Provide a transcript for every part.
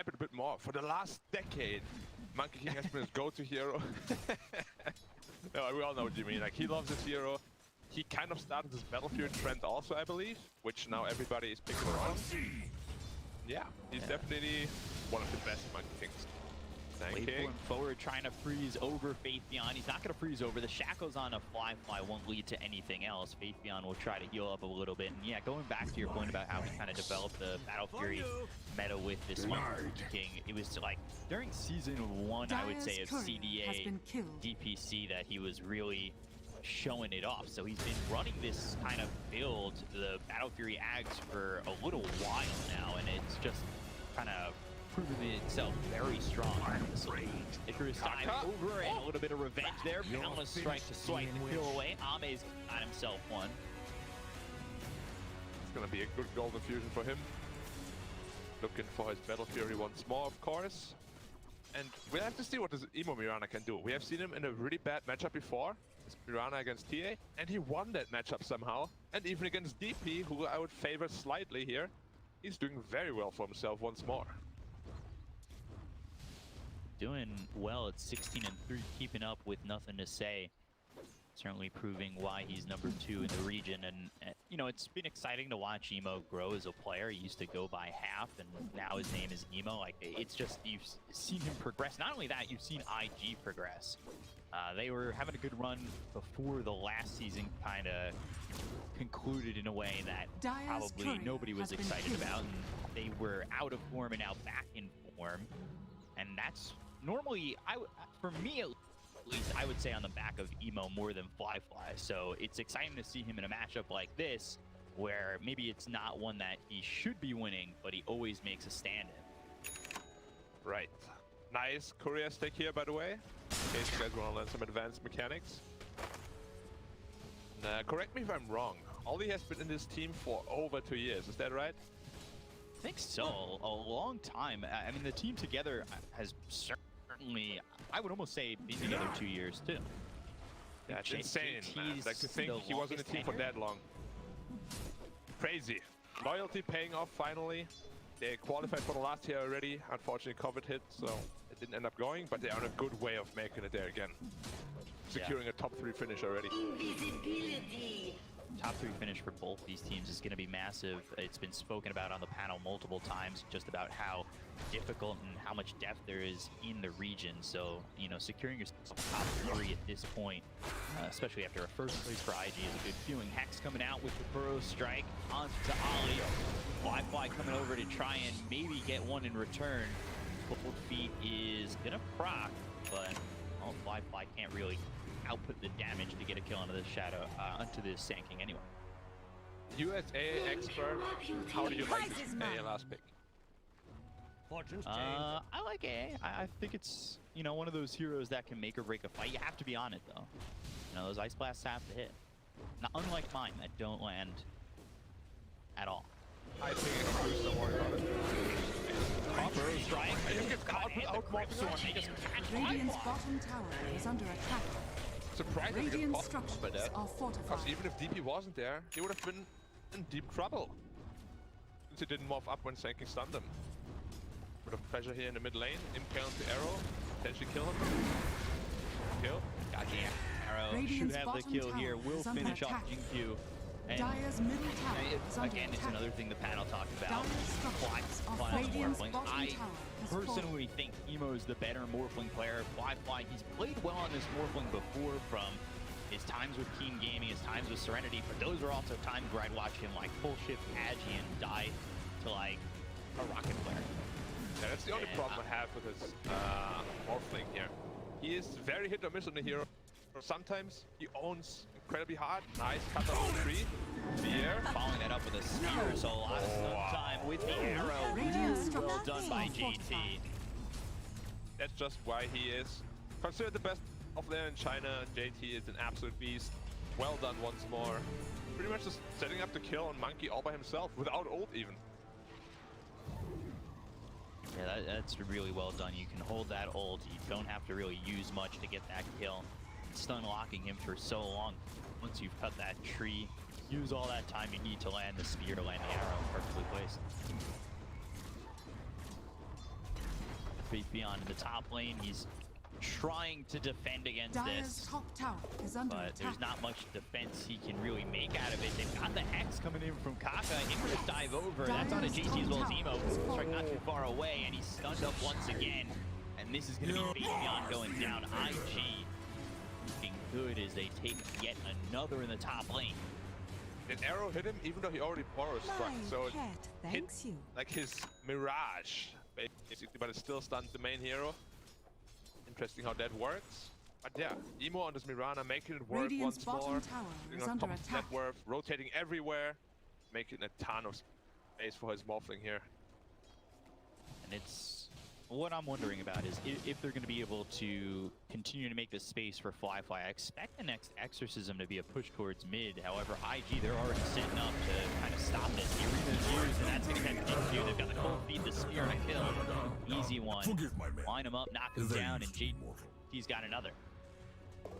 describe it a bit more. For the last decade, Monkey King has been his go-to hero. No, we all know what you mean. Like, he loves his hero. He kind of started this Battlefield trend also, I believe, which now everybody is picking around. Yeah, he's definitely one of the best Monkey Kings. Wait for him forward, trying to freeze over Faithion. He's not going to freeze over. The shackles on a flyfly won't lead to anything else. Faithion will try to heal up a little bit. And yeah, going back to your point about how he kind of developed the Battle Fury meta with this Monkey King, it was like during Season 1, I would say, of CDA DPC that he was really showing it off. So he's been running this kind of build, the Battle Fury Ags, for a little while now, and it's just kind of proven itself very strong. Icarus dive over and a little bit of revenge there. Boundless strike to swipe the kill away. Ame's got himself one. It's gonna be a good golden fusion for him. Looking for his Battle Fury once more, of course. And we'll have to see what this Emo Mirana can do. We have seen him in a really bad matchup before. It's Mirana against TA, and he won that matchup somehow. And even against DP, who I would favor slightly here, he's doing very well for himself once more. Doing well at 16-3, keeping up with Nothing to Say. Certainly proving why he's #2 in the region. And you know, it's been exciting to watch Emo grow as a player. He used to go by half, and now his name is Emo. Like, it's just, you've seen him progress. Not only that, you've seen IG progress. They were having a good run before the last season kind of concluded in a way that probably nobody was excited about. And they were out of form and now back in form. And that's normally, for me at least, I would say on the back of Emo more than flyfly. So it's exciting to see him in a matchup like this, where maybe it's not one that he should be winning, but he always makes a stand in. Right. Nice courier stick here, by the way, in case you guys want to learn some advanced mechanics. Correct me if I'm wrong. Ollie has been in this team for over 2 years, is that right? I think so, a long time. I mean, the team together has certainly, I would almost say, been together 2 years too. That's insane, man. Like, to think he was in the team for that long. Crazy. Loyalty paying off finally. They qualified for the last year already. Unfortunately, COVID hit, so it didn't end up going, but they're on a good way of making it there again. Securing a top 3 finish already. Invisibility. Top 3 finish for both these teams is going to be massive. It's been spoken about on the panel multiple times, just about how difficult and how much depth there is in the region. So, you know, securing your top 3 at this point, especially after a first place for IG, is a good feeling. Hex coming out with the burrow strike onto Ollie. Flyfly coming over to try and maybe get one in return. Cold Feet is going to proc, but Flyfly can't really output the damage to get a kill onto the shadow, onto the Sand King anyway. USA expert, how do you like this AA last pick? I like AA. I think it's, you know, one of those heroes that can make or break a fight. You have to be on it though. You know, those ice blasts have to hit. Not unlike mine that don't land at all. I think it's don't worry about it. Burrow strike. I just get caught without walking on. Radiant's bottom tower is under attack. Surprisingly, Radiant get caught by that. are fortified. Because even if DP wasn't there, he would have been in deep trouble. Since he didn't move up when Sand King stunned him. Bit of pressure here in the mid lane. Impale the arrow. Potentially kill him. Kill. Got the arrow. Radiant's should have the kill here. Will finish off XinQ. Dire's middle tower is under again, it's attack. another thing the panel talked about. Radiant's Morphling. bottom I tower has personally think Emo is the better Morphling player. Flyfly, he's played well on this Morphling before, from his times with Keen Gaming, his times with Serenity, but those are also times where I'd watch him like full shift Agi and die to like a rocket player. Yeah, that's the only problem I have with his Morphling here. He is very hit or miss on the hero. Sometimes he owns incredibly hard. Nice cut on the tree. The air. Following that up with a spear, so a lot of stun time with the arrow. Well done by JT. That's just why he is considered the best of there in China. JT is an absolute beast. Well done once more. Pretty much just setting up the kill on Monkey all by himself, without ult even. Yeah, that's really well done. You can hold that ult. You don't have to really use much to get that kill. Stun locking him for so long. Once you've cut that tree, use all that time you need to land the spear, to land the arrow perfectly placed. Faith Beyond in the top lane. He's trying to defend against Dire's this, top tower is under but attack. there's not much defense he can really make out of it. They've got the Hex coming in from Kaka. Invictus dive over. That's on a JT as well as Emo. Strike not too far away, and he's stunned up once again. And this is going to be Faith Beyond going down. IG looking good as they take yet another in the top lane. An arrow hit him even though he already borrowed struck, so it hit Thanks you. like his mirage, basically, but it still stunned the main hero. Interesting how that works. But yeah, Emo on this Mirana making it work Radiant's once more. bottom tower Doing is on under top of attack. net worth, rotating everywhere, making a ton of space for his Morphling here. And it's what I'm wondering about is if they're going to be able to continue to make this space for flyfly. I expect the next Exorcism to be a push towards mid. However, IG, they're already setting up to kind of stop this. The arena's used, and that's going to have XinQ. They've got the cold feed, the spear, and a kill. Easy one. Line him up, knock him down, and JT's got another.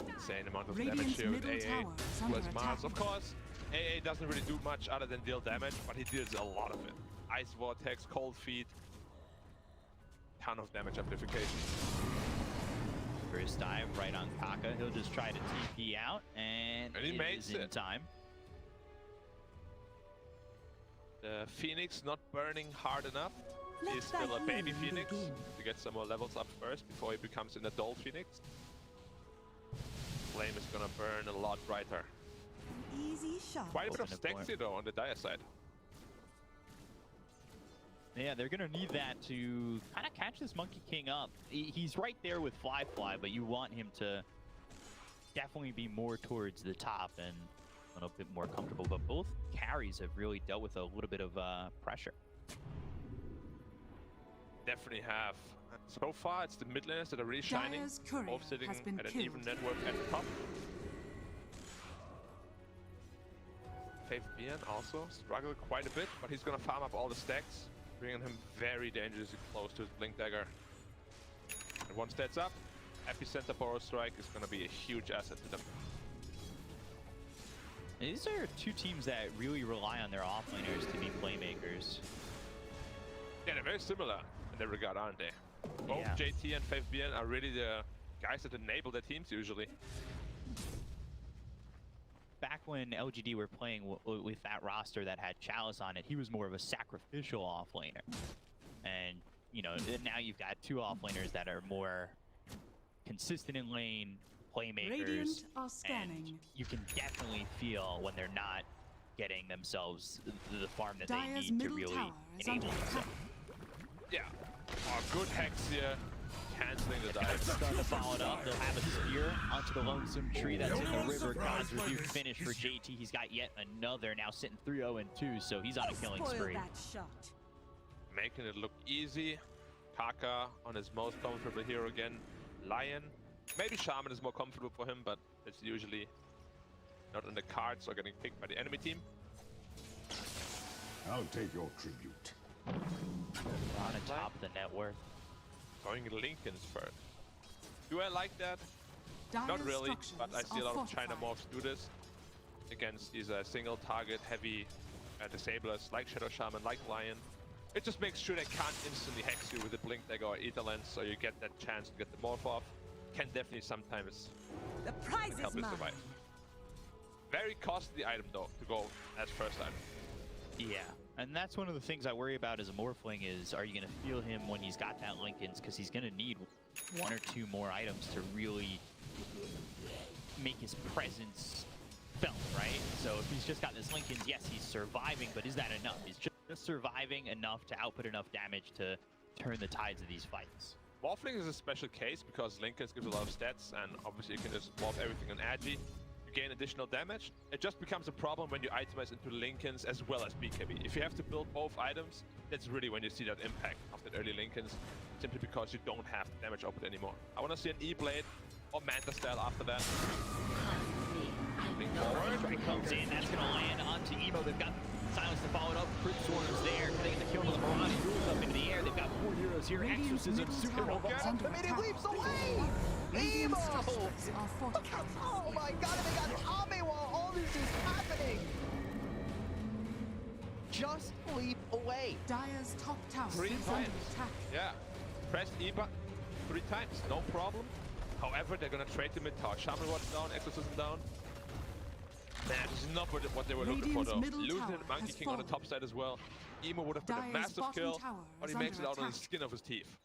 Insane amount of Radiant's damage here with middle AA tower is under plus Mars. attack. Of course, AA doesn't really do much other than deal damage, but he deals a lot of it. Ice Vortex, Cold Feet, ton of damage amplification. First dive right on Kaka. He'll just try to TP out, and he it makes is in it. time. The Phoenix not burning hard enough. He's still a baby Phoenix to get some more levels up first before he becomes an adult Phoenix. Flame is gonna burn a lot brighter. Easy shot. Quite a bit of Open it stacks for here though on the Dire side. Yeah, they're gonna need that to kind of catch this Monkey King up. He's right there with flyfly, but you want him to definitely be more towards the top and a little bit more comfortable. But both carries have really dealt with a little bit of pressure. Definitely have. So far, it's the mid laners that are really shining. Dire's courier Both sitting has been at an killed. even network at the top. Faith Beyond also struggled quite a bit, but he's gonna farm up all the stacks, bringing him very dangerously close to his Blink Dagger. And once that's up, Epicenter Borrow Strike is gonna be a huge asset to them. These are two teams that really rely on their offlaners to be playmakers. Yeah, they're very similar in that regard, aren't they? Both Yeah. JT and Faith Beyond are really the guys that enable their teams usually. Back when LGD were playing with that roster that had Chalice on it, he was more of a sacrificial offlaner. And, you know, now you've got two offlaners that are more consistent in lane, playmakers. Radiant are And scanning. you can definitely feel when they're not getting themselves the farm that they Dire's need to middle really tower is enable under themselves. attack. Yeah. Oh, good Hex here. Canceling the dive. Starting to follow it up. They'll have a spear onto the Lonesome Tree that's in the river. God's Review finish for JT. He's got yet another, now sitting 3-0-2, so he's on a killing Spoil spree. that shot. Making it look easy. Kaka on his most comfortable hero again. Lion. Maybe Shaman is more comfortable for him, but it's usually not in the cards or getting picked by the enemy team. I'll take your tribute. On the top of the net worth. Going Lincolns first. Do I like that? Dire's Not really, structures but I see a are lot of China fortified. morphs do this against these single target heavy disablers like Shadow Shaman, like Lion. It just makes sure they can't instantly hex you with a Blink Dagger or Ether Lens, so you get that chance to get the morph off. Can definitely sometimes The prize help is you mine. survive. Very costly item though to go as first item. Yeah, and that's one of the things I worry about as a Morphling is, are you going to feel him when he's got that Lincolns? Because he's going to need one or two more items to really make his presence felt, right? So if he's just got this Lincolns, yes, he's surviving, but is that enough? Is just surviving enough to output enough damage to turn the tides of these fights? Morphling is a special case because Lincolns gives a lot of stats, and obviously you can just morph everything on Agi. Gain additional damage. It just becomes a problem when you itemize into Lincolns as well as BKB. If you have to build both items, that's really when you see that impact of that early Lincolns, simply because you don't have the damage output anymore. I want to see an E-Blade or Manta style after that. Moving forward. Strike comes in, that's going to land onto Emo. They've got Silence to follow it up. Crit Swarm's there. Can they get the kill to the Mirani? Moves up into the air. They've got 4 heroes here. Radiant's Exorcism, middle Supernova. tower is under Ultimate attack. leaps away! Radiant Emo! structures are fortified. Oh my god, and they got Tommy while all this is happening! Just leap away. Dire's top tower 3 is under times. attack. Yeah. pressed E button 3 times, no problem. However, they're gonna trade the mid tower. Shaman Ward's down, Exorcism down. Man, this is not what they were looking for though. Losing the Monkey King on the top side as well. Emo would have been a Dire's massive bottom kill, tower but he is makes it under out on the attack. skin of his teeth.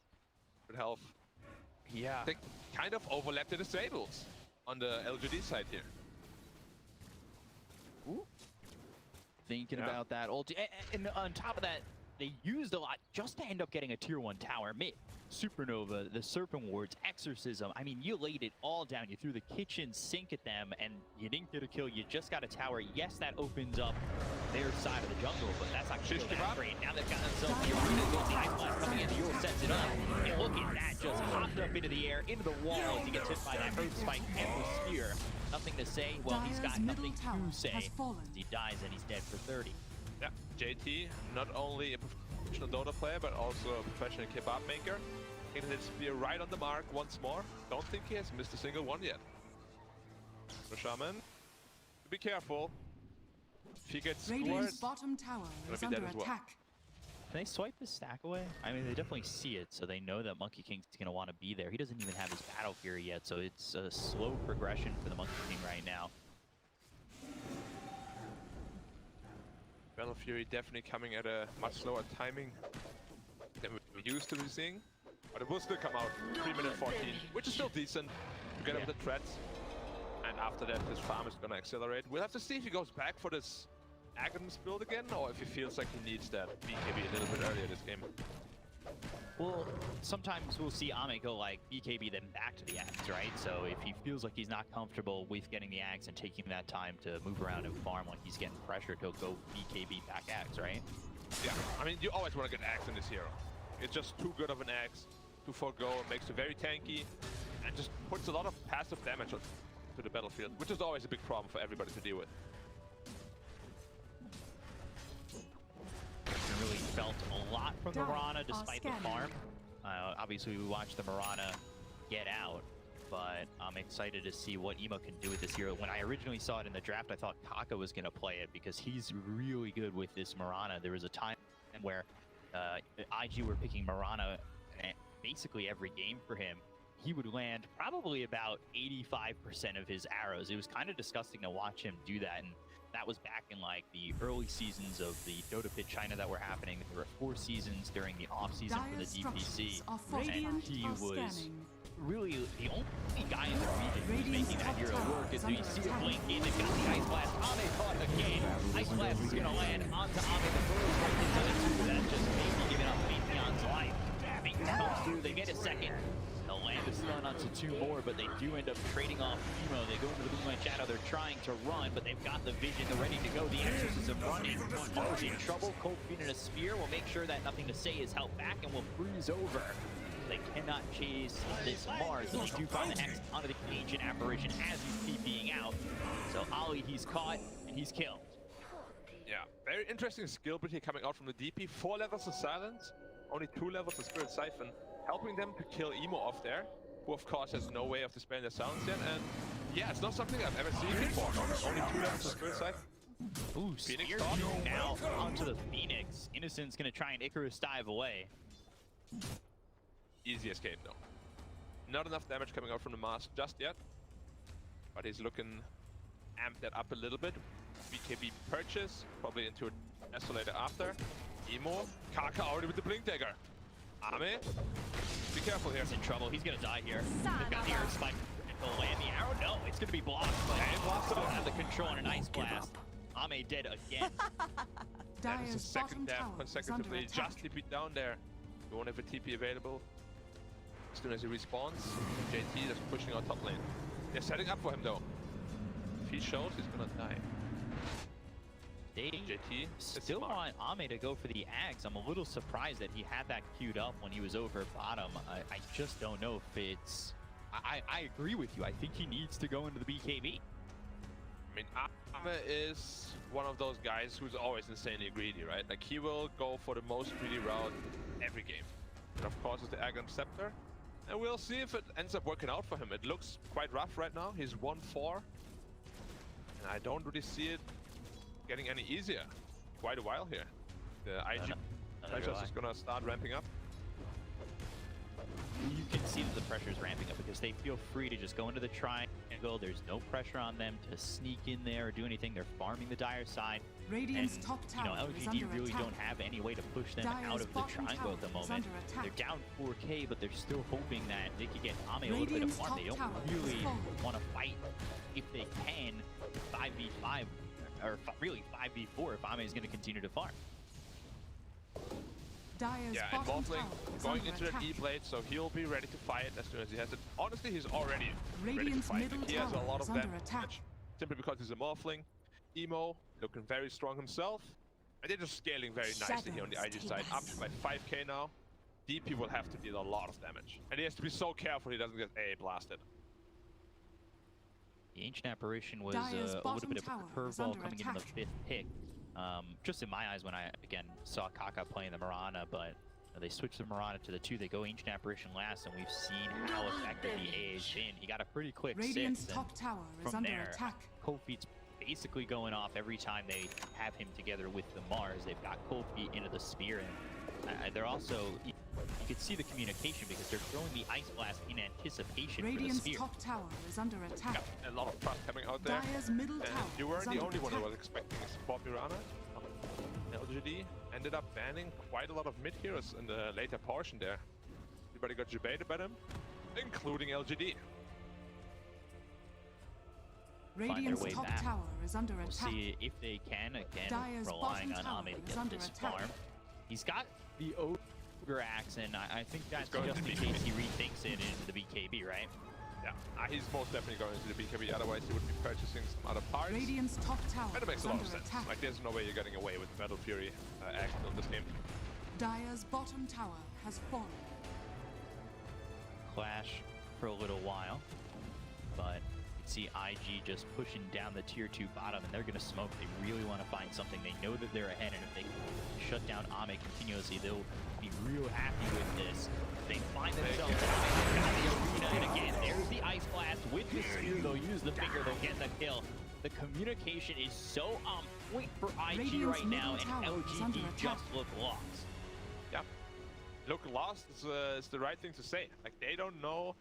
Good health. Yeah. They kind of overlapped the disables on the LGD side here. Ooh. Thinking Yeah. about that ulti. And on top of that, they used a lot just to end up getting a tier 1 tower. Mid, Supernova, the Serpent Wards, Exorcism. I mean, you laid it all down. You threw the kitchen sink at them, and you didn't get a kill. You just got a tower. Yes, that opens up their side of the jungle, but that's not Shish that kebab. great. Now they've got themselves the arena. Goes Ice Blast coming in. The Euro sets it up. And look at that. Just hopped up into the air, into the wall as he gets hit by that Earth Spike and the Spear. Nothing to say. Well, he's got Dire's middle nothing tower to say. has fallen. He dies and he's dead for 30. Yeah, JT, not only a professional Dota player, but also a professional kebab maker. Hitting his spear right on the mark once more. Don't think he has missed a single one yet. The Shaman, be careful. If he gets scored, Radiant's bottom tower is be under dead as well. attack. Can they swipe the stack away? I mean, they definitely see it, so they know that Monkey King's going to want to be there. He doesn't even have his Battle Fury yet, so it's a slow progression for the Monkey King right now. Battle Fury definitely coming at a much slower timing than we're used to be seeing. But it will still come out 3 minute 14, which is still decent together with the threats. And after that, his farm is going to accelerate. We'll have to see if he goes back for this Agnes build again, or if he feels like he needs that BKB a little bit earlier this game. Well, sometimes we'll see Ame go like BKB then back to the Axe, right? So if he feels like he's not comfortable with getting the Axe and taking that time to move around and farm like he's getting pressured, he'll go BKB back Axe, right? Yeah, I mean, you always want to get Axe in this hero. It's just too good of an Axe to forego. It makes it very tanky and just puts a lot of passive damage to the battlefield, which is always a big problem for everybody to deal with. Really felt a lot from the Dire Mirana are despite the scanning. farm. Obviously, we watched the Mirana get out, but I'm excited to see what Emo can do with this hero. When I originally saw it in the draft, I thought Kaka was going to play it because he's really good with this Mirana. There was a time where IG were picking Mirana basically every game for him. He would land probably about 85% of his arrows. It was kind of disgusting to watch him do that, and that was back in like the early seasons of the Dota Pit China that were happening. There were 4 seasons during the off season for the DPC, and he was really the only guy in the region who was making that hero work. As you see it blink in, they've got the Ice Blast. Ame caught again. Ice Blast is gonna land onto Ame. The first right into the 2. That's just maybe giving up Faithion's life. Faith comes through. They get a second. They'll land a stun onto 2 more, but they do end up trading off Emo. They go into the Moonlight Shadow. They're trying to run, but they've got the vision. They're ready to go. The Exorcism running. Mars in trouble. Cold Feet in a spear will make sure that Nothing to Say is held back and will freeze over. They cannot chase this Mars, and they do find the Hex onto the Ancient Apparition as he's TPing out. So Ali, he's caught, and he's killed. Yeah, very interesting skill ability coming out from the DP. 4 levels of Silence, only 2 levels of Spirit Siphon, helping them to kill Emo off there, who of course has no way of dispelling their silence yet. And yeah, it's not something I've ever seen before. Only 2 levels of Spirit Siphon. Ooh, Phoenix spear top. now onto the Phoenix. Innocent's gonna try and Icarus dive away. Easy escape though. Not enough damage coming out from the mask just yet, but he's looking amp that up a little bit. BKB purchase, probably into an Escalator after. Emo, Kaka already with the Blink Dagger. Ame, be careful here. He's in trouble. He's gonna die here. They've got the Earth Spike. He'll land the arrow. No, it's gonna be blocked. But Blast still it. have the control and an Ice Blast. Ame dead again. That is the Dire's second bottom death tower is under consecutively. attack. Just TP down there. We won't have a TP available. As soon as he respawns, JT is pushing out top lane. They're setting up for him though. If he shows, he's gonna die. They JT is still smart. want Ame to go for the Axe. I'm a little surprised that he had that queued up when he was over bottom. I just don't know if it's... I agree with you. I think he needs to go into the BKB. I mean, Ame is one of those guys who's always insanely greedy, right? Like, he will go for the most greedy route every game. And of course, it's the Agam Scepter. And we'll see if it ends up working out for him. It looks quite rough right now. He's 1-4. And I don't really see it getting any easier. Quite a while here. The IG pressure is gonna start ramping up. can see that the pressure is ramping up because they feel free to just go into the triangle. There's no pressure on them to sneak in there or do anything. They're farming the Dire side. Radiant's And, top you know, tower is LGD under really attack. don't have any way to push them Dire's out of the bottom triangle at the tower is moment. under attack. They're down 4K, but they're still hoping that they could get Ame a little bit of Radiant's fun. They top don't tower is really falling. want to fight if they can 5v5 or really 5v4 if Ame is going to continue to farm. Dire's Yeah, and bottom Morphling tower is going under into that attack. E-Blade, so he'll be ready to fight as soon as he has it. Honestly, he's already ready to Radiant's fight. middle Like, he has a tower lot is of under damage, attack. simply because he's a Morphling. Emo looking very strong himself. And they're just scaling very nicely here on the IG side. Up to like 5k now. DP will have to deal a lot of damage. And he has to be so careful he doesn't get A blasted. The Ancient Apparition was Dire's a little bottom bit of tower a is curveball under coming in the attack. 5th pick. Just in my eyes when I, again, saw Kaka playing the Mirana, but they switched the Mirana to the 2. They go Ancient Apparition last, and we've seen how effective the A has been. He got a pretty quick Radiant's 6, top tower is from under there, attack. Cold Feet's basically going off every time they have him together with the Mars. They've got Cold Feet into the Spear, and they're also, you can see the communication because they're throwing the Ice Blast in anticipation Radiant's for the Spear. top tower is under attack. Got a lot of trust coming out there. Dire's middle And tower you weren't is the under only one who attack. was expecting a support Mirana. LGD ended up banning quite a lot of mid heroes in the later portion there. Everybody got debated about him, including LGD. their Radiant's way top back. tower is under We'll attack. see if they can, again, Dire's relying bottom on tower Ame to is get under this attack. farm. He's got the Ogre Axe, and I think that's going just to in BKB. case he rethinks it into the BKB, right? Yeah, he's most definitely going to the BKB, otherwise he would be purchasing some other parts. Radiant's top tower And it makes is a lot under of sense. attack. Like, there's no way you're getting away with Battle Fury act on this game. Dire's bottom tower has fallen. Clash for a little while, but you see IG just pushing down the tier 2 bottom, and they're going to smoke. They really want to find something. They know that they're ahead, and if they can shut down Ame continuously, they'll be real happy with this. They find themselves got the arena, and again, there's the Ice Blast with the Spear. They'll use the finger, they'll get the kill. The communication is so on point for IG Radiant's right now, and middle tower is under LGD attack. just look lost. Yeah. Look lost is the right thing to say. Like, they don't know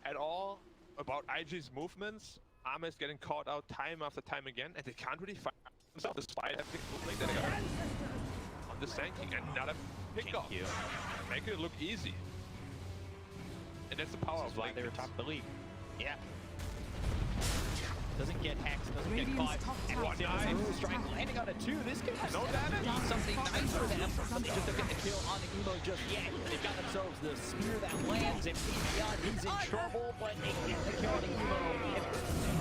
at all about IG's movements. Ame is getting caught out time after time again, and they can't really find themselves despite everything moving that they got on the Sand King. Another pick-off. XinQ. Make it look easy. And that's the power This of is why they were Invictus. top of the league. Yeah. Doesn't get hexed, doesn't get Radiant's caught. top And tower what's is the under strike attack. landing on a 2. This could No damage. be something nice for them. Something just to get under the kill on the Emo just yet. They've got themselves the spear that lands, and Beyond, he's in trouble, but they get the kill on the Emo.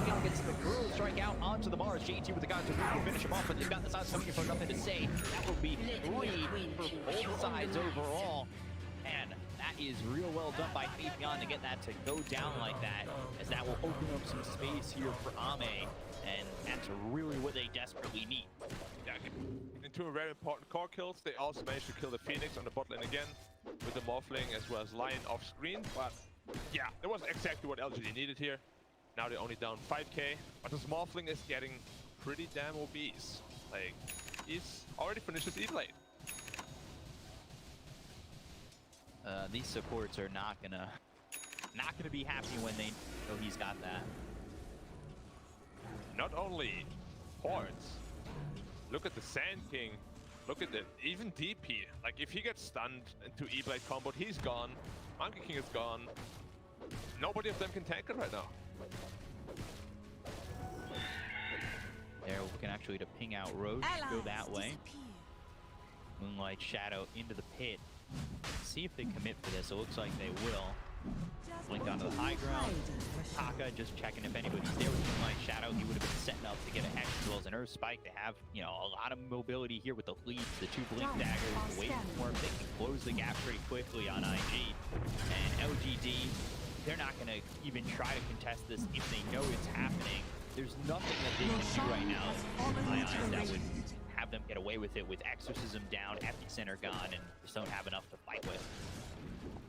And gets the brutal strike out onto the Mars. JT with the guys to finish him off, but they've got the sides coming in for nothing to say. That will be 3 for both sides overall. And that is real well done by Fabian to get that to go down like that, as that will open up some space here for Ame, and that's really what they desperately need. Yeah, in 2 very important core kills. They also managed to kill the Phoenix on the bot lane again with the Morphling as well as Lion off screen. But yeah, that was exactly what LGD needed here. Now they're only down 5k, but this Morphling is getting pretty damn obese. Like, he's already finished his E-Blade. These supports are not gonna be happy when they know he's got that. Not only hordes, look at the Sand King, look at even DP. Like, if he gets stunned into E-Blade combo, he's gone. Monkey King is gone. Nobody of them can tank it right now. They're looking actually to ping out Roche, go that way. Moonlight Shadow into the pit. See if they commit for this. It looks like they will. Blink onto the high ground. Kaka just checking if anybody's there with Moonlight Shadow. He would have been setting up to get a hex as well as an Earth Spike. They have, you know, a lot of mobility here with the leads, the 2 blink daggers, the waveform. They can close the gap pretty quickly on IG. And LGD, they're not going to even try to contest this if they know it's happening. There's nothing that they can do right now, in my eyes, that would have them get away with it, with Exorcism down, Epicenter gone, and just don't have enough to fight with.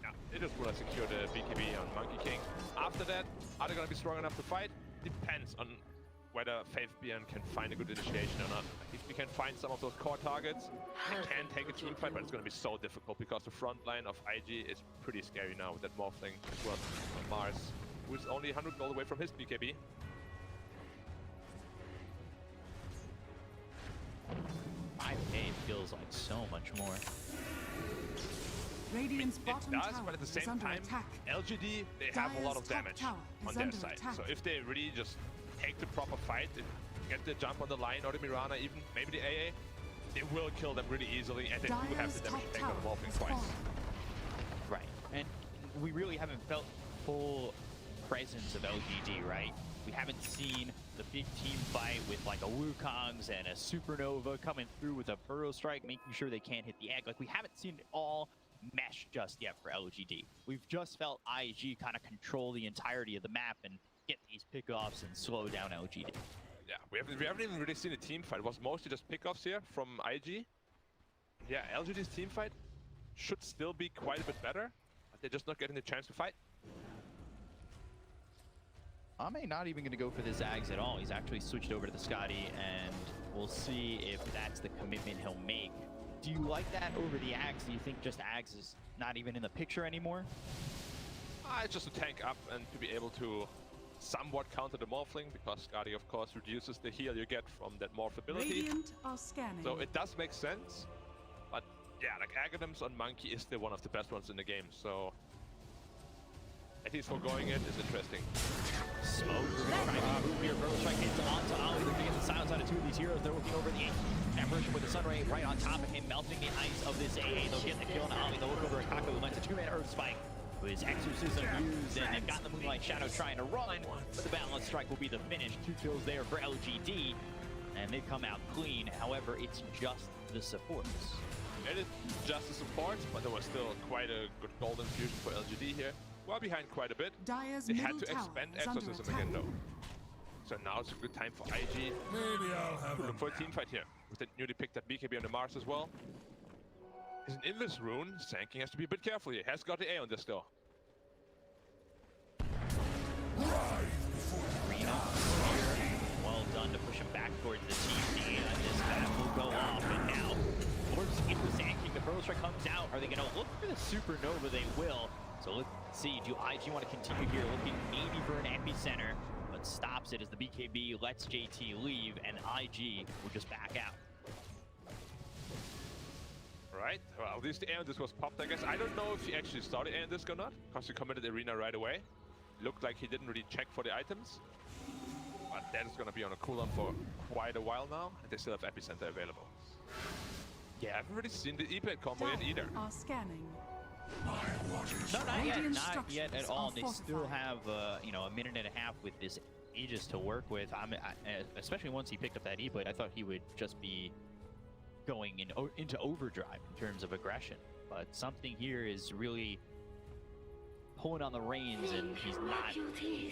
Yeah, they just want to secure the BKB on Monkey King. After that, are they going to be strong enough to fight? Depends on whether Faithbjorn can find a good initiation or not. If we can find some of those core targets, we can take a team fight, but it's going to be so difficult because the front line of IG is pretty scary now with that Morphling as well on Mars, who is only 100 gold away from his BKB. 5K feels like so much more. Radiant's It bottom does, tower but at the is same under time, attack. LGD, they have a lot of Dire's top damage tower on is their under side. attack. So if they really just take the proper fight, get the jump on the line, or the Mirana, even maybe the AA, they will kill them really easily, and they do have Dire's the damage top tank on the tower Morphling has twice. fallen. Right, and we really haven't felt full presence of LGD, right? We haven't seen the big team fight with like a Wukongs and a Supernova coming through with a Burrow Strike, making sure they can't hit the egg. Like, we haven't seen it all mesh just yet for LGD. We've just felt IG kind of control the entirety of the map and get these pickoffs and slow down LGD. Yeah, we haven't even really seen a team fight. It was mostly just pickoffs here from IG. Yeah, LGD's team fight should still be quite a bit better, but they're just not getting the chance to fight. Ame not even going to go for the Zags at all. He's actually switched over to the Scotty, and we'll see if that's the commitment he'll make. Do you like that over the Axe? Do you think just Axe is not even in the picture anymore? It's just to tank up and to be able to somewhat counter the Morphling, because Scotty, of course, reduces the heal you get from that Morph ability. Radiant are scanning. So it does make sense, but yeah, like Aghanims on Monkey is still one of the best ones in the game, so at least foregoing it is interesting. Smoke trying to move here. Burrow Strike hits onto Ollie. They're going to get the silence out of two of these heroes. They're looking over the Apparition with the Sun Ray right on top of him, melting the ice of this AA. They'll get the kill on Ollie. They'll look over at Kaka, who lands a 2-man Earth Spike with his Exorcism used, and they've got the Moonlight Shadow trying to run, but the Balance Strike will be the finish. 2 kills there for LGD, and they come out clean. However, it's just the supports. It is just the supports, but there was still quite a good golden fusion for LGD here. Well behind quite a bit. Dire's They had middle to tower expend is under Exorcism attack. again though. So now it's a good time for IG Maybe I'll have to a look for a team fight here. With the newly picked up BKB on the Mars as well. Is an Invis rune. XinQ has to be a bit careful here. Has got the A on this though. Well done to push him back towards the TP, and this battle will go off, and now towards into XinQ, the Burrow Strike comes out. Are they going to look for the Supernova? They will. So let's see, do IG want to continue here, looking maybe for an epicenter, but stops it as the BKB lets JT leave, and IG will just back out. Right, well, at least the A on this was popped, I guess. I don't know if he actually started A on this or not, because he committed Arena right away. Looked like he didn't really check for the items. But that is going to be on a cooldown for quite a while now, and they still have Epicenter available. Yeah, I haven't really seen the E-Blade combo yet either. Are scanning. No, not yet, Radiant not yet at structures all. are They still fortified. have, you know, a minute and a half with this Aegis to work with. Especially once he picked up that E-Blade, I thought he would just be going into overdrive in terms of aggression. But something here is really pulling on the reins, and he's not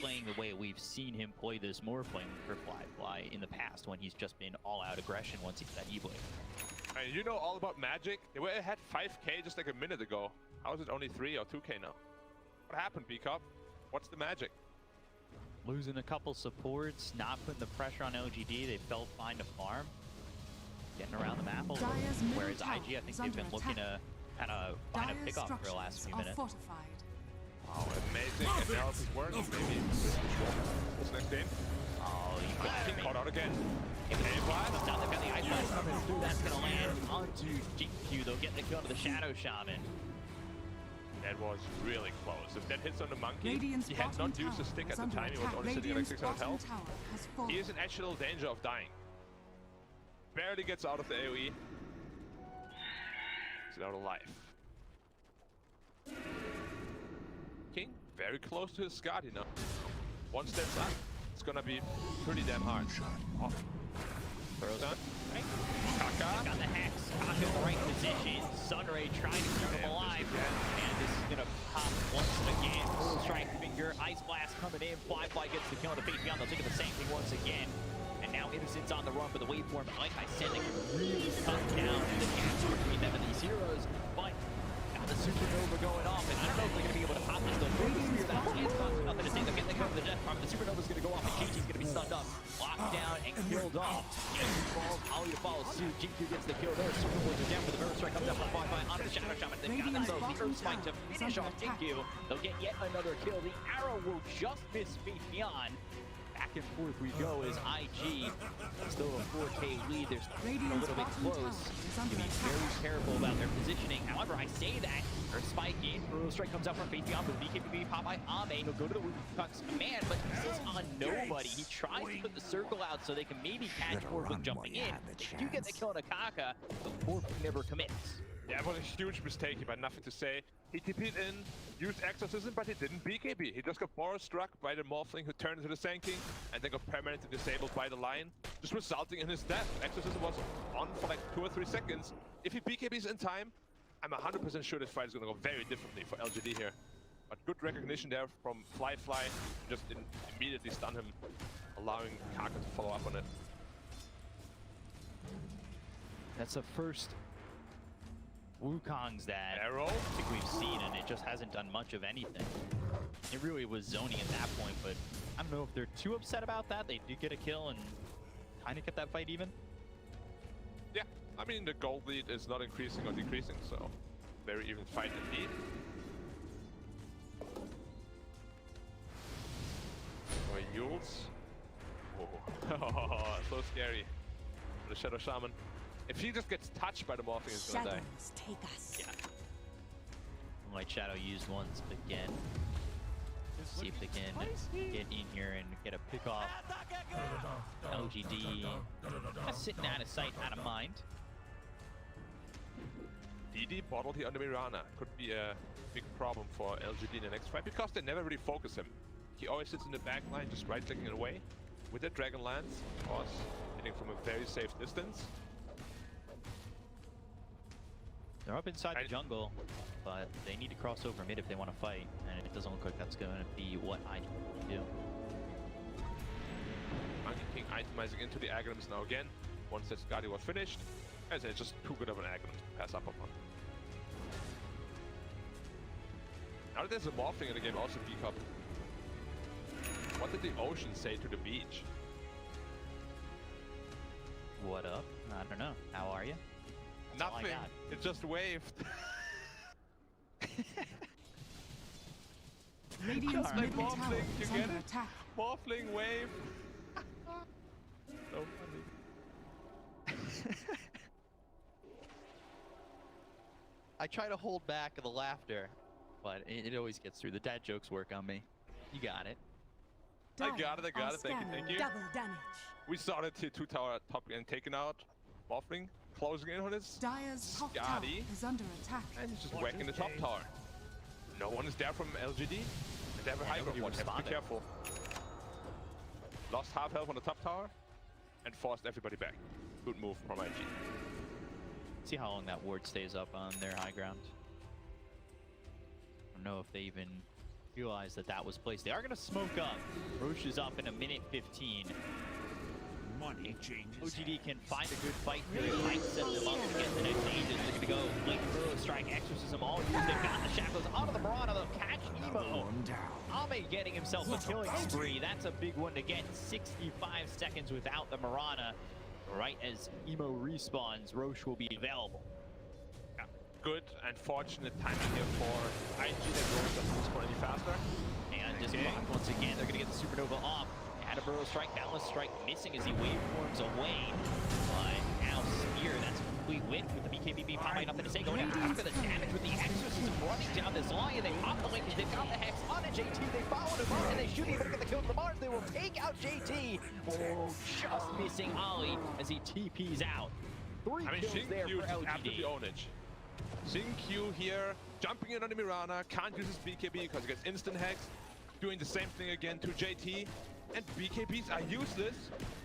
playing the way we've seen him play this Morphling for flyfly in the past, when he's just been all-out aggression once he's that E-Blade. And you know all about Magic. They were ahead 5k just like a minute ago. How is it only 3 or 2k now? What happened, Peacock? What's the magic? Losing a couple supports, not putting the pressure on LGD. They felt fine to farm, getting around the map a little. Dire's middle Whereas tower IG, I think is they've under been looking attack. to kind of find a Dire's pickoff for the last structures few are minutes. fortified. Oh, amazing analysis work. Maybe this next game. Oh, you got King me. caught out again. If it's comes down, they've got the Ice Blast coming through. That's going to land onto XinQ. They'll get the kill to the Shadow Shaman. That was really close. If that hits on the monkey, Radiant's he had bottom not used tower his stick is at the under time. He was attack. only sitting at like Radiant's 600 bottom health. tower has fallen. He is in actual danger of dying. Barely gets out of the AoE. He's out of life. King, very close to his Scotty now. One step up, it's gonna be pretty damn hard. Oh. Throws on. Right? Kaka. Got the Hex. Kaka in the right position. Sunray trying to keep him alive. And this is going to pop once again. Full Strike Finger. Ice Blast coming in. Flyfly gets the kill on the base beyond. They'll take the same thing once again. And now Innocent's on the run for the waveform. Like I said, they can really cut down the gap between them and these heroes. But got the Supernova going off. And I don't know if they're going to be able to pop this. They'll throw the spear. That lands on nothing to say. They're getting the cover of the death farm. The Supernova's going to go off. And JT's going to be stunned up. locked down and killed off. Falls, Ollie to follow suit. XinQ gets the kill there. Super Boys are down for the Burrow Strike. Comes up with flyfly onto the Shadow Shaman. They've got themselves the Earth Spike to finish off XinQ. They'll get yet another kill. The arrow will just miss Faithion. Back and forth we go as IG still a 4K lead. They're a little bit close. To be very careful about their positioning. However, I say that their spike in. Burrow Strike comes out from Faithion with BKB pop by Ame. He'll go to the Woodcuck's command, but he's on nobody. He tries to put the circle out so they can maybe catch Forfling jumping in. They do get the kill on a Kaka, but Forfling never commits. Yeah, it was a huge mistake, but nothing to say. He TP'd in, used Exorcism, but he didn't BKB. He just got Boros struck by the Morphling who turned into the Sand King, and then got permanently disabled by the Lion, just resulting in his death. Exorcism was on for like 2 or 3 seconds. If he BKBs in time, I'm 100% sure this fight is going to go very differently for LGD here. But good recognition there from flyfly, just immediately stun him, allowing Kaka to follow up on it. That's the first Wukong's that Arrow? I think we've seen, and it just hasn't done much of anything. It really was zoning at that point, but I don't know if they're too upset about that. They did get a kill and kind of get that fight even. Yeah, I mean the gold lead is not increasing or decreasing, so very even fight indeed. Oh, Yules. Oh, so scary. The Shadow Shaman. If he just gets touched by the Morphing, he's gonna die. Shadows take us. Yeah. White Shadow used once again. See if they can get in here and get a pick off. LGD sitting out of sight, out of mind. DD bottled here on the Mirana could be a big problem for LGD in the next fight because they never really focus him. He always sits in the back line, just right-clicking away with their Dragon Lance, of course, hitting from a very safe distance. They're up inside the jungle, but they need to cross over mid if they want to fight, and it doesn't look like that's going to be what I do. Monkey King itemizing into the Agrams now again. Once that Skadi was finished, as it's just too good of an Agram to pass up upon. Now that there's a Morphling in the game, also Geek Up. What did the ocean say to the beach? What up? I don't know. How are you? That's all I Nothing. got. It just waved. Radiant's Alright, middle tower Morphling, you is get under it? attack. Morphling wave. So funny. I try to hold back the laughter, but it always gets through. The dad jokes work on me. You got it. I got it. Thank you. Double damage. We saw the tier 2 tower top and taken out. Morphling closing in on his Dire's top tower Skadi, is under attack. and he's just whacking the top tower. No one is there from LGD. And they have a high ground. Have to be responded. careful. Lost half health on the top tower and forced everybody back. Good move from IG. See how long that ward stays up on their high ground. I don't know if they even realize that that was placed. They are going to smoke up. Roche is up in a minute 15. Money changes. OGD can find a good fight here. It might set them up to get the next stages. They're going to go late Burrow Strike, Exorcism, all used. They've got the shackles onto the Mirana. They'll catch Emo. Ame getting himself a killing spree. That's a big one to get. 65 seconds without the Mirana. Right as Emo respawns, Roche will be available. Yeah. Good and fortunate timing here for IG that Roche doesn't respond any faster. And just blocked once again. They're going to get the Supernova off. Had a Burrow Strike, Boundless Strike missing as he waveforms away. But now Spear, that's a complete win with the BKB popping up in the say. Going after the damage with the Exorcism running down this line. They pop the Linkage, they've got the Hex on a JT. They followed him up and they should be able to get the kill to the Mars. They will take out JT. Oh, just missing Ollie as he TPs out. Three kills there for XinQ after the LGD. ownage. XinQ here, jumping in on the Mirana, can't use his BKB because he gets instant hex. Doing the same thing again to JT. And BKBs are useless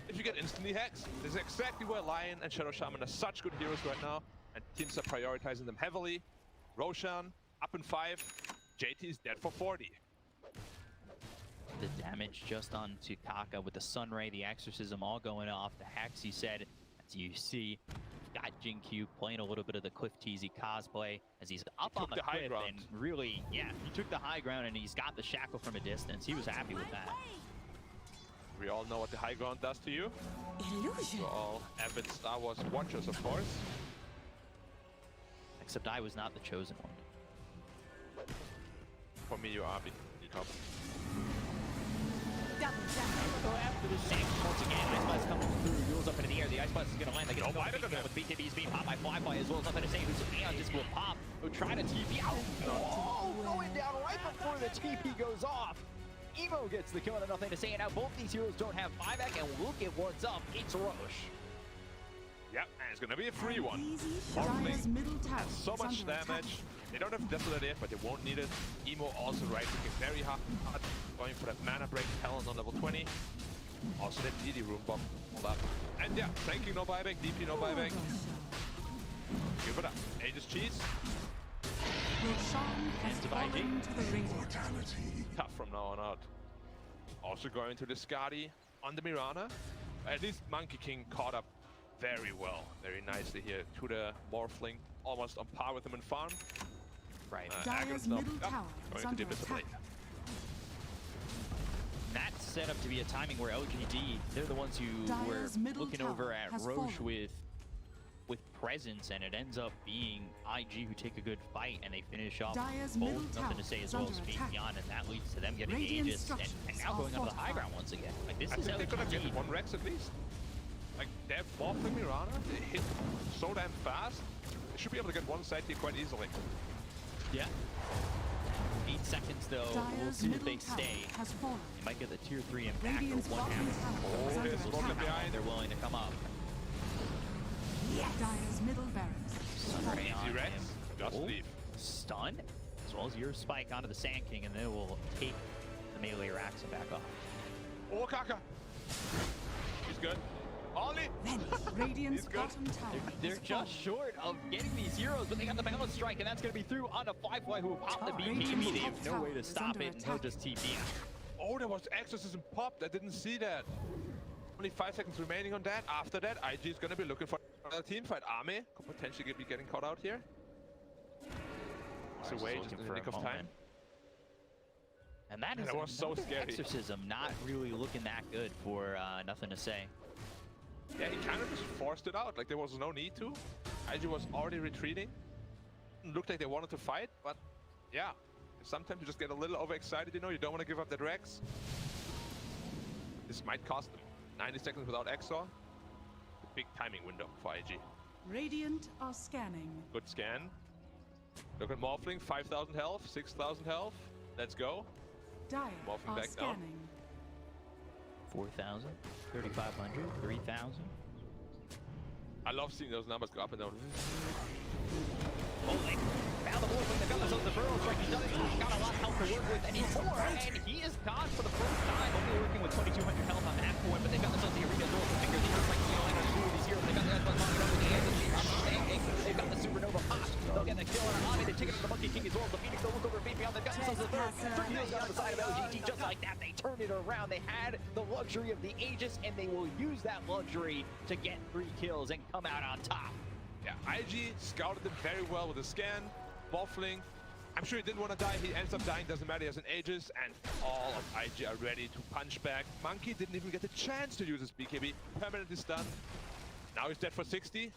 if you get instantly hexed. This is exactly where Lion and Shadow Shaman are such good heroes right now, and teams are prioritizing them heavily. Roshan up in 5, JT is dead for 40. The damage just onto Kaka with the Sunray, the Exorcism all going off. The Hex, he said, as you see, got XinQ playing a little bit of the Cliff Teasy cosplay as he's up on the high cliff ground. and really, yeah, he took the high ground and he's got the shackle from a distance. He was happy with that. We all know what the high ground does to you. Illusion. We're all avid Star Wars watchers, of course. Except I was not the chosen one. For me, you are top. Double damage. So after the sanction once again, Ice Blast coming through, duels up into the air. The Ice Blast is going to land. They get with BKB's being popped by Flyfly as well as nothing to say. Who's Aeon just will pop. Who try to TP out. Oh, going down right before the TP goes off. Emo gets the kill and nothing to say. And now both these heroes don't have buyback, and look at what's up. It's Roche. Yep, and it's gonna be a free one. Easy. Morphling Dire's middle tower has so is much under attack. damage. They don't have Desolate yet, but they won't need it. Emo also right clicking very hard, going for that mana break. Talon on level 20. Also that DD room bomb. Hold up. And yeah, flanking no buyback, DP no buyback. Give it up. Aegis cheese. Roshan has Hands of fallen IG. to the radiant. Tough from now on out. Also going to the Skadi on the Mirana. At least Monkey King caught up very well, very nicely here to the Morphling. Almost on par with him in farm. Right. Dire's no. middle tower is Going to under Divisibly. attack. That's set up to be a timing where LGD, they're the ones who Dire's were middle looking tower over at has Roche fallen. with presence, and it ends up being IG who take a good fight and they finish off Dire's both middle nothing tower to say as is well under as attack. Fabian, and that leads to them getting Radiant Aegis and structures now are going up to the high fortified. ground once again. Like this I is think they're gonna get LGD. one Rex at least. Like they're Morphling Mirana, they hit so damn fast. They should be able to get one side here quite easily. Yeah. 8 seconds though. We'll Dire's see if middle they tower stay. has fallen. They might get the tier 3 impact or Radiant's what bottom happens. tower is Oh, under there's one attack. behind. They're willing to come up. Dire's middle barracks is fallen. Right on Easy Rex, him. just Oh, leave. Stun, as well as your spike onto the Sand King, and then it will take the melee Raxa back off. Oh, Kaka! He's good. Ollie! Radiant's He's good. bottom tower They're is just short of getting these heroes, but they got the balance strike, and that's going to be through on a Flyfly who will pop the BKB. They have no way to stop it, and he'll just TP. Oh, there was Exorcism popped. I didn't see that. Only 5 seconds remaining on that. After that, IG is going to be looking for another team fight. Army could potentially be getting caught out here. It's away just in the nick of time. And that is That was so another scary. Exorcism not really looking that good for nothing to say. Yeah, he kind of just forced it out. Like there was no need to. IG was already retreating. Looked like they wanted to fight, but yeah. Sometimes you just get a little overexcited, you know, you don't want to give up that Rex. This might cost them. 90 seconds without Exor. Big timing window for IG. Radiant are scanning. Good scan. Look at Morphling, 5,000 health, 6,000 health. Let's go. Dire Morphing are back down. scanning. 4,000, 3,500, 3,000. I love seeing those numbers go up and down. Oh, they found the Morphling. They got themselves the Burrow Strike. He doesn't got a lot of health to work with anymore, and he is gone for the first time. Only working with 2,200 health on that point, but they got themselves the arena door. Figure the Earth like Neil and two of these heroes. They got the Xbox knocking over the edge. They've got the Supernova Hot. They'll get the kill on Ami. They take it to the Monkey King as well. The Phoenix will look over Fabian. They've got themselves the third. Three kills on the side of LGD. Just like that, they turn it around. They had the luxury of the Aegis, and they will use that luxury to get 3 kills and come out on top. Yeah, IG scouted them very well with a scan. Morphling, I'm sure he didn't want to die. He ends up dying, doesn't matter. He has an Aegis, and all of IG are ready to punch back. Monkey didn't even get the chance to use his BKB. Permanently stunned. Now he's dead for 60.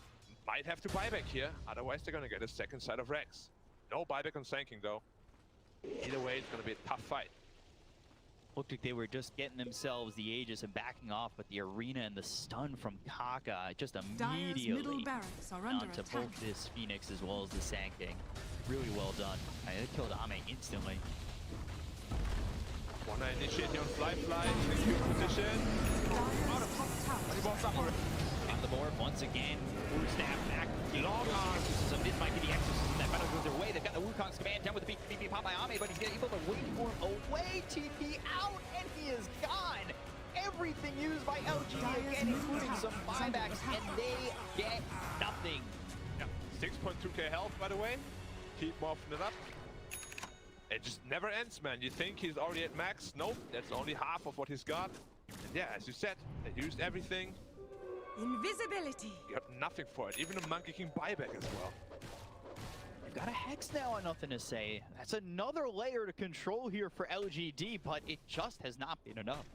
Might have to buyback here, otherwise they're gonna get a second side of Rex. No buyback on Sanking though. Either way, it's gonna be a tough fight. Looked like they were just getting themselves the Aegis and backing off, but the arena and the stun from Kaka just Dire's middle immediately barracks are under onto attack. both this Phoenix as well as the Sand King. Really well done. They killed Ame instantly. Wanna initiate here on Flyfly, XinQ position. Dire's top tower He is walks up. fallen. On the board once again. Stab back. Long arm. So this might be the Exorcism that better goes their way. They've got the Wukong's command down with the BKB pop by Ame, but he's able to wait for him away. TP out, and he is gone. Everything used by LGD again, including some buybacks, and they get nothing. Yeah, 6.2k health by the way. Keep morphing it up. It just never ends, man. You think he's already at max? Nope, that's only half of what he's got. And yeah, as you said, they used everything. Invisibility. You got nothing for it. Even a Monkey King buyback as well. They've got a Hex now on nothing to say. That's another layer to control here for LGD, but it just has not been enough.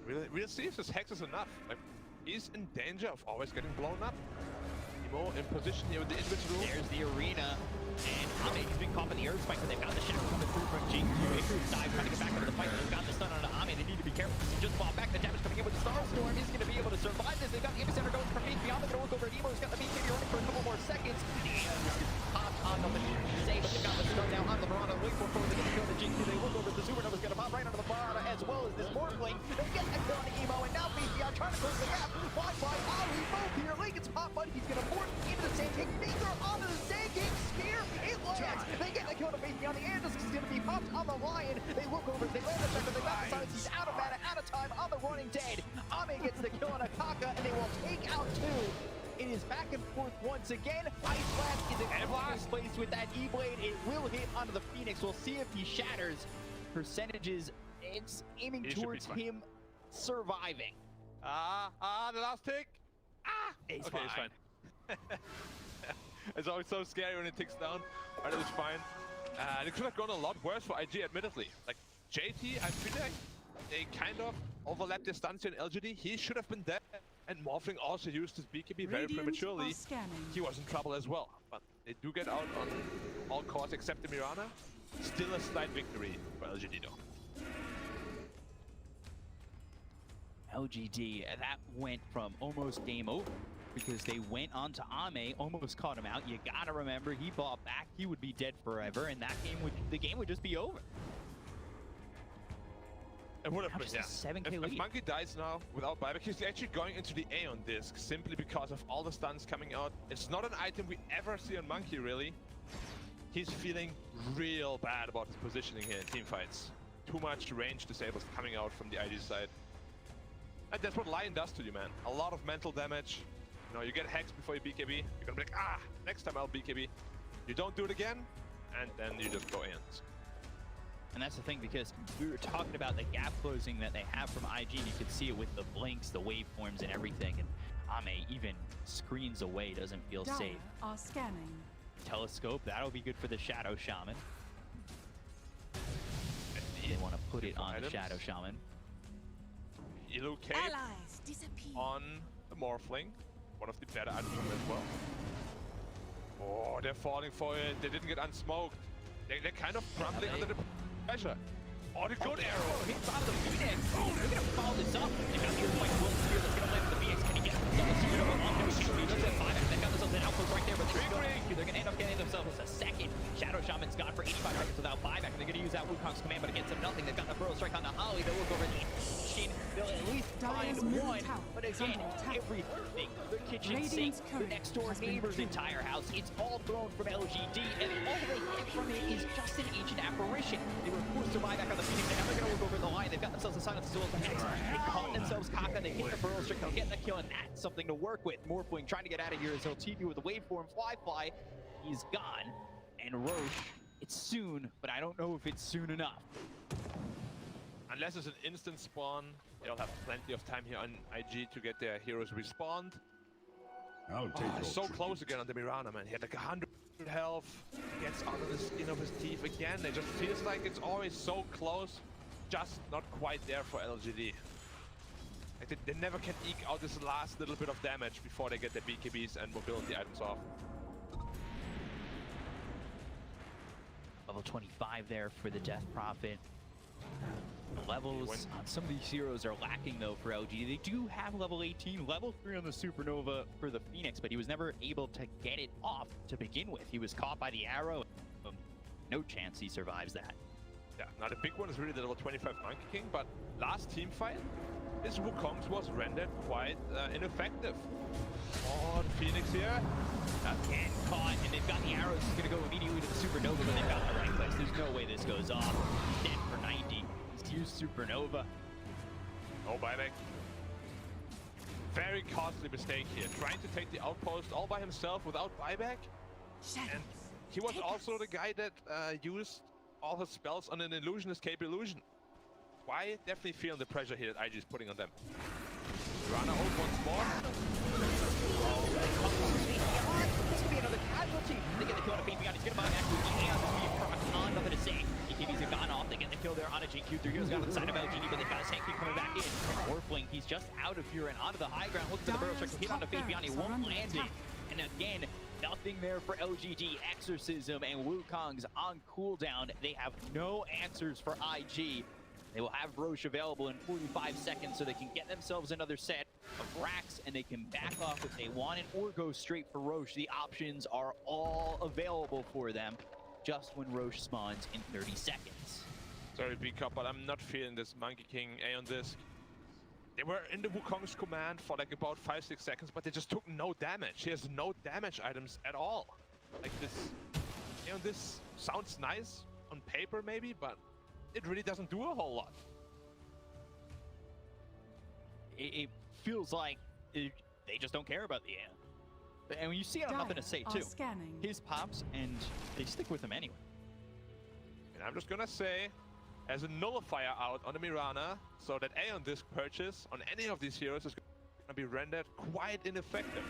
We'll see if this Hex is enough. Like, he's in danger of always getting blown up. Emo in position here with the Invictus rule. There's the arena. And Ame has been caught in the air spike, but they've got the shadow coming through from XinQ. Invictus dive trying to get back into the fight. They've got the stun on Ame. They need to be careful because he just fought back. The damage coming in with the Starstorm is going to be able to survive this. They've got the Epicenter going from being beyond. They're going to look over at Emo. He's got the BKB running for a couple more seconds. And popped on NothingToSay, but they've got the stun now on the Veranda. Wait for they get to go to XinQ. They look over at the Supernova's going to pop right onto the Veranda as well as this Morphling. They get that kill on Emo, and now BCI trying to close the gap. Flyfly, Ali, both here. Lincoln's pop, but he's going to morph into the Sand King. Finger onto the Sand King. Spear, it lands. They get the kill to BCI. The Andis is going to be popped on the Lion. They look over, they land the check, but they got the silence. He's out of mana, out of time on the running dead. Ame gets the kill on a Kaka, and they will take out two. It is back and forth once again. Ice Blast is in place with that E-Blade. It will hit onto the Phoenix. We'll see if he shatters. Percentages, it's aiming towards him surviving. The last tick. It's okay, fine. it's fine. It's always so scary when it ticks down. Alright, it's fine. It could have gone a lot worse for IG, admittedly. Like, JT, I feel like they kind of overlapped their stance in LGD. He should have been dead. And Morphling also used his BKB very prematurely. He was in trouble as well. But they do get out on all cores except the Mirana. Still a slight victory for LGD though. LGD, that went from almost game over because they went on to Ame, almost caught him out. You gotta remember, he fought back, he would be dead forever, and the game would just be over. It would have been, yeah. 7K if lead. Monkey dies now without buyback, he's actually going into the A on disc simply because of all the stuns coming out. It's not an item we ever see on Monkey, really. He's feeling real bad about his positioning here in teamfights. Too much range disables coming out from the ID side. And that's what Lion does to you, man. A lot of mental damage. You know, you get hexed before you BKB. You're gonna be like, next time I'll BKB. You don't do it again, and then you just go in. And that's the thing, because we were talking about the gap closing that they have from IG, and you can see it with the blinks, the waveforms, and everything. And Ame even screens away, doesn't feel DotA safe. are scanning. Telescope, that'll be good for the Shadow Shaman. They want to put it on the Shadow Shaman. Elo Cape Allies disappear. on the Morphling. One of the better items as well. Oh, they're falling for it. They didn't get unsmoked. They're kind of crumbling under the pressure. Oh, the good arrow! Hits on the Phoenix. Oh, they're going to follow this up. They've got the point Will Spear that's going to land with the Phoenix. Can he get double Supernova on no shoot? He does have 5. They've got themselves an outpost right there, but they're going to end up getting themselves a second. Shadow Shaman's gone for 85 seconds without buyback. They're going to use that Wukong's command, but against him, nothing. They've got the Burrow Strike on the Holly. They'll look over the machine. They'll at least find one. But again, everything, the kitchen sink, the next door neighbor's entire house, it's all thrown from LGD, and all they get from it is just an ancient apparition. They were forced to buy back on the Phoenix, and now they're going to look over the line. They've got themselves a silence as well as the Hex. They caught themselves Kaka, they hit the Burrow Strike, they'll get the kill, and that's something to work with. Morphling trying to get out of here as he'll TP with the waveform flyfly. He's gone. And Roche, it's soon, but I don't know if it's soon enough. Unless it's an instant spawn, they'll have plenty of time here on IG to get their heroes respawned. I'll take So close again on the Mirana, man. He had like 100 health, gets out of the skin of his teeth again. It just feels like it's always so close, just not quite there for LGD. Like they never can eke out this last little bit of damage before they get their BKBs and mobility items off. Level 25 there for the Death Prophet. Levels on some of these heroes are lacking though for LGD. They do have level 18, level 3 on the Supernova for the Phoenix, but he was never able to get it off to begin with. He was caught by the arrow. No chance he survives that. Yeah, now the big one is really the level 25 Monkey King, but last team fight, his Wukong's was rendered quite ineffective. Oh, the Phoenix here. Again caught, and they've got the arrows. He's going to go immediately to the Supernova, but they've got the right place. There's no way this goes off. Dead for 90. He's used Supernova. No buyback. Very costly mistake here. Trying to take the outpost all by himself without buyback. And he was also the guy that used all his spells on an illusionist Cape illusion. Why? Definitely feeling the pressure here that IG is putting on them. Rana ult once more. This could be another casualty. They get the kill on a Baby on. He's going to buy back with the hands. It's going to be proc on. Nothing to say. EKBs have gone off. They get the kill there on a XinQ. 3 heroes got on the side of LGD, but they've got a SARACENO coming back in. swing. He's just out of here and onto the high ground. Looking for the barrel strike. Hit onto Fabian. He won't land it. And again, nothing there for LGD. Exorcism and Wukong's on cooldown. They have no answers for IG. They will have Roche available in 45 seconds so they can get themselves another set of racks and they can back off if they want it or go straight for Roche. The options are all available for them just when Roche spawns in 30 seconds. Sorry, B-Cup, but I'm not feeling this Monkey King Aeon Disc. They were in the Wukong's command for like about 5-6 seconds, but they just took no damage. He has no damage items at all. Like this Aeon Disc sounds nice on paper maybe, but it really doesn't do a whole lot. It feels like they just don't care about the Aeon. And when you see it, I'm nothing to say too. Scanning. His pops and they stick with him anyway. And I'm just gonna say, as a nullifier out on the Mirana, so that Aeon Disc purchase on any of these heroes is gonna be rendered quite ineffective.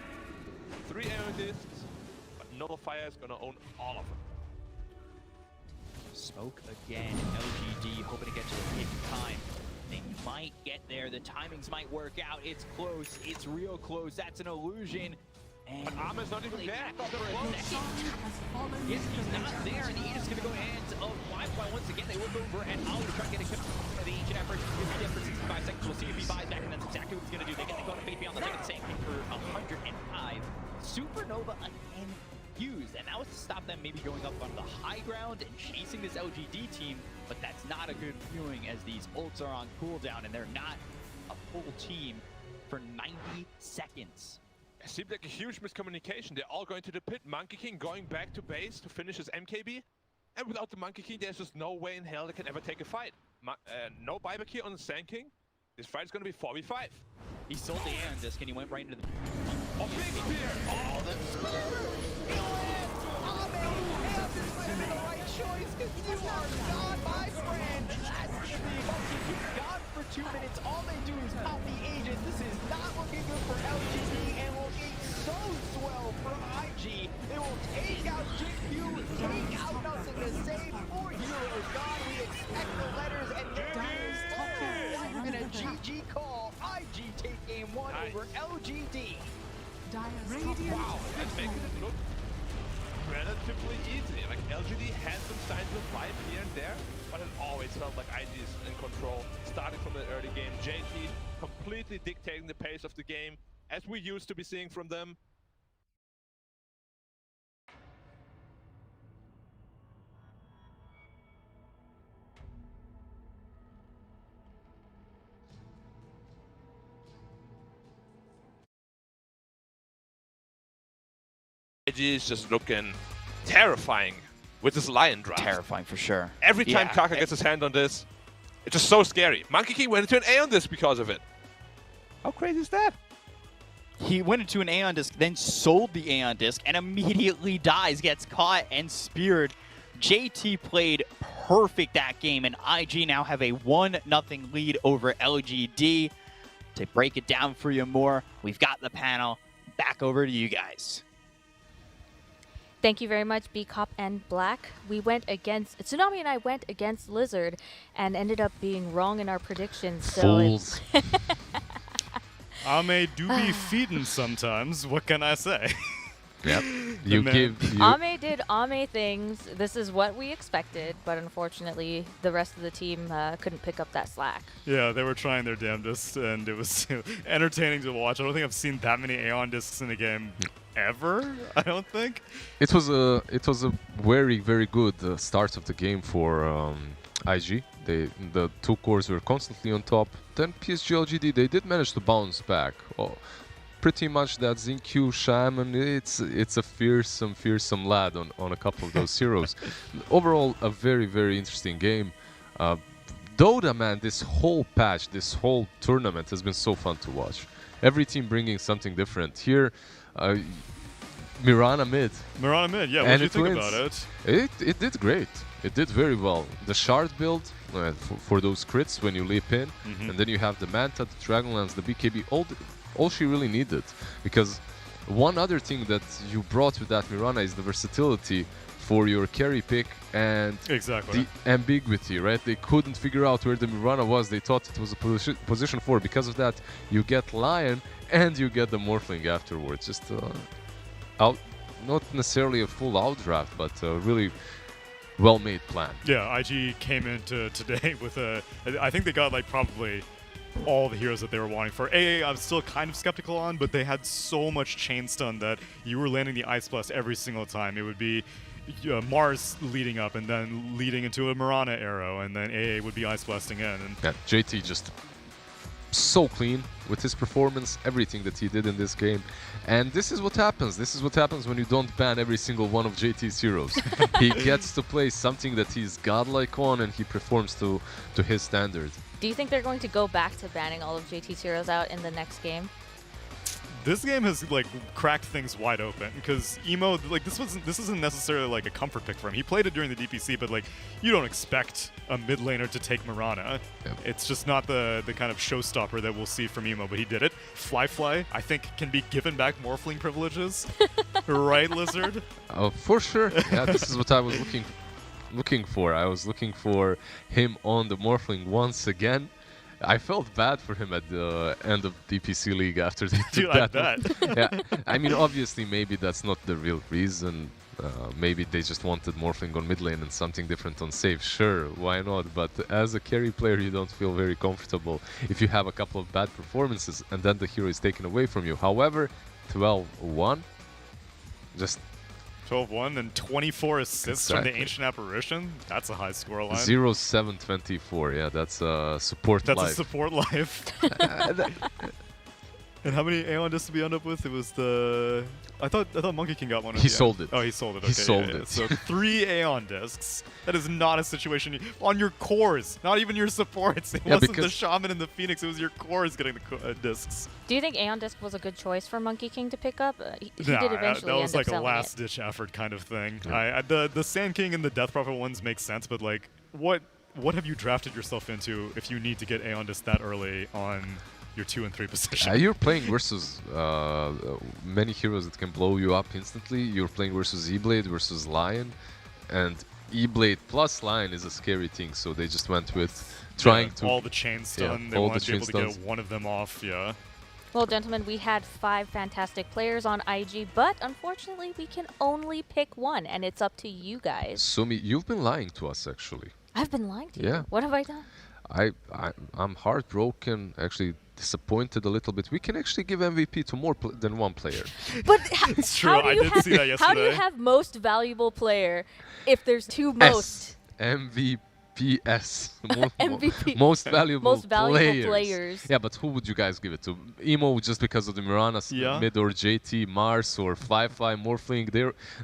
3 Aeon Discs, but nullifier is gonna own all of them. Smoke again. LGD hoping to get to the hit in time. They might get there. The timings might work out. It's close. It's real close. That's an illusion. And But Arma's not even there. back up for a second. Yes, he's not there, and the Aegis is going to go hands of flyfly once again. They look over, and Ali trying to get a cut of the ancient effort. He's going to for 65 seconds. We'll see if he buys back, and that's exactly what he's going to do. They get the go to Faith on the same thing for 105. Supernova again used, and that was to stop them maybe going up on the high ground and chasing this LGD team, but that's not a good feeling as these ults are on cooldown and they're not a full team for 90 seconds. It seems like a huge miscommunication. They're all going to the pit. Monkey King going back to base to finish his MKB. And without the Monkey King, there's just no way in hell they can ever take a fight. No buyback here on the Sand King. This fight's going to be 4v5. He sold the Aeon Disc and he went right into the... Oh, big spear! Oh, the spear! The right choice, because you are gone, my friend! That's the Monkey King gone for 2 minutes. All they do is pop the agent. This is not looking good for LGD and looking so swell for IG. They will take out XinQ, take out NothingToSay. 4 heroes gone. We expect the letters and Dyer's and a GG call. IG take game 1 over LGD. Wow, that's making it look relatively easy. Like LGD had some signs of life here and there, but it always felt like IG is in control. Starting from the early game, JT completely dictating the pace of the game, as we used to be seeing from them. IG is just looking terrifying with this lion drop. Terrifying for sure. Every time Kaka gets his hand on this, it's just so scary. Monkey King went into an Aeon Disc because of it. How crazy is that? He went into an Aeon Disc, then sold the Aeon Disc, and immediately dies, gets caught and speared. JT played perfect that game, and IG now have a 1-0 lead over LGD. To break it down for you more, we've got the panel. Back over to you guys. Thank you very much, B-Cop and Black. We went against, Tsunami and I went against Lizard and ended up being wrong in our predictions. So Fools. Ame do be feeding sometimes. What can I say? Yep. Ame did Ame things. This is what we expected, but unfortunately, the rest of the team couldn't pick up that slack. Yeah, they were trying their damnedest, and it was entertaining to watch. I don't think I've seen that many Aeon Discs in a game ever. I don't think. It was a very, very good start of the game for IG. The two cores were constantly on top. Then PSG.LGD, they did manage to bounce back. Oh, pretty much that XinQ Shaman, it's a fearsome lad on a couple of those heroes. Overall, a very, very interesting game. DotA, man, this whole patch, this whole tournament has been so fun to watch. Every team bringing something different. Here, Mirana mid. Mirana mid, yeah, what do you think about it? It did great. It did very well. The shard build for those crits when you leap in, and then you have the Manta, the Dragonlance, the BKB, all she really needed. Because one other thing that you brought with that Mirana is the versatility for your carry pick and Exactly. the ambiguity, right? They couldn't figure out where the Mirana was. They thought it was a position 4. Because of that, you get Lion and you get the Morphling afterwards. Just out, not necessarily a full outdraft, but a really well-made plan. Yeah, IG came into today with I think they got like probably all the heroes that they were wanting. For AA, I'm still kind of skeptical on, but they had so much chain stun that you were landing the Ice Blast every single time. It would be Mars leading up and then leading into a Mirana arrow, and then AA would be Ice Blasting in. And yeah, JT just so clean with his performance, everything that he did in this game. And this is what happens. This is what happens when you don't ban every single one of JT's heroes. He gets to play something that he's godlike on, and he performs to his standard. Do you think they're going to go back to banning all of JT's heroes out in the next game? this game has like cracked things wide open because Emo, like this isn't necessarily like a comfort pick for him. He played it during the DPC, but like you don't expect a mid laner to take Mirana. Yep. It's just not the kind of showstopper that we'll see from Emo, but he did it. Flyfly, I think, can be given back Morphling privileges, right, Lizard? For sure. Yeah, this is what I was looking for. I was looking for him on the Morphling once again. I felt bad for him at the end of DPC League after they Dude, took that. I bet. Yeah, I mean, obviously, maybe that's not the real reason. Maybe they just wanted Morphling on mid lane and something different on safe. Sure, why not? But as a carry player, you don't feel very comfortable if you have a couple of bad performances and then the hero is taken away from you. However, 12-1, just 12-1 and 24 assists from Exactly. the Ancient Apparition. That's a high score line. 0-7-24. Yeah, that's a support That's life. a support life. And how many Aeon discs did we end up with? It was the... I thought Monkey King got one. He sold it. Oh, he sold it. Okay, He sold yeah. it. So 3 Aeon discs. That is not a situation on your cores. Not even your supports. It Yeah, wasn't the because- Shaman and the Phoenix. It was your cores getting the discs. Do you think Aeon Disc was a good choice for Monkey King to pick up? He Nah, did eventually that end was up like a selling last-ditch effort kind of thing. Yeah. The Sand King and the Death Prophet ones make sense, but like, what have you drafted yourself into if you need to get Aeon Disc that early on your 2 and 3 position? You're playing versus many heroes that can blow you up instantly. You're playing versus E-Blade versus Lion, and E-Blade plus Lion is a scary thing. So they just went with trying to all the chain stun. They all wanted the to be able chain to get stuns. one of them off. Yeah. Well, gentlemen, we had 5 fantastic players on IG, but unfortunately, we can only pick one, and it's up to you guys. Sumi, you've been lying to us actually. I've been lying to Yeah. you. What have I done? I'm heartbroken, actually disappointed a little bit. We can actually give MVP to more than one player. But It's true. how do I you did have, see that how do you yesterday. have most valuable player if there's 2 most? MVPs. MVP. Most valuable, Most valuable players. Yeah, but who would you guys give it to? Emo, just because of the Mirana Yeah. mid, or JT, Mars, or Flyfly, Morphling?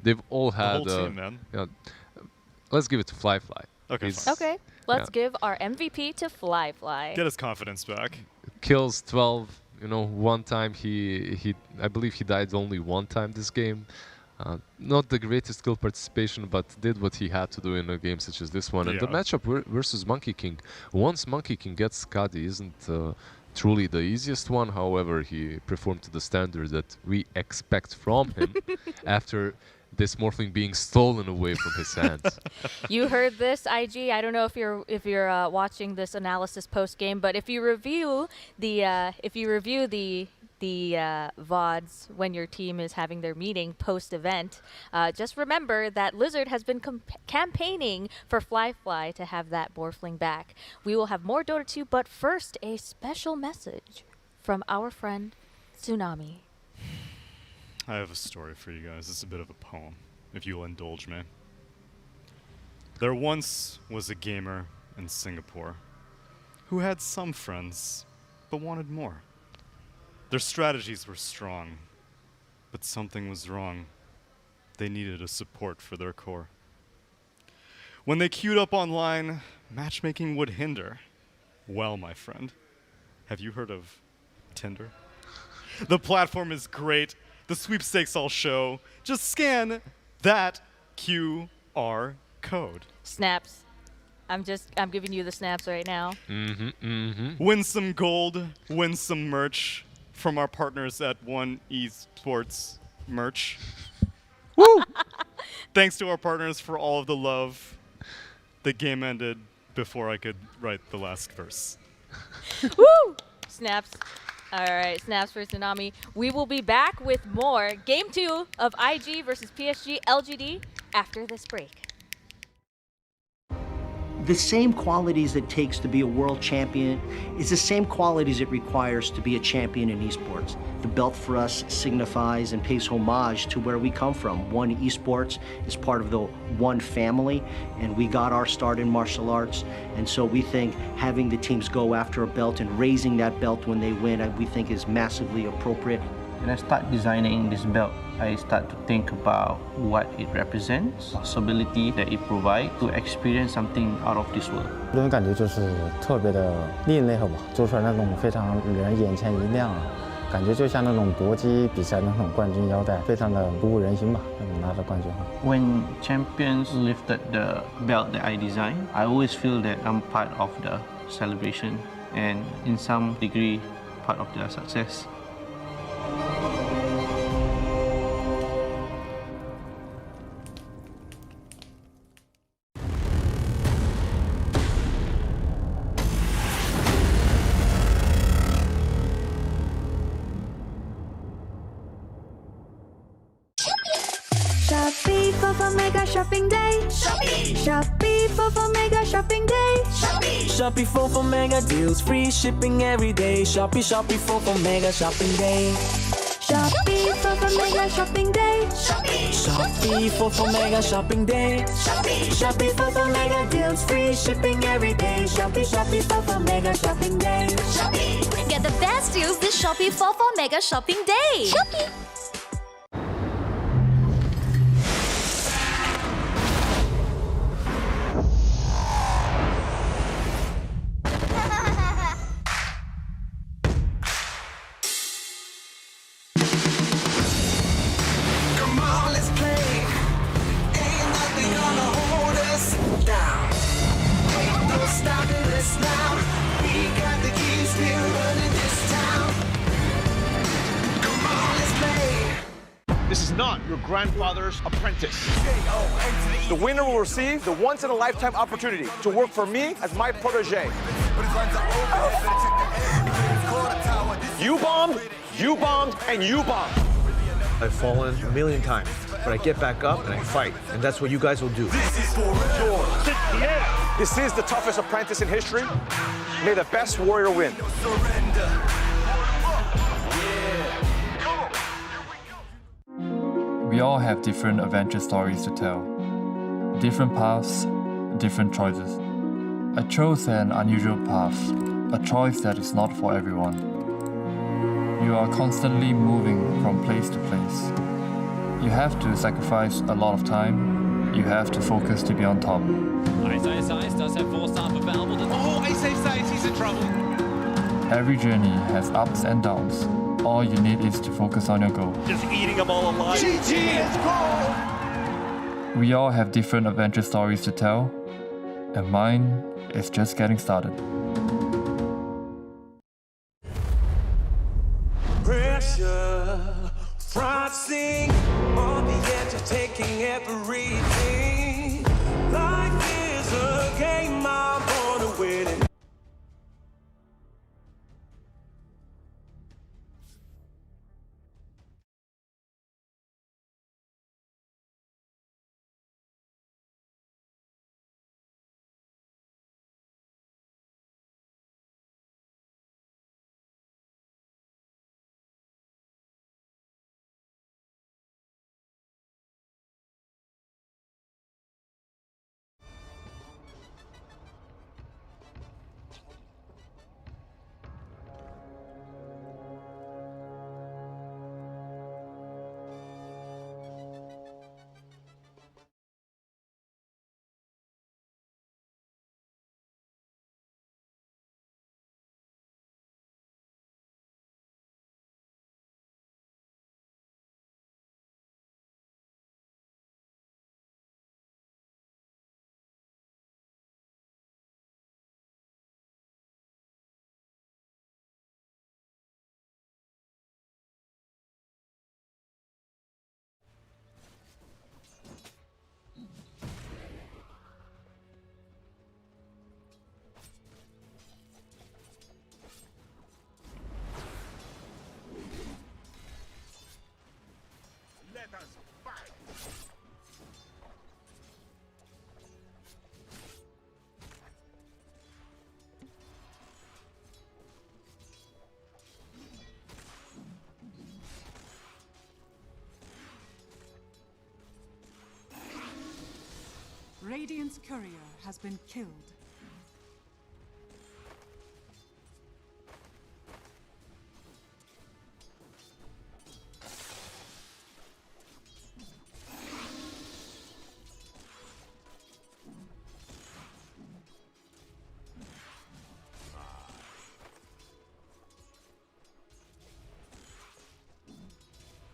They've all The had. whole team, man. Yeah, let's give it to Flyfly. Okay, He's- fine. Okay, let's give our MVP to Flyfly. Get his confidence back. Kills 12. You know, one time I believe he died only one time this game. Not the greatest skill participation, but did what he had to do in a game such as this one. And the Yeah. matchup versus Monkey King, once Monkey King gets Skadi, isn't truly the easiest one. However, he performed to the standard that we expect from him after this Morphling being stolen away from his hands. You heard this, IG. I don't know if you're watching this analysis post game, but if you review the VODs when your team is having their meeting post event, just remember that Lizard has been campaigning for Flyfly to have that Morphling back. We will have more Dota 2, but first a special message from our friend Tsunami. I have a story for you guys. It's a bit of a poem, if you'll indulge me. There once was a gamer in Singapore who had some friends, but wanted more. Their strategies were strong, but something was wrong. They needed a support for their core. When they queued up online, matchmaking would hinder. Well, my friend, have you heard of Tinder? The platform is great. The sweepstakes I'll show. Just scan that QR code. Snaps. I'm giving you the snaps right now. Win some gold, win some merch from our partners at One Esports Merch. Thanks to our partners for all of the love. The game ended before I could write the last verse. Woo! Snaps. All right, snaps for Tsunami. We will be back with more Game 2 of IG versus PSG.LGD after this break. The same qualities it takes to be a world champion is the same qualities it requires to be a champion in esports. The belt for us signifies and pays homage to where we come from. One Esports is part of the One family, and we got our start in martial arts, and so we think having the teams go after a belt and raising that belt when they win, we think is massively appropriate. When I start designing this belt, I start to think about what it represents, possibility that it provides to experience something out of this world. 这种感觉就是特别的另类吧，做出来那种非常惹人眼前一亮啊，感觉就像那种搏击比赛那种冠军腰带，非常的鼓舞人心吧，拿着冠军。When champions lifted the belt that I designed, I always feel that I'm part of the celebration and in some degree part of their success. Shopee for Mega Shopping Day. Shopee for Mega Shopping Day. Shopee for Mega deals, free shipping every day. Shopee for Mega Shopping Day. Shopee for Mega Shopping Day. Shopee for Mega Shopping Day. Shopee for Mega deals, free shipping every day. Shopee for Mega Shopping Day. Get the best deals this Shopee for Mega Shopping Day. Shopee. This is not your grandfather's apprentice. The winner will receive the once-in-a-lifetime opportunity to work for me as my protege. You bombed, and you bombed. I've fallen a million times, but I get back up and I fight, and that's what you guys will do. This is the toughest apprentice in history. May the best warrior win. We all have different adventure stories to tell. Different paths, different choices. I chose an unusual path, a choice that is not for everyone. You are constantly moving from place to place. You have to sacrifice a lot of time. You have to focus to be on top. Ice does have full stop available. Oh, Ice, he's in trouble. Every journey has ups and downs. All you need is to focus on your goal. Just eating them all alive. GG, let's go! We all have different adventure stories to tell, and mine is just getting started. Pressure, frothing on the edge of taking everything. Life is a game I'm born to win it. Let us fight. Radiant's courier has been killed.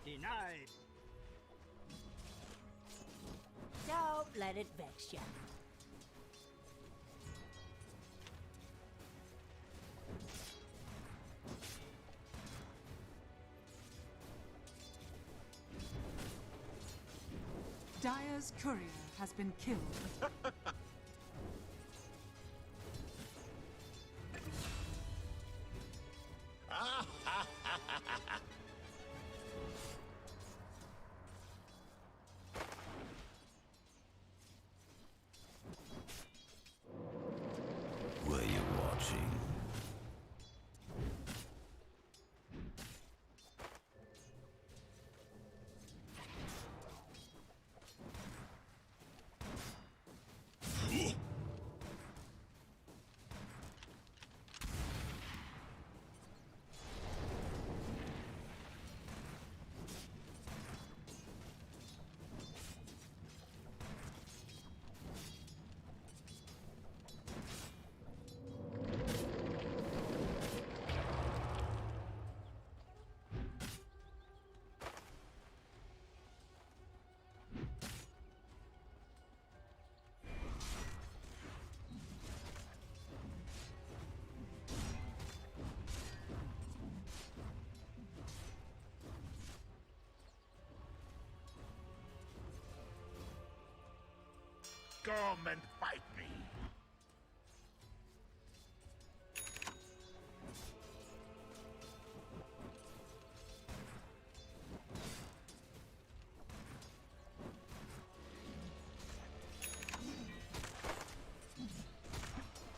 Denied. Don't let it vex you. Dire's courier has been killed. Were you watching? Come and fight me.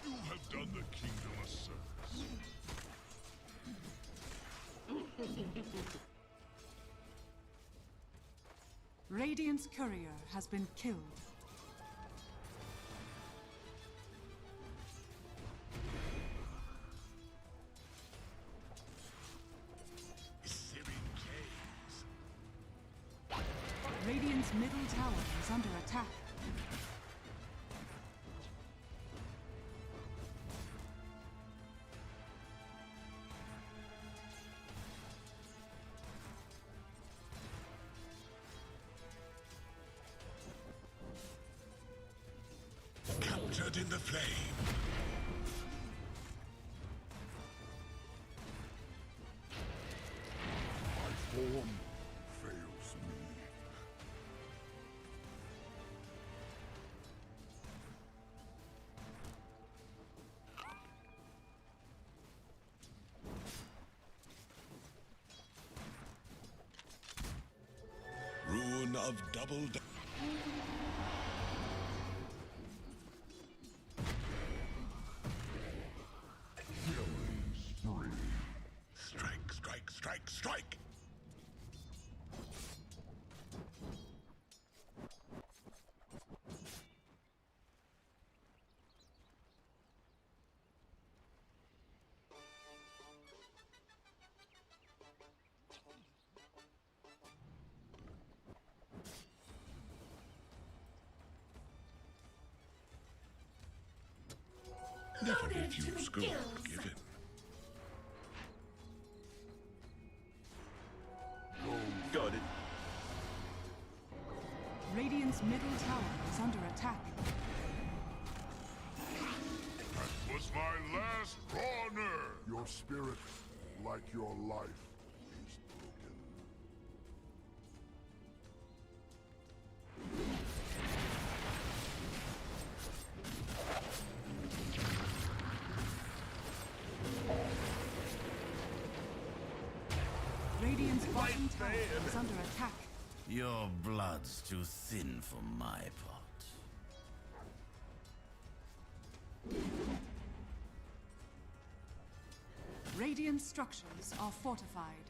You have done the kingdom a service. Radiant's courier has been killed. Radiant's middle tower is under attack. Captured in the flame. My form fails me. Ruin of double. Killing spree. Strike, strike, strike, strike. Never refuse gold given. Got it. Radiant's middle tower is under attack. That was my last runner. Your spirit, like your life, is broken. Radiant's bottom tower is under attack. Your blood's too thin for my pot. Radiant structures are fortified.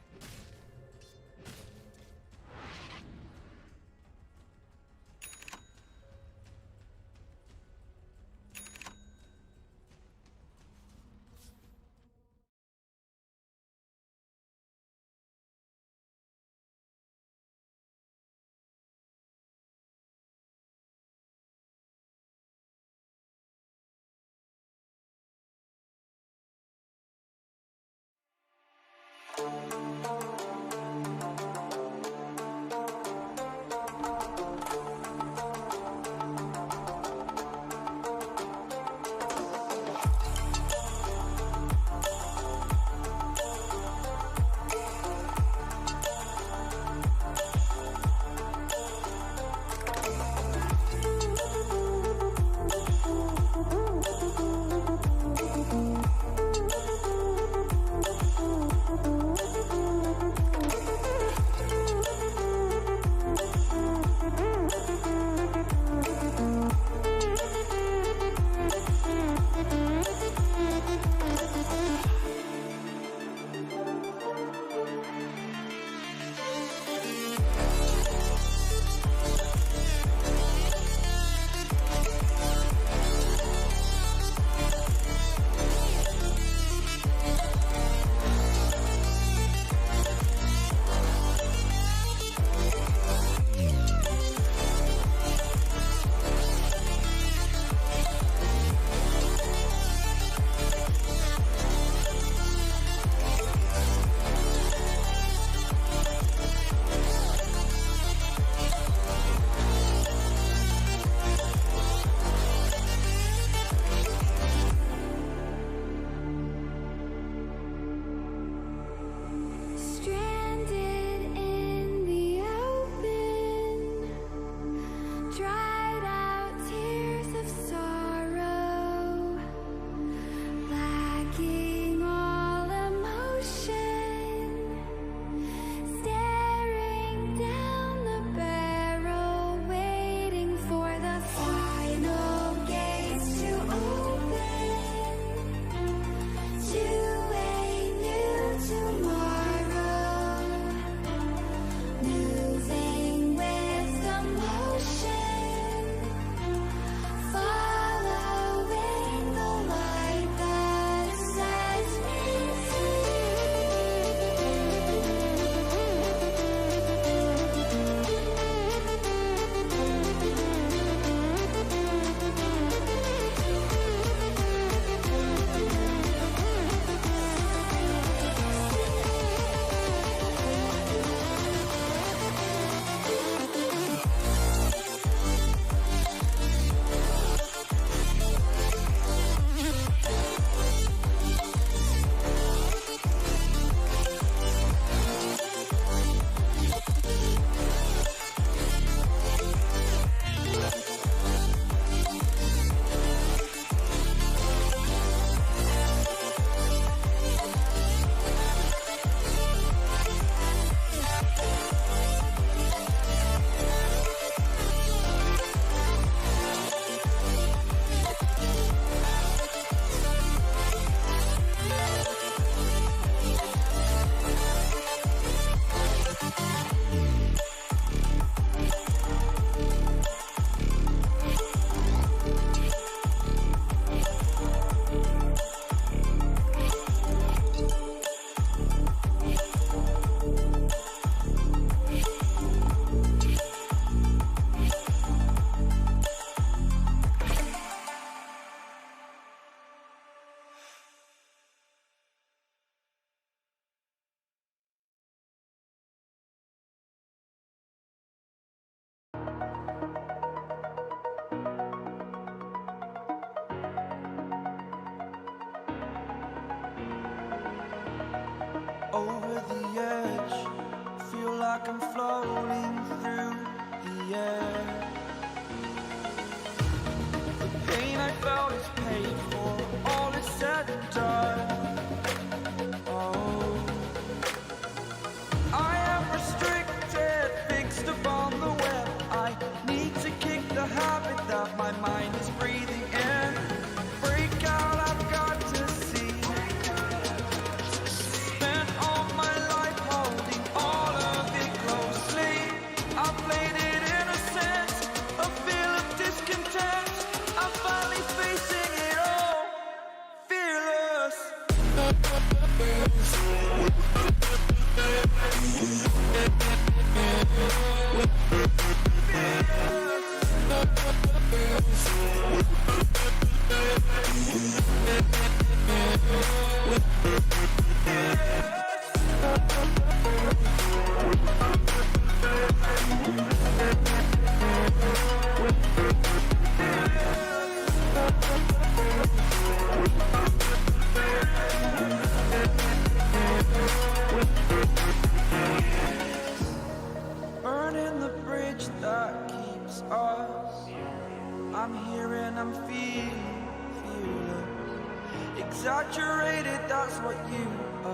that's what you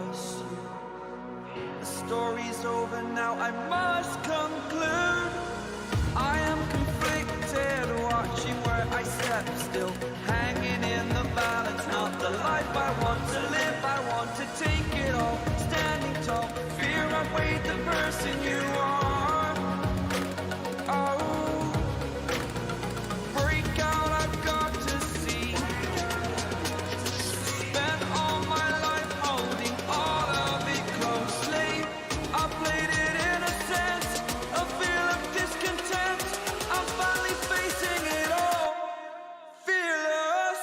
assume. The story's over now, I must conclude. I am conflicted, watching where I step still, hanging in the balance, not the life I want to live. I want to take it all, standing tall, fear outweighed the person you are. Oh, break out, I've got to see. Spent all my life holding all of it closely. I played it in a sense, a feel of discontent. I'm finally facing it all, fearless.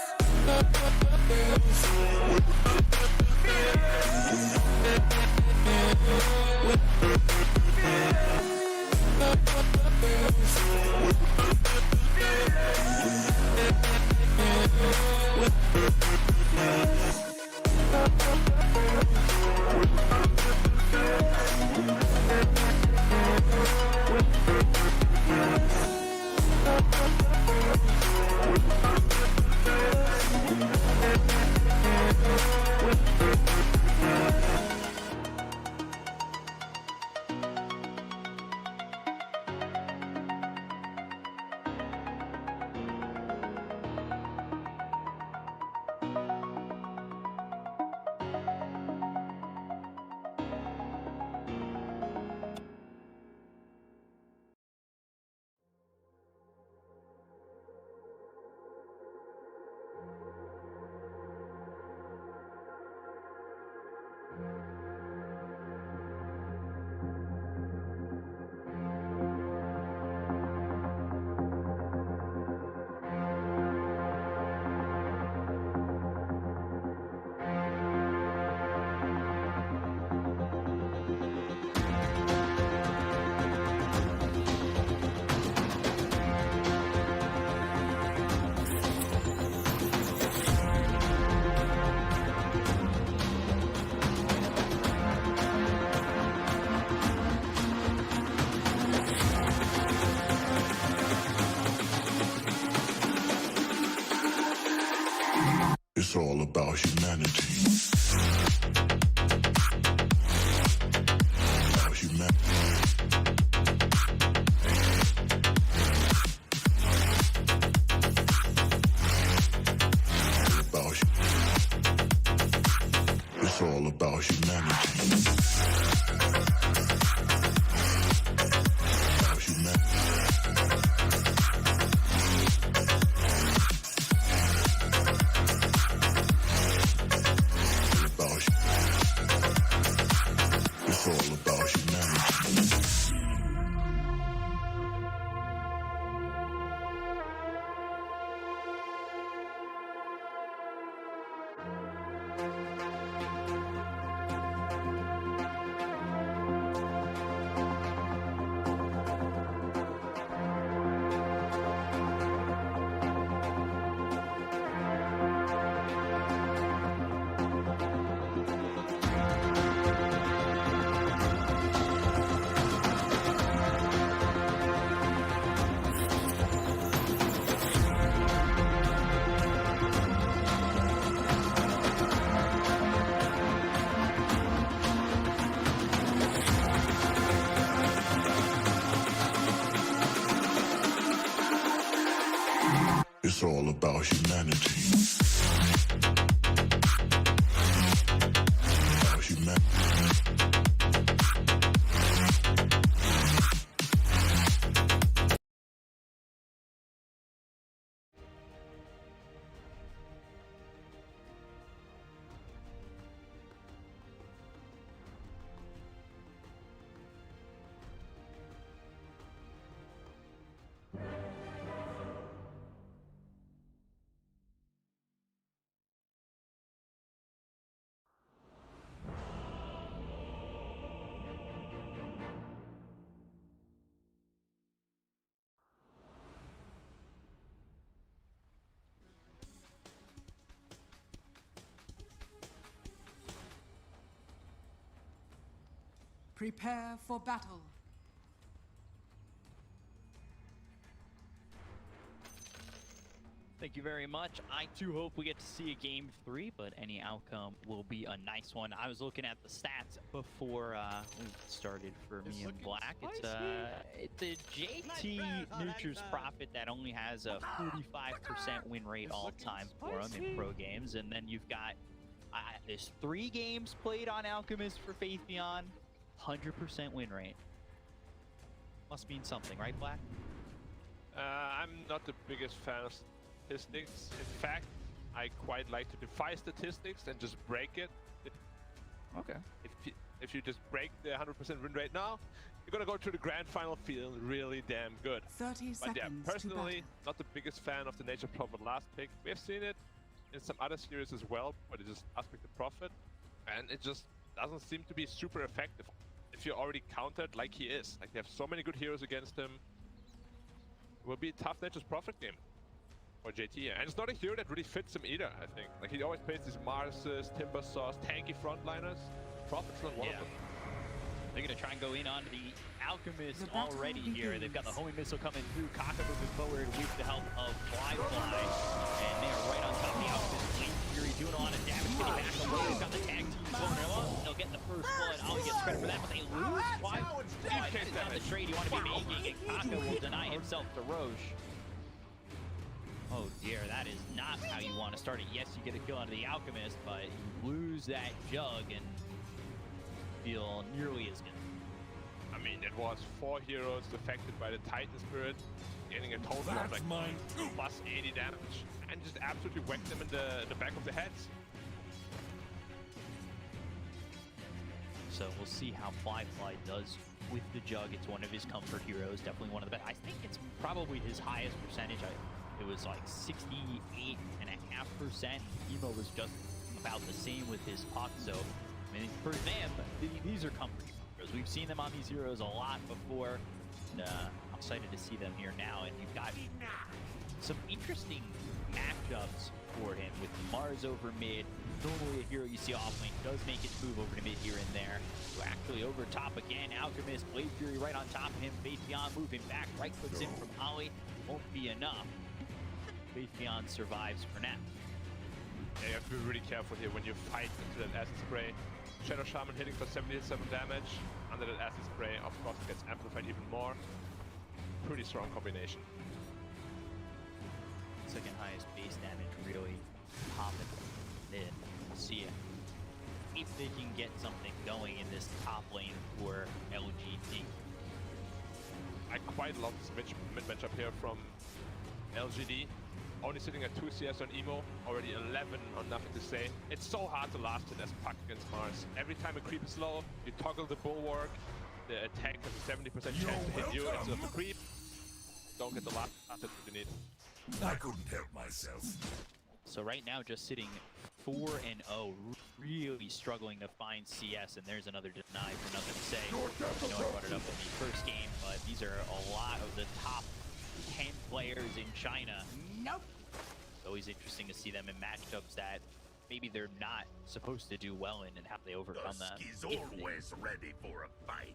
It's all about humanity. About humanity. It's all about humanity. About humanity. It's all about humanity. It's all about humanity. About humanity. Prepare for battle. Thank you very much. I too hope we get to see a game 3, but any outcome will be a nice one. I was looking at the stats before we started for me and Black. It's a JT Nutris Profit that only has a 45% win rate all time for him in pro games, and then you've got there's 3 games played on Alchemist for Faithion, 100% win rate. Must mean something, right, Black? I'm not the biggest fan of statistics. In fact, I quite like to defy statistics and just break it. Okay. If you just break the 100% win rate now, you're gonna go to the grand final feeling really damn good. 30 but yeah, seconds personally, not the biggest fan of the Nature Prophet last pick. We have seen it in some other series as well, but it just aspect the Prophet, and it just doesn't seem to be super effective if you're already countered like he is. Like, they have so many good heroes against him. It will be a tough Nature's Prophet game for JT, and it's not a hero that really fits him either, I think. Like, he always plays these Marses, Timber Saws, tanky frontliners. Prophet's not one of them. They're going to try and go in on the Alchemist already here. They've got the homing missile coming through. Kaka moving forward with the help of flyfly, and they are right on top of the Alchemist. Flame Fury doing a lot of damage, getting back away. They've got the tag team going. They'll get the first blood. Ollie gets credit for that, but they lose. Why? That's not the trade you want to be making, and Kaka will deny himself to Roche. Oh dear, that is not how you want to start it. Yes, you get a kill out of the Alchemist, but you lose that Jug and feel nearly as good. I mean, it was 4 heroes affected by the Titan Spirit, getting a total of like plus 80 damage, and just absolutely whacked them in the back of the heads. So we'll see how flyfly does with the Jug. It's one of his comfort heroes, definitely one of the best. I think it's probably his highest percentage. It was like 68.5%. Emo was just about the same with his puck. So, I mean, for them, these are comfort heroes. We've seen them on these heroes a lot before. And, I'm excited to see them here now. And you've got some interesting matchups for him with Mars over mid. Normally a hero you see off lane does make its move over to mid here and there. So actually over top again, Alchemist, Blade Fury right on top of him. Faithion moving back, right clicks in from Ollie. Won't be enough. Faithion survives for now. Yeah, you have to be really careful here when you fight into that acid spray. Shadow Shaman hitting for 77 damage. Under that acid spray, of course, it gets amplified even more. Pretty strong combination. Second highest base damage really popping in. We'll see if they can get something going in this top lane for LGD. I quite love this mid matchup here from LGD. Only sitting at 2 CS on Emo, already 11 on NothingToSay. It's so hard to last hit as puck against Mars. Every time a creep is low, you toggle the bulwark, the attack has a 70% chance to hit you instead of the creep. Don't get the last hit that you need. I couldn't help myself. So right now just sitting 4-0, really struggling to find CS, and there's another deny for NothingToSay. I know I brought it up in the first game, but these are a lot of the top 10 players in China. Nope. It's always interesting to see them in matchups that maybe they're not supposed to do well in, and how they overcome that. He's always ready for a fight.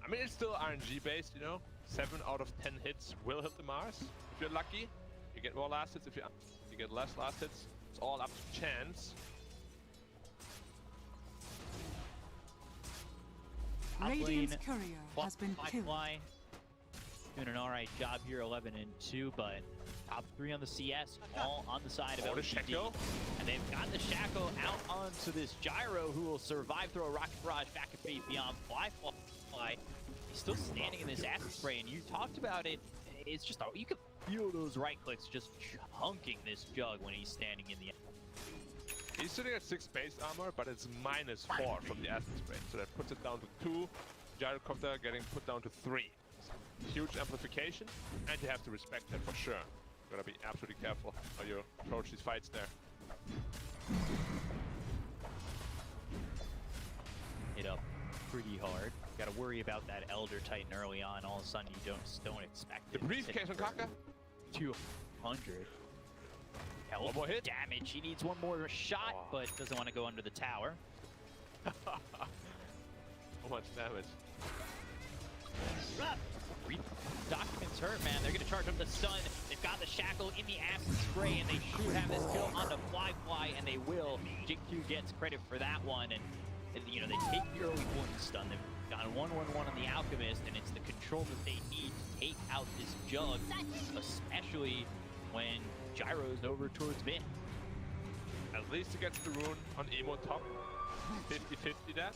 I mean, it's still RNG based, you know? 7 out of 10 hits will hit the Mars. If you're lucky, you get more last hits. If you get less last hits, it's all up to chance. Radiant's courier has been killed. Doing an alright job here, 11-2, but top 3 on the CS, all on the side of LGD. And they've got the Shackle out onto this Gyro, who will survive, throw a Rocket Barrage back at Faithion. Flyfly, he's still standing in this acid spray, and you talked about it. It's just, you can feel those right clicks just chunking this Jug when he's standing in the. He's sitting at 6 base armor, but it's -4 from the acid spray, so that puts it down to 2. Gyrocopter getting put down to 3. Huge amplification, and you have to respect that for sure. You gotta be absolutely careful how you approach these fights there. Hit up pretty hard. Gotta worry about that Elder Titan early on. All of a sudden, you don't expect it. The briefcase on Kaka. 200. Hell, one more hit. Damage. He needs one more shot, but doesn't want to go under the tower. So much damage. Documents hurt, man. They're going to charge up the stun. They've got the shackle in the acid spray, and they should have this kill on the flyfly, and they will. XinQ gets credit for that one, and you know, they take the early poison stun. They've got 1-1-1 on the Alchemist, and it's the control that they need to take out this jug, especially when Gyro's over towards mid. At least he gets the rune on Emo top. 50-50 that.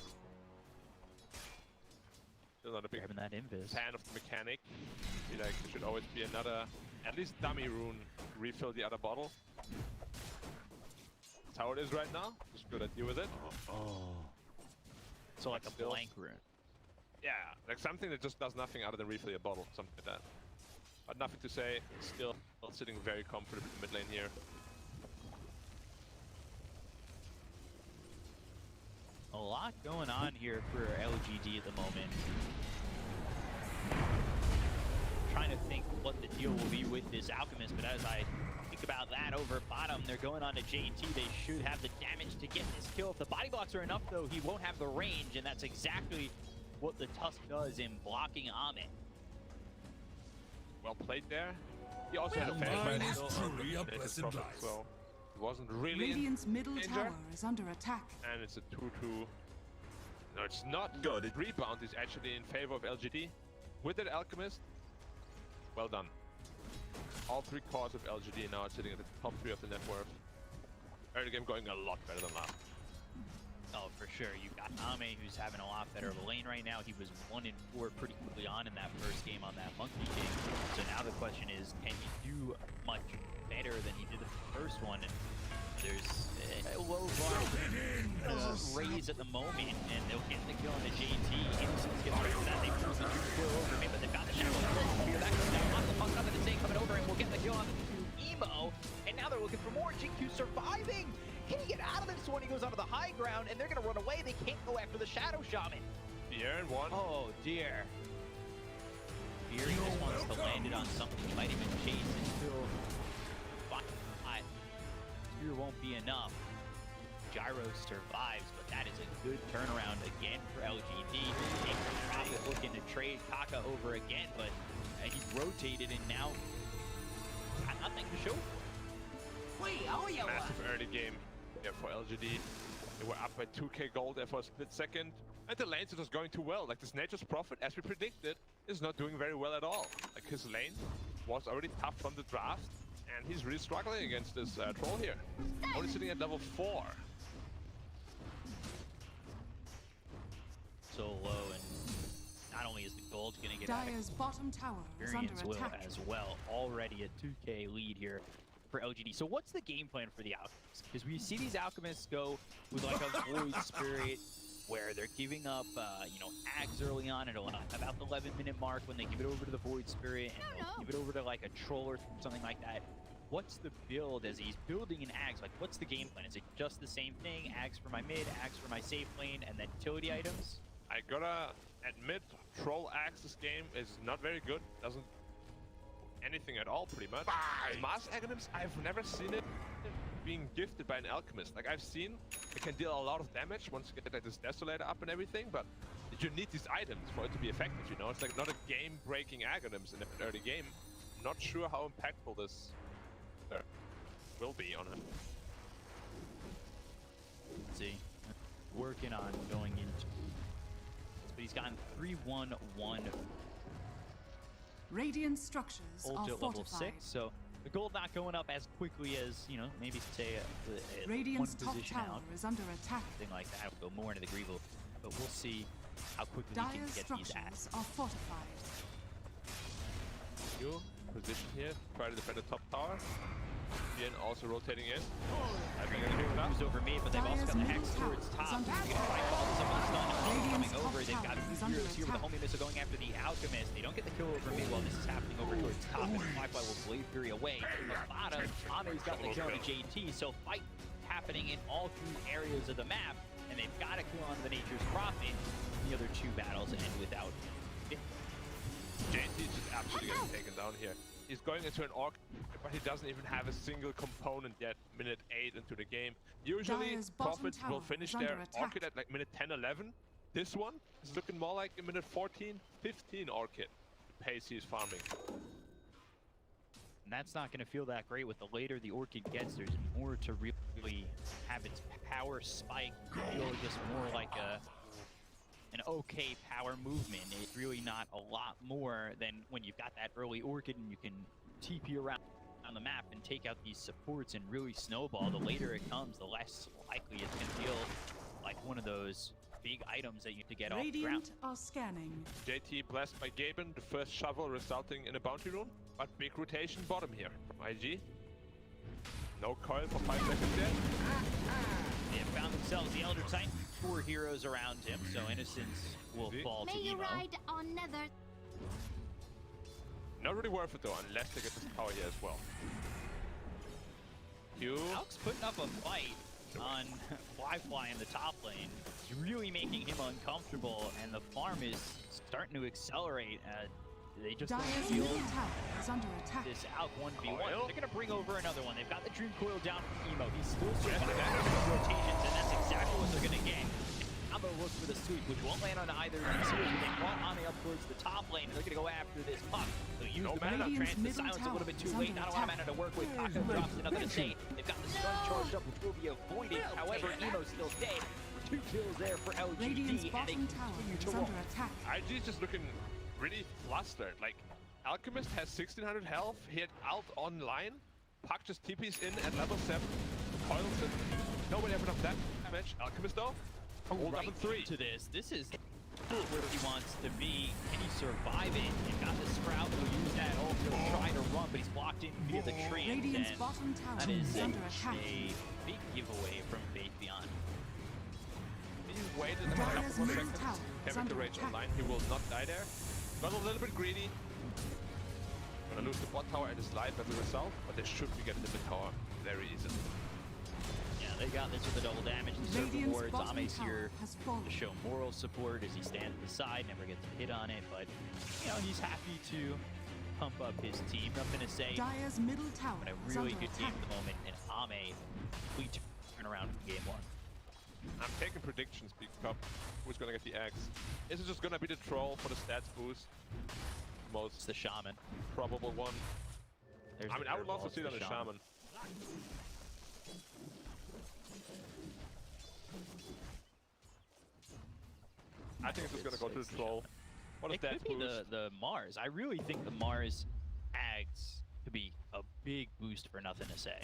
Still not a big that invis. fan of the mechanic. I feel like there should always be another, at least dummy rune, refill the other bottle. That's how it is right now. Just gotta deal with it. So like a blank rune. Yeah, like something that just does nothing other than refill your bottle, something like that. But nothing to say, still sitting very comfortably in the mid lane here. A lot going on here for LGD at the moment. Trying to think what the deal will be with this Alchemist, but as I think about that over bottom, they're going on to JT. They should have the damage to get this kill. If the body blocks are enough, though, he won't have the range, and that's exactly what the Tusk does in blocking Amit. Well played there. He also had a Mine fan is truly a blessed life. So it wasn't really Radiant's middle danger. tower is under attack. And it's a 2-2. No, it's not. Got it. Rebound is actually in favor of LGD. With that Alchemist, well done. All three cores of LGD now are sitting at the top 3 of the net worth. Early game going a lot better than last. Oh, for sure. You've got Ame, who's having a lot better of a lane right now. He was 1-4 pretty quickly on in that first game on that Monkey King. So now the question is, can he do much better than he did the first one? And there's a low bar raise at the moment, and they'll get the kill on the JT. Innocence gets ready for that. They force the juke kill over me, but they've got the shadow. That comes down. Lots of fun. Nothing to say coming over, and we'll get the kill on Emo. And now they're looking for more. XinQ surviving. Can he get out of this one? He goes onto the high ground, and they're going to run away. They can't go after the Shadow Shaman. Fear and one. Oh, dear. Fear just wants to land it on something. He might even chase it still. But Fear won't be enough. Gyro survives, but that is a good turnaround again for LGD. Profit looking to trade Kaka over again, but he's rotated and now got nothing to show. Massive early game for LGD. They were up by 2k gold there for a split second. And the lanes are just going too well. Like this Nature's Prophet, as we predicted, is not doing very well at all. Like his lane was already tough from the draft, and he's really struggling against this troll here. Only sitting at level 4. So low, and not only is the gold going to get out Dire's bottom tower is under experience will attack. as well. Already a 2k lead here for LGD. So what's the game plan for the Alchemists? Because we see these Alchemists go with like a Void Spirit where they're giving up, you know, Ags early on at about the 11-minute mark when they give it over to the Void Spirit, and they'll give it over to like a Troll or something like that. What's the build as he's building an Ags? Like, what's the game plan? Is it just the same thing? Ags for my mid, Ags for my safe lane, and then utility items? I gotta admit, Troll Axe this game is not very good. Doesn't anything at all, pretty much. Mass Aghanim's, I've never seen it being gifted by an Alchemist. Like, I've seen it can deal a lot of damage once you get like this Desolator up and everything, but you need these items for it to be effective, you know? It's like not a game-breaking Aghanims in an early game. I'm not sure how impactful this will be on him. Let's see. Working on going into... But he's gotten 3-1-1 Radiant structures ult are at level fortified. 6, so the gold not going up as quickly as, you know, maybe say a Radiant's one top position tower out. is under attack. Something like that will go more into the Greeble, but we'll see how quickly he can Dire's get these structures at. are fortified. You position here, try to defend the top tower. Ian also rotating in. I think Who's over me, but they've also got the Hex towards top. They're going to fight balls of coming over. They've got heroes here with the homie missile going after the Alchemist. They don't get the kill over me while this is happening over towards top, and Flyfly will Blade Fury away. In the bottom, Ame's got the kill on the JT, so fight happening in all 3 areas of the map, and they've got to kill onto the Nature's Prophet. The other 2 battles end without it. JT is just absolutely getting taken down here. He's going into an Orc, but he doesn't even have a single component yet, minute 8 into the game. Usually, Prophets will finish their Orchid at like minute 10, 11. This one is looking more like a minute 14, 15 Orchid, pace he's farming. And that's not going to feel that great with the later the Orchid gets. There's more to really have its power spike feel just more like an okay power movement. It's really not a lot more than when you've got that early Orchid and you can TP around on the map and take out these supports and really snowball. The later it comes, the less likely it's going to feel like one of those big items that you have to get off the ground. Radiant are scanning. JT blessed by Gaben, the first shovel resulting in a bounty rune, but big rotation bottom here from IG. No coil for 5 seconds yet. They have found themselves the Elder Titan, 4 heroes around him, so Innocence will fall to May you Emo. ride on Nether. Not really worth it though, unless they get this power here as well. Q. Alex putting up a fight on flyfly in the top lane. It's really making him uncomfortable, and the farm is starting to accelerate. They just don't Dire's feel middle tower is under attack. this out 1v1. Coil? They're going to bring over another one. They've got the Dream Coil down from Emo. He's still surviving rotations, and that's exactly what they're going to get. I'm going to look for the sweep, which won't land on either of these heroes. They brought Ame up towards the top lane, and they're going to go after this puck. They'll use the mana to transfer the silence a little bit too late. Not a lot of mana to work with. Kaka drops another to say. They've got the stun charged up, which will be avoided. However, Emo's still dead. 2 kills there for Radiant's LGD, and they bottom tower continue is to roll. under attack. IG is just looking really flustered. Like, Alchemist has 1600 health, he had ult online, Puck just TP's in at level 7, coils it. Nobody have enough damage. Alchemist though, hold up in 3. To this is where he wants to be. Can he survive it? You've got the Sprout who'll use that ult to try to run, but he's blocked in via the tree. Radiant's bottom tower That is is under attack. a big giveaway from Faith Beyond. He waited a couple Dire's more middle seconds. tower is Kevin under to rage attack. online, he will not die there. Got a little bit greedy. Gonna lose the bot tower and his life as a result, but they should be getting the mid tower very easily. Yeah, they got this with the double damage and certain Radiant's wards. bottom Ame's tower here has fallen. to show moral support as he stands at the side, never gets a hit on it, but you know, he's happy to pump up his team. Nothing to say. Dire's middle tower But a is really under good game attack. at the moment, and Ame complete turnaround from game 1. I'm taking predictions, Big Cup. Who's gonna get the axe? Is it just gonna be the troll for the stats boost? Most the shaman. Probable one. There's I mean, I would love to see that on the the shaman. I think it's just gonna go to the troll. What a It stats could be boost. the Mars. I really think the Mars ags to be a big boost for Nothing to Say.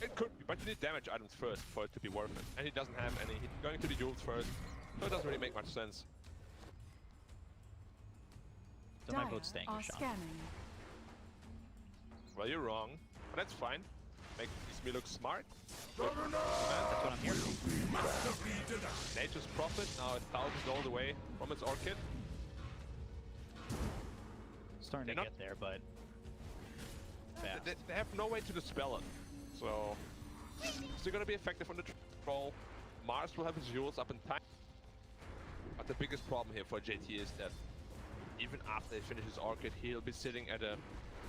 It could be, but you need damage items first for it to be worth it. And he doesn't have any. He's going to the Jules first, so it doesn't really make much sense. So my Dire vote's staying are with Shaman. scanning. Well, you're wrong, but that's fine. Makes me look smart. That's what I'm hearing. Nature's Prophet, now it's thousands all the way from its Orchid. Starting to get there, but fast. They have no way to dispel it. So, still gonna be effective on the troll. Mars will have his Jules up in time. But the biggest problem here for JT is that even after he finishes Orchid, he'll be sitting at a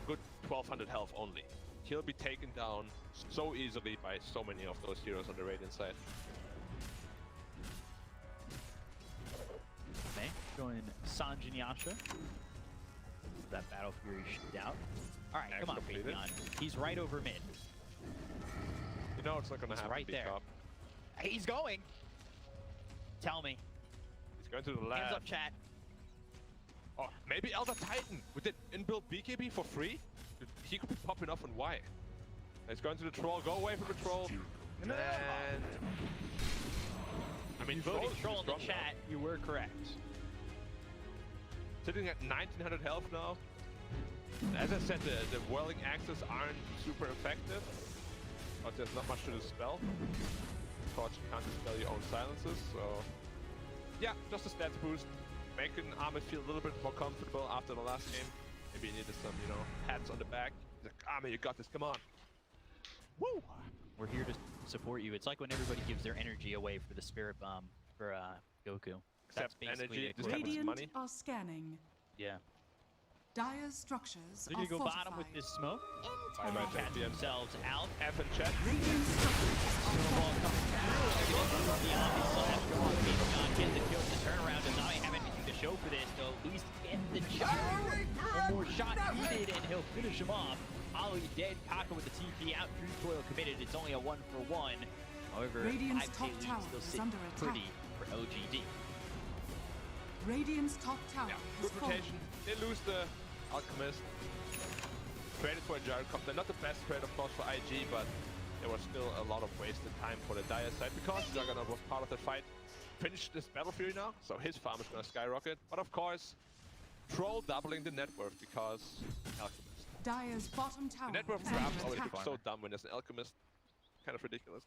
good 1200 health only. He'll be taken down so easily by so many of those heroes on the Radiant side. Okay, going Sanjin Yasha. That Battle Fury shootout. Alright, come on, completed. Faithion. He's right over mid. You know it's not gonna He's happen. right Big there. Cup. He's going! Tell me. He's going to the left. Hands up, chat. Oh, maybe Elder Titan with the inbuilt BKB for free? He could be popping off on Y. He's going to the troll. Go away from the troll. And I mean, Voting is troll in the strong now. chat, you were correct. Sitting at 1900 health now. As I said, the whirling axes aren't super effective, but there's not much to dispel. Torch can't dispel your own silences, so yeah, just a stats boost, making Ahmed feel a little bit more comfortable after the last game. Maybe he needed some, you know, pats on the back. He's like, Ahmed, you got this, come on. Woo! We're here to support you. It's like when everybody gives their energy away for the Spirit Bomb for Goku. That's Except basically energy, it. this time it's Radiant money. are scanning. Yeah. Dire's structures They're are gonna go fortified. bottom with this smoke. Bye-bye, Catch Faithion. themselves out. F and chat. Radiant structures are Snowball coming through. The Omni slash Drawn Faithion get the kill. The turnaround does not have anything to show for this, though. At least get the jump. shot needed, and he'll finish him off. Ollie dead, Kaka with the TP out, Dream Coil committed. It's only a 1-for-1. However, Radiant's 5K top lead tower still is sits under pretty attack. for LGD. Radiant's top tower has Good fallen. rotation. They lose the Alchemist. Traded for a Gyrocopter. Not the best trade, of course, for IG, but there was still a lot of wasted time for the Dire side because Juggernaut was part of the fight. Finished this Battle Fury now, so his farm is going to skyrocket. But of course, Troll doubling the net worth because Alchemist. Dire's bottom tower The net worth is grabs under always attack. look so dumb when there's an Alchemist. Kind of ridiculous.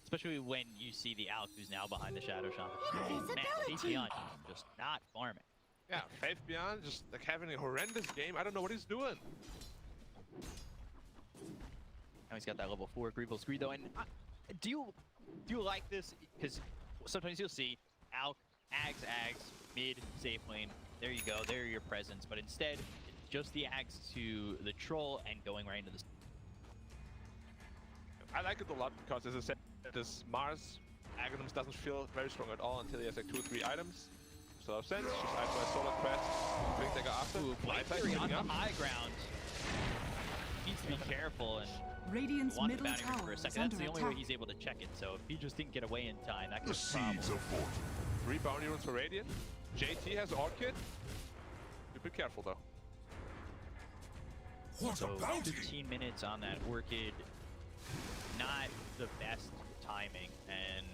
Especially when you see the Alk who's now behind the Shadow Shaman. Man, Faith just not farming. Yeah, Faith Beyond just like having a horrendous game. I don't know what he's doing. Now he's got that level 4 Greeble Screed though. And do you like this? Because sometimes you'll see Alk, Ags, mid, safe lane. There you go. There are your presents. But instead, it's just the Ags to the Troll and going right into the. I like it a lot because, as I said, this Mars Aghanim's doesn't feel very strong at all until he has like 2 or 3 items. So of sense, just like my Solar Crest, Blink Dagger after. Flyfly on the high ground. Needs to be careful and Radiant's want the middle bounty ring tower for a is second. That's under the only way attack. he's able to check it. So if he just didn't get away in time, that could The be a seeds problem. of fortune. 3 bounty runes for Radiant. JT has Orchid. Be careful though. What a So bounty! 15 minutes on that Orchid. Not the best timing, and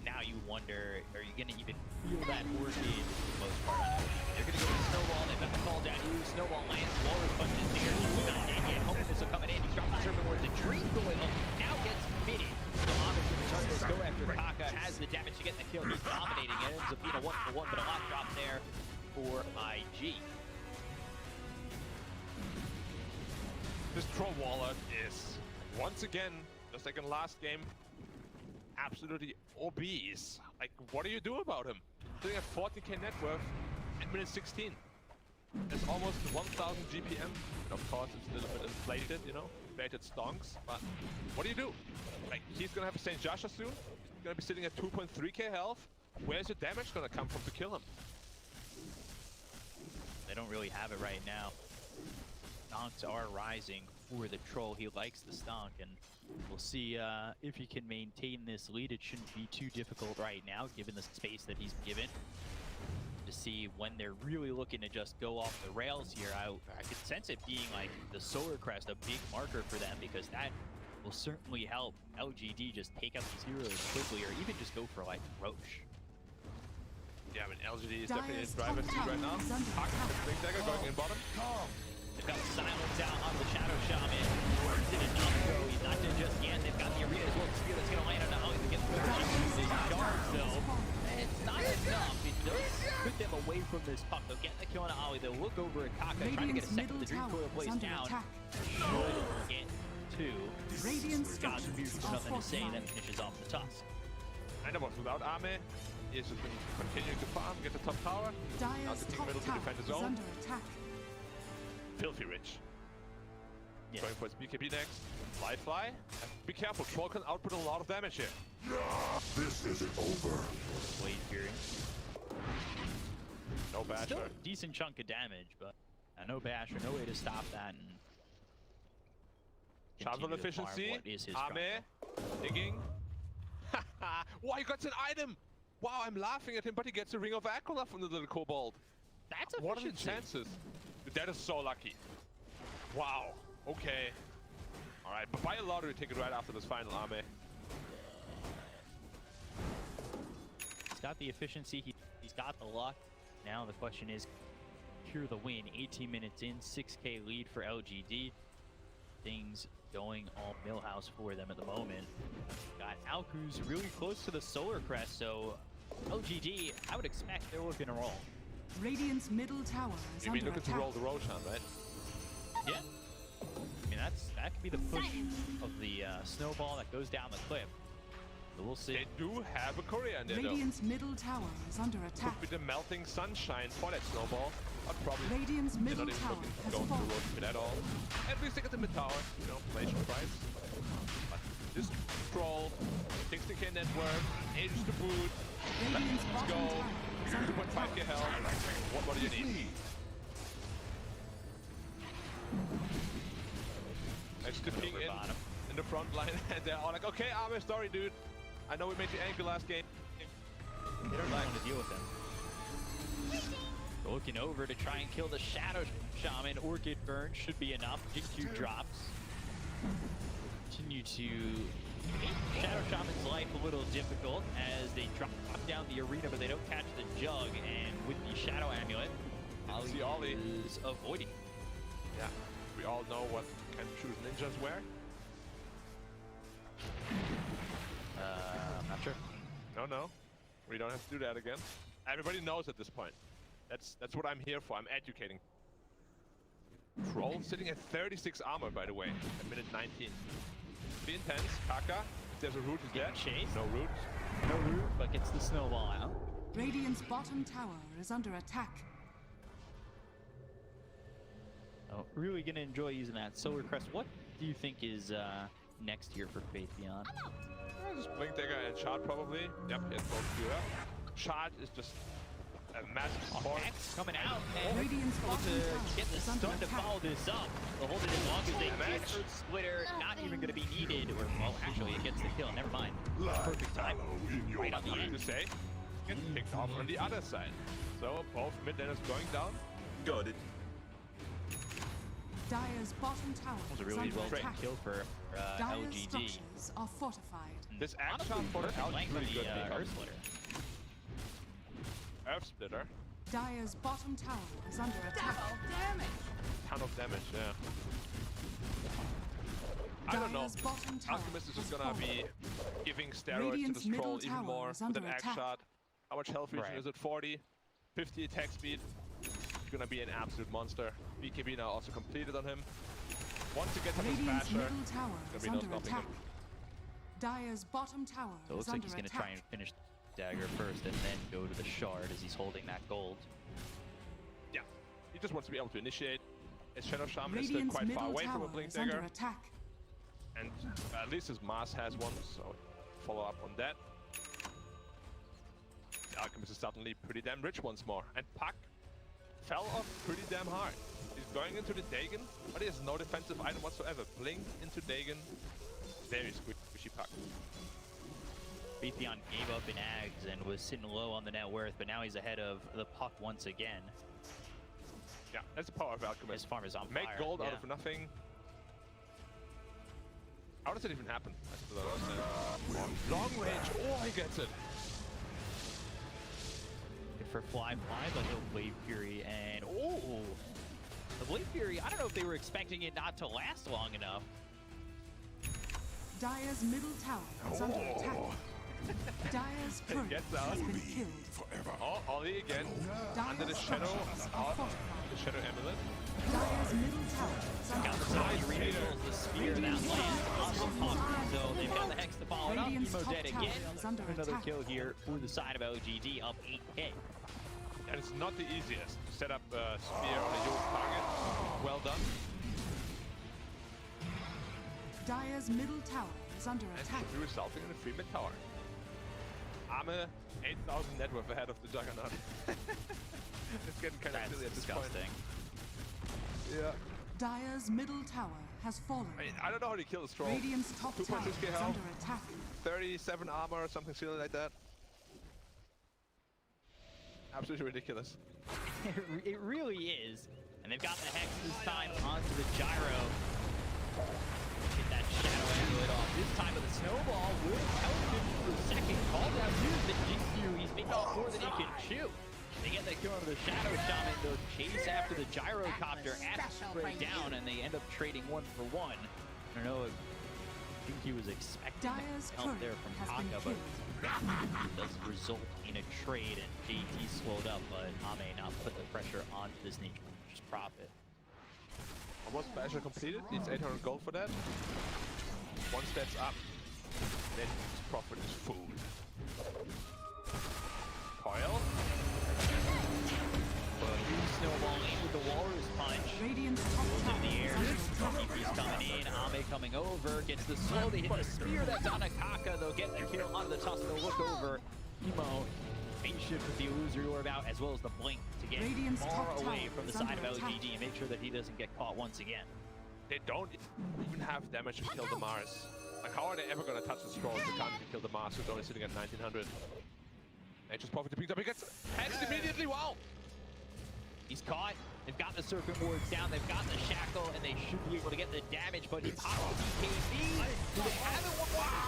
now you wonder, are you going to even feel that Orchid for the most part on it? They're going to go to Snowball, they've got the call down. Ooh, Snowball lands, Walrus punches near, he's not dead yet. Hoping this will come in, he's dropped the Serpent Ward, the Dream Coil now gets committed. So obviously the Chargers go after Kaka, has the damage to get the kill, he's dominating it, ends up being a 1-for-1, but a lot dropped there for IG. This Troll Waller is, once again, just like in last game, absolutely obese. Like, what do you do about him? Doing a 40k net worth at minute 16. It's almost 1000 GPM. And of course, it's a little bit inflated, you know, inflated stonks. But what do you do? Like, he's gonna have a St. Joshua soon. He's gonna be sitting at 2.3k health. Where's the damage gonna come from to kill him? They don't really have it right now. Stonks are rising for the Troll. He likes the stonk, and we'll see if he can maintain this lead. It shouldn't be too difficult right now, given the space that he's given. To see when they're really looking to just go off the rails here, I could sense it being like the Solar Crest, a big marker for them, because that will certainly help LGD just take out these heroes quickly, or even just go for like Roche. Yeah, I mean, LGD is definitely in driver's seat right now. Kaka with Blink Dagger going in bottom. They've got silence out on the Shadow Shaman. Did it not go? He's not dead just yet. They've got the arena as well. The spear that's going to land on the Ollie against the guards, though. It's not enough. It does put them away from this puck. They'll get the kill on Ollie. They'll look over at Kaka, trying to get a second. The Dream Coil plays down. Should get 2. Radiant's Contribution for Nothing to Say. That finishes off the toss. And of course, without Ame, he's just been continuing to farm, get the top tower. Now Dire's the top middle to tower defend his is own. under attack. Filthy rich. Yeah. Going for his BKB next. Flyfly. Be careful, Troll can output a lot of damage here. This isn't over. Blade Fury. No Basher. Still a decent chunk of damage, but no Basher, no way to stop that. And Chance of continue to farm efficiency. what is his Ame. Digging. Wow, he got an item! Wow, I'm laughing at him, but he gets a Ring of Akrona from the little kobold. That's What are the efficiency. chances? That is so lucky. Wow. Okay. Alright, but buy a lottery ticket right after this final, Ame. He's got the efficiency, he's got the luck. Now the question is, secure the win. 18 minutes in, 6k lead for LGD. Things going all Millhouse for them at the moment. Got Alku's really close to the Solar Crest, so LGD, I would expect they're looking to roll. Radiant's middle tower is You mean under looking to attack. roll the Roshan, right? Yeah. I mean, that could be the push of the snowball that goes down the cliff. So we'll see. They do have a courier in there, though. Radiant's middle tower is under attack. Could be the melting sunshine for that snowball. But probably Radiant's they're middle not even tower looking to has go into fallen. the road pit at all. At least they get the mid tower, you know, inflation price. But this Troll, 60k net worth, ages to boot. Radiant's Let's bottom go. tower is under 2.5k health. What do you need? the king in the front line, and they're all like, okay, Ame, sorry, dude. I know we made you angry last game. They don't want to deal with him. Looking over to try and kill the Shadow Shaman. Orchid Burn should be enough. XinQ drops. Continue to make Shadow Shaman's life a little difficult as they drop down the arena, but they don't catch the Jug. And with the Shadow Amulet, Ollie is avoiding. Yeah, we all know what kind of shoes ninjas wear. I'm not sure. No. We don't have to do that again. Everybody knows at this point. That's what I'm here for. I'm educating. Troll sitting at 36 armor, by the way, at minute 19. Be intense. Kaka, if there's a root, he's dead. Chase. No root. No root, but gets the snowball out. Radiant's bottom tower is under attack. Oh, really gonna enjoy using that Solar Crest. What do you think is next here for Faithion? Just Blink Dagger and Shard probably. Yep, he has both Fury. Shard is just a massive support. X coming out and Radiant's able bottom to tower get the is under stun to attack. follow this up. They'll hold it as long as they can. Third Splitter, not even going to be needed. Or, well, actually, it gets the kill. Never mind. Perfect time. Right on the edge. To say, gets picked off on the other side. So both mid laners going down. Got it. Dire's bottom tower That was a is really under well attack. Kill for Dire's LGD. structures are fortified. This action Honestly, for the perfect length pretty for good the Earth Splitter. Earth Splitter. Dire's bottom tower is under attack. Ton of damage, yeah. I don't know. Dire's bottom tower Alchemist is just has gonna fallen. be giving steroids Radiant's to this troll middle even tower more is with under an axe attack. shot. How much health region Right. is it? 40? 50 attack speed. He's gonna be an absolute monster. BKB now also completed on him. Once he gets up his Radiant's basher, middle tower there's is gonna be under no stopping attack. him. Dire's bottom tower So it looks is like under he's going to attack. try and finish Dagger first and then go to the Shard as he's holding that gold. Yeah, he just wants to be able to initiate. His Shadow Shaman is still Radiant's quite far middle away from a tower Blink is under Dagger. attack. And at least his Mars has one, so follow up on that. The Alchemist is suddenly pretty damn rich once more. And Puck fell off pretty damn hard. He's going into the Dagon, but he has no defensive item whatsoever. Blink into Dagon. Very squishy Puck. Faithion gave up in Ags and was sitting low on the net worth, but now he's ahead of the Puck once again. Yeah, that's the power of Alchemist. His farm is on Make fire. gold out Yeah. of nothing. How does it even happen? That's what I was saying. Long range. Oh, he gets it. Good for flyfly, but no Blade Fury, and oh! The Blade Fury, I don't know if they were expecting it not to last long enough. Dire's middle tower is under attack. Dire's turret Gets out. has been killed. Oh, Ollie again. Under the shadow. The shadow amulet. Dire's middle tower is under Got the attack. side reveals the spear that lands on the Puck. So they've got the Hex to follow it up. Radiant's Emo top dead tower again. is under Another attack. kill here for the side of LGD, up 8k. And it's not the easiest to set up a spear on a York target. Well done. Dire's middle tower is under attack. And resulting in a 3-mid tower. Armor 8,000 net worth ahead of the Juggernaut. It's getting kind of silly at this disgusting. point. Yeah. Dire's middle tower has fallen. I mean, I don't know how to kill this troll. Radiant's top tower 2.6k is health, under attack. 37 armor or something silly like that. Absolutely ridiculous. It really is. And they've got the Hex this time onto the Gyro. Get that Shadow Amulet off. This time with the Snowball will help him for a second. Call down to the XinQ. He's bitten off more than he can chew. They get that kill onto the Shadow Shaman. They'll chase after the Gyrocopter at the straight down, and they end up trading 1 for 1. I don't know if XinQ was expecting Dire's help turret there from has been Kaka, but it does result in a trade, and JT slowed up, but Ame not put the pressure onto this Nature's Prophet. Almost special completed. Needs 800 gold for that. Once that's up, then his profit is full. Coil. But huge snowball in with the Walrus Punch. Radiant's top tower In the air, is under attack. he's coming in. Ame coming over, gets the slow. They hit the spear that's on a Kaka. They'll get the kill onto the tusk. They'll look over. Emo, main shift with the Illusory Orb out, as well as the Blink to get Radiant's far top away tower from the is side of under attack. LGD and make sure that he doesn't get caught once again. They don't even have damage to kill the Mars. Like, how are they ever gonna touch the scroll if they can't even kill the Mars who's only sitting at 1900? They just profit to pick up. He gets hexed immediately. Wow! He's caught. They've got the serpent wards down. They've got the shackle, and they should be able to get the damage. But he pops the BKB. Do they have it? Wow!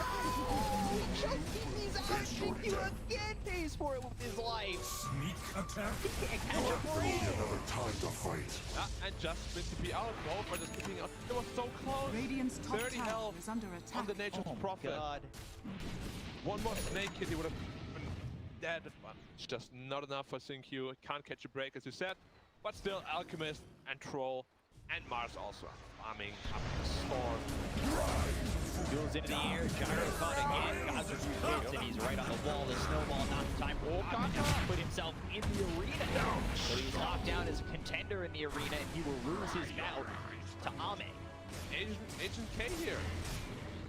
He's out. XinQ again pays for it with his life. Sneak attack. He can't catch a break. Another time to fight. And just meant to be out. Both are just keeping up. It was so close. Radiant's top 30 tower health is under attack. on the Nature's Prophet. God. One more snake hit, he would have been dead. But it's just not enough for XinQ. Can't catch a break, as you said. But still, Alchemist and Troll and Mars also farming up the storm. Goes into the air, gyro caught again. Gaza hits, and he's right on the wall. The snowball, not in time for Kaka to put himself in the arena. So he's locked down as a contender in the arena, and he will lose his bout to Ame. Agent K here.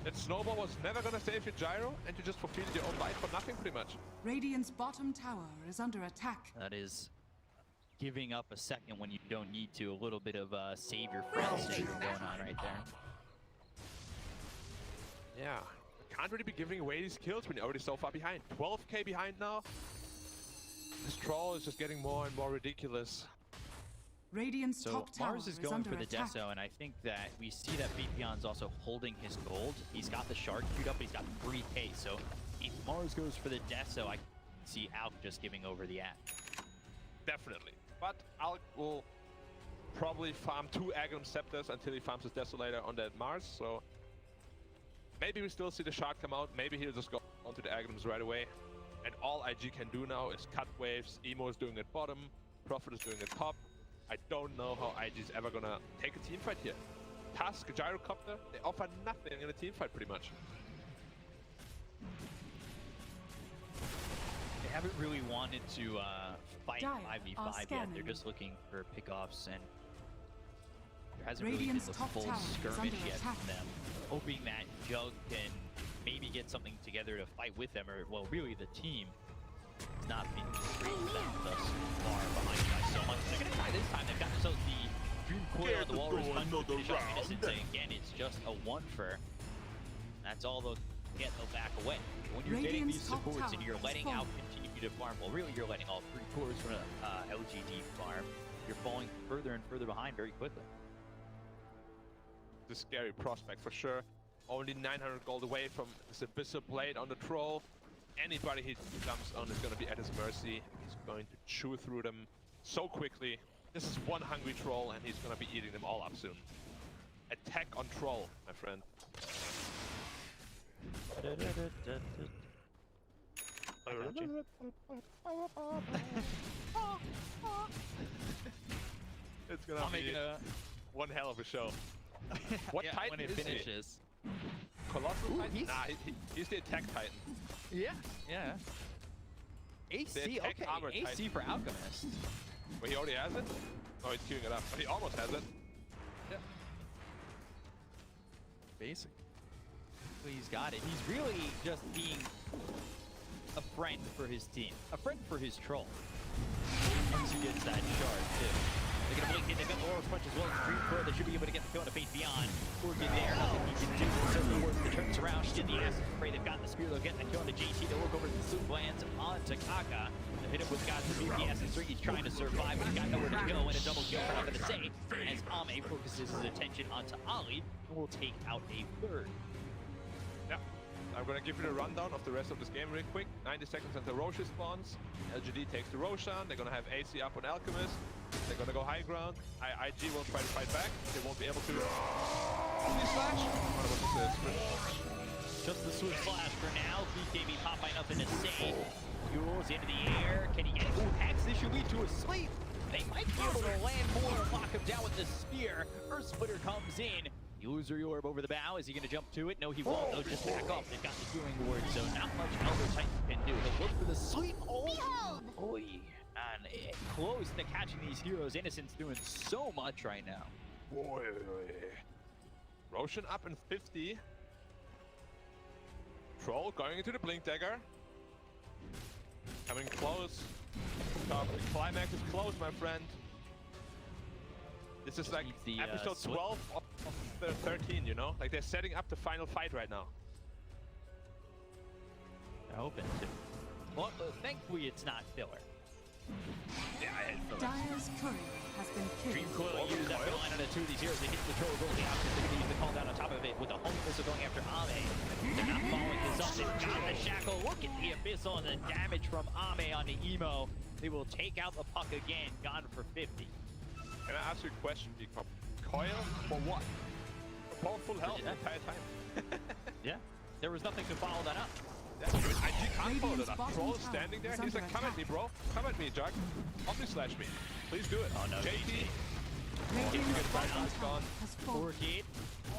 That snowball was never gonna save your gyro, and you just forfeited your own life for nothing, pretty much. Radiant's bottom tower is under attack. That is giving up a second when you don't need to. A little bit of save your friends thing going on right there. Yeah, can't really be giving away these kills when you're already so far behind. 12k behind now. This troll is just getting more and more ridiculous. Radiant's So top tower Mars is going under for the attack. Deso, and I think that we see that Beepion's also holding his gold. He's got the shard queued up, but he's got 3k. So if Mars goes for the Deso, I can see Alk just giving over the ad. Definitely. But Alk will probably farm 2 Aghanim Scepters until he farms his Desolator on that Mars, so maybe we still see the shard come out. Maybe he'll just go onto the Aghanims right away. And all IG can do now is cut waves. Emo is doing it bottom. Prophet is doing it top. I don't know how IG is ever gonna take a team fight here. Tusk, Gyrocopter, they offer nothing in a team fight pretty much. They haven't really wanted to fight Dire 5v5 yet. They're just looking for pickoffs, and there hasn't Radiant's really been top the full tower is skirmish under yet attack. from them. Hoping that Jug can maybe get something together to fight with them, or, well, really the team has not been great for them thus far, behind by so much. They're going to try this time. They've got themselves the Dream Coil on the Walrus Punch to finish off Innocence, and again, it's just a 1 for. That's all they'll get, they'll back away. When you're getting these supports and you're letting out continue to farm, well, really you're letting all 3 cores from LGD farm, you're falling further and further behind very quickly. The scary prospect for sure. Only 900 gold away from this Abyssal Blade on the Troll. Anybody he jumps on is going to be at his mercy. He's going to chew through them so quickly. This is one hungry Troll, and he's going to be eating them all up soon. Attack on Troll, my friend. It's going to be one hell of a show. What yeah, Titan when it is finishes. he? Colossal Titan? Nah, he's the attack Titan. Yeah, yeah. AC, attack okay, armor AC Titan. for Alchemist. Well, he already has it? Oh, he's queuing it up. But he almost has it. Yeah. Basic. He's got it. He's really just being a friend for his team. A friend for his troll. Once he gets that shard, too. They're gonna blink in, they've got Laurel's Punch as well as Dream Coil. They should be able to get the kill on a Fate Beyond. Organ there, nothing he can do. Certainly works the turns around. She did the acid spray. They've got the spear, they'll get the kill on the JT. They'll work over the Soup lands on to Kaka. They hit him with God's BPS and 3. He's trying to survive, but he's got nowhere to go. And a double kill for NothingToSay as Ame focuses his attention onto Ali and will take out a 3rd. Yeah. I'm gonna give you the rundown of the rest of this game real quick. 90 seconds until Roche spawns. LGD takes the Roshan. They're gonna have AC up on Alchemist. They're gonna go high ground. IG will try to fight back. They won't be able to. Slash. Just the Swift Slash for now. BKB pop by NothingToSay. Fuels into the air. Can he get it? Ooh, Hex, this should lead to a sleep. They might be able to land more and lock him down with the spear. Earth Splitter comes in. Illusory Orb over the bow. Is he going to jump to it? No, he won't. They'll just back off. They've got the healing ward, so not much Elder Titan can do. He'll look for the sleep. Oh, boy. And close to catching these heroes. Innocence doing so much right now. Boy. Roshan up in 50. Troll going into the Blink Dagger. Coming close. The climax is close, my friend. This is like the, episode switch. 12 of the 13, you know? Like they're setting up the final fight right now. I hope it's too. Well, thankfully it's not filler. Yeah, I hate filler. Dire's courier has been killed. Dream Coil uses that line on the two of these heroes. They hit the troll goal. The options they're going to use the call down on top of it with the home missile going after Ame. They're not following this up. They've got the shackle. Look at the abyssal and the damage from Ame on the emo. They will take out the puck again. Gone for 50. Can I ask you a question, Decom? Coil for what? For full health the entire time. Yeah. There was nothing to follow that up. Yeah, I can't follow that up. Troll is standing there. He's like, come at me, bro. Come at me, Jack. Omni-slash me. Please do it. Oh, no, JT. Gone. 4 kid.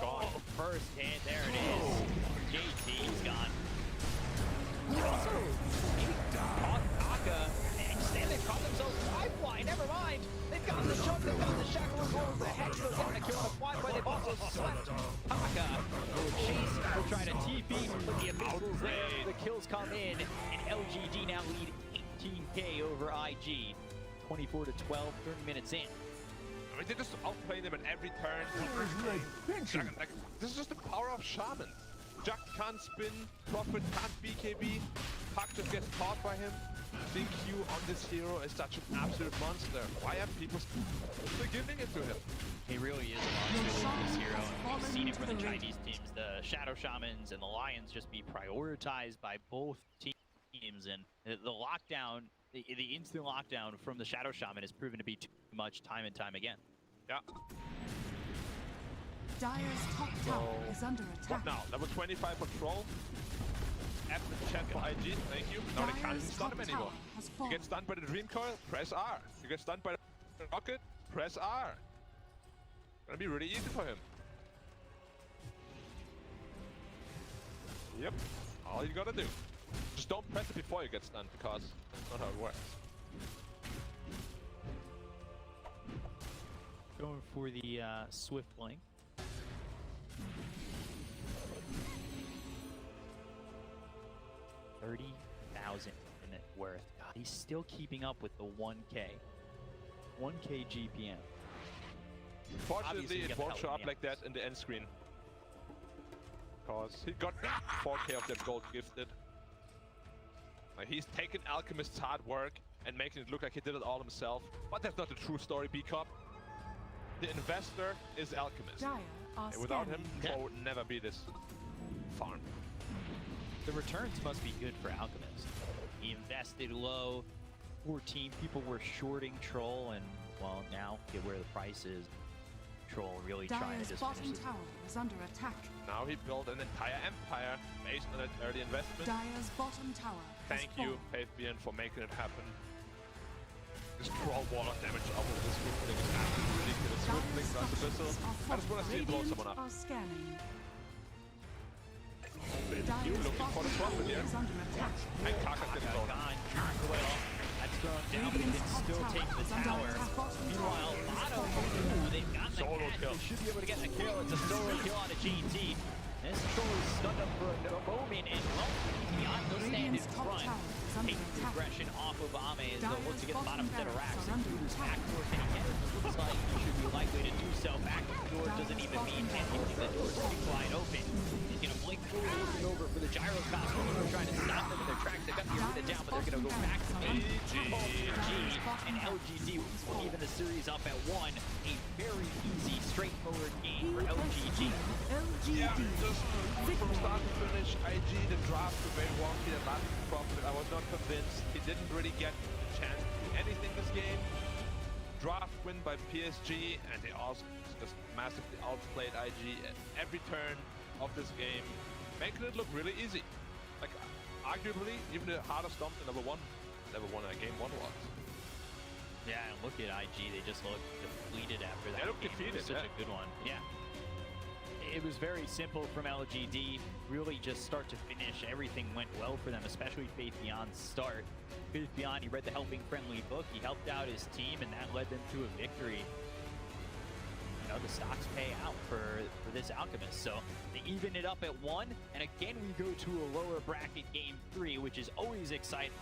Gone. Oh, first hit. There it is. JT's gone. Also, caught Kaka. And they've caught themselves flyfly. Never mind. They've got the shot. They've got the shackle as well as the head. They're getting a kill on the flyfly. They've also slept. Kaka will chase. Will try to TP. But the abyssals there. The kills come in. And LGD now lead 18K over IG. 24 to 12. 30 minutes in. I mean, they're just outplaying them at every turn. Like, this is just the power of Shaman. Jack can't spin, Prophet can't BKB, Puck just gets caught by him. XinQ on this hero is such an absolute monster. Why are people still giving it to him? He really is a monster with this hero. We've seen it from the Chinese teams. The Shadow Shamans and the Lions just be prioritized by both teams. And the lockdown, the instant lockdown from the Shadow Shaman has proven to be too much time and time again. Yeah. Dire's top tower is under attack. What now? Level 25 control. F the chat for IG, thank you. Now they can't even stun him anymore. You get stunned by the Dream Coil, press R. You get stunned by the Rocket, press R. Gonna be really easy for him. Yep, all you gotta do. Just don't press it before you get stunned, because that's not how it works. Going for the Swift link. $30,000 in net worth. God, he's still keeping up with the 1K. 1K GPM. Fortunately, it won't show up like that in the end screen. Because he got 4K of that gold gifted. Like, he's taken Alchemist's hard work and making it look like he did it all himself. But that's not the true story, B-Cup. The investor is Alchemist. And without him, Pro would never be this farm. The returns must be good for Alchemist. He invested low. 14 people were shorting Troll, and well, now get where the price is. Troll really trying to just bottom tower is under attack. Now he built an entire empire based on that early investment. Dire's bottom tower. Thank you, Faithbian, for making it happen. This Troll wall of damage off of this Swiftling is absolutely ridiculous. Swiftling runs Abyssal. I just want to see it blow someone up. You looking for the Prophet here. And Kaka's getting blown. That's thrown down, but he can still take the tower. Meanwhile, Lotto, they've got the catch. They should be able to get the kill. It's a solo kill on a GT. This Troll is stunned up for a moment, and well, beyond no stand in front. Take the aggression off of Ame as they'll look to get the bottom set of racks. Backdoor, can he get it? Looks like he should be likely to do so. Backdoor doesn't even mean anything. The door's pretty wide open. He's going to blink forward, looking over for the gyro costume. They're trying to stop them in their tracks. They've got the arena down, but they're going to go back to AG and LGD. Will even the series up at 1. A very easy, straightforward game for LGD. Yeah, just from start to finish, IG, the draft, the very wonky, the last Prophet, I was not convinced. He didn't really get a chance to do anything this game. Draft win by PSG, and they also just massively outplayed IG at every turn of this game, making it look really easy. Like, arguably, even the hardest stomp in level 1 game 1 was. Yeah, and look at IG, they just look depleted after that. They look defeated, It was such a good one. Yeah. It was very simple from LGD. Really just start to finish, everything went well for them, especially Faith Beyond's start. Faith Beyond, he read the Helping Friendly book, he helped out his team, and that led them to a victory. You know, the stocks pay out for this Alchemist. So they even it up at 1, and again we go to a lower bracket game 3, which is always exciting.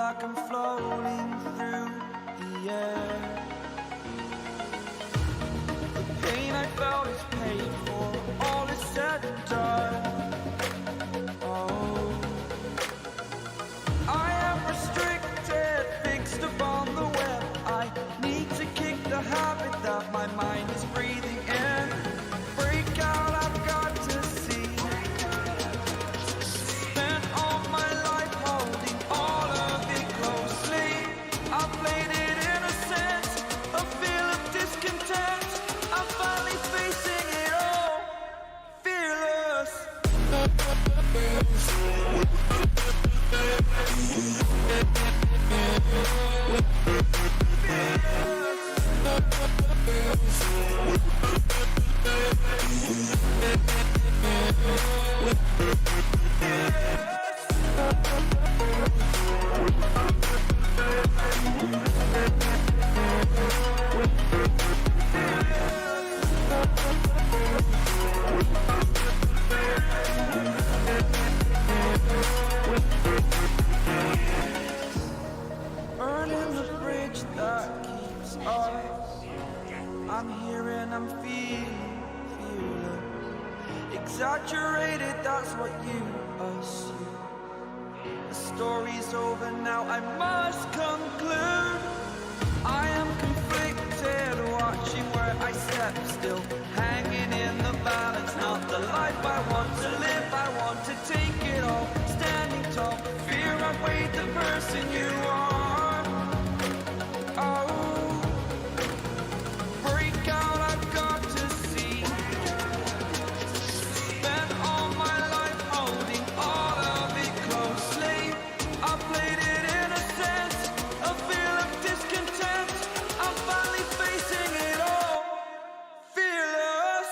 like I'm floating through the air. The pain I felt is paid for, all is said and done. Oh, I am restricted, fixed upon the web. I need to kick the habit that my mind is breathing in. Break out, I've got to see. Spent all my life holding all of it closely. I played it innocent, a feel of discontent. I'm finally facing it all, fearless. Burning the bridge that keeps us. I'm here and I'm feeling exaggerated, that's what you assume. The story's over now, I must conclude. I am conflicted, watching where I step still, hanging in the balance. Not the life I want to live, I want to take it all. Standing tall, fear outweighed the person you are. Oh, break out, I've got to see. Spent all my life holding all of it closely. I played it innocent, a feel of discontent. I'm finally facing it all, fearless.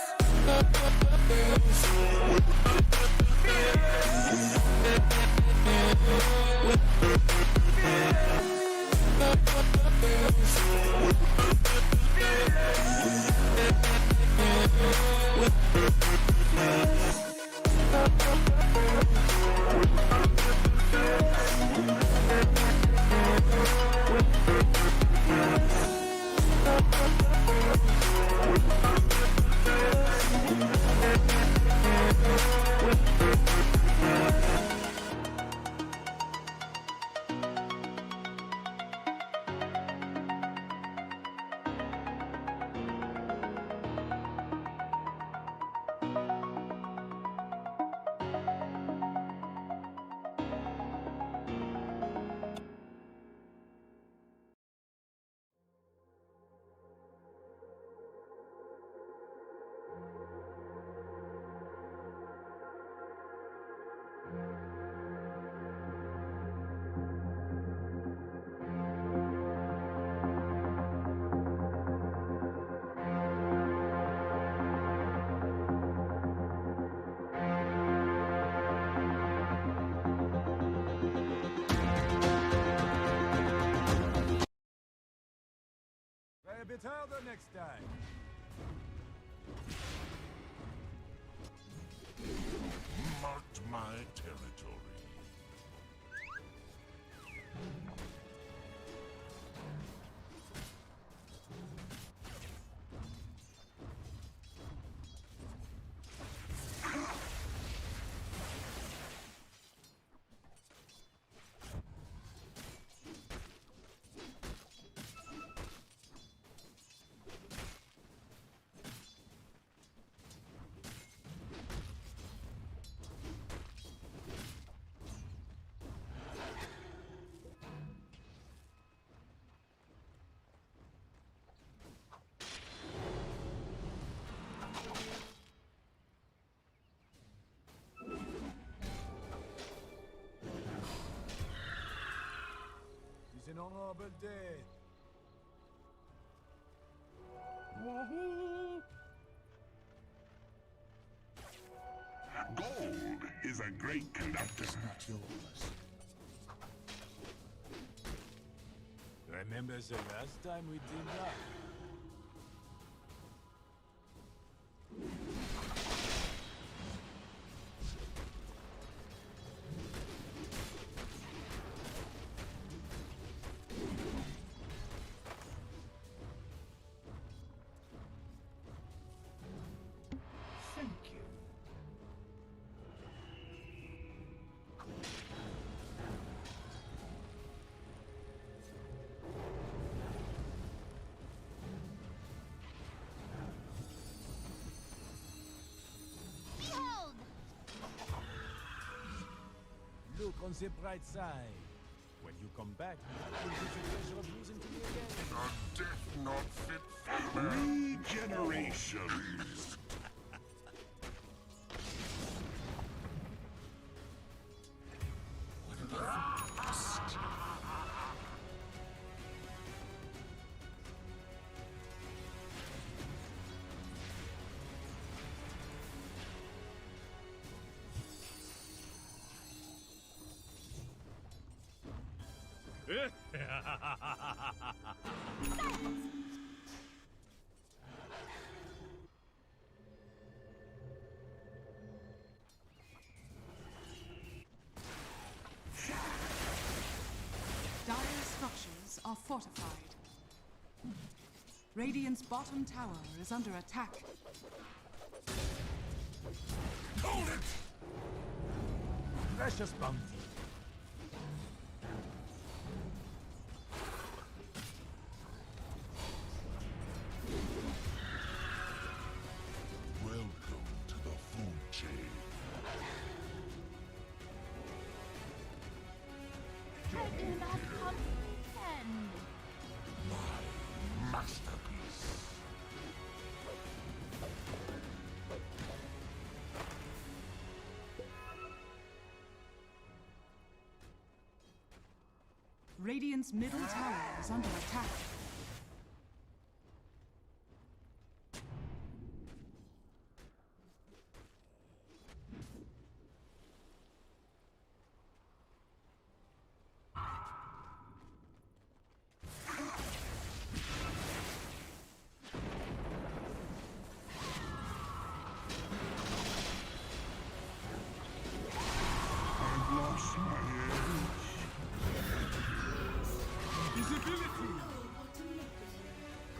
Until the next time. Mark my territory. It's an honorable death. Gold is a great conductor. It's not yours. Remember the last time we did that? on the bright side. When you come back, you'll get the pleasure of losing to me again. A death not fit for man. Regeneration. Dire structures are fortified. Radiant's bottom tower is under attack. Hold it! Precious bounty. Welcome to the food chain. My masterpiece. Radiant's middle tower is under attack. I've lost my Visibility!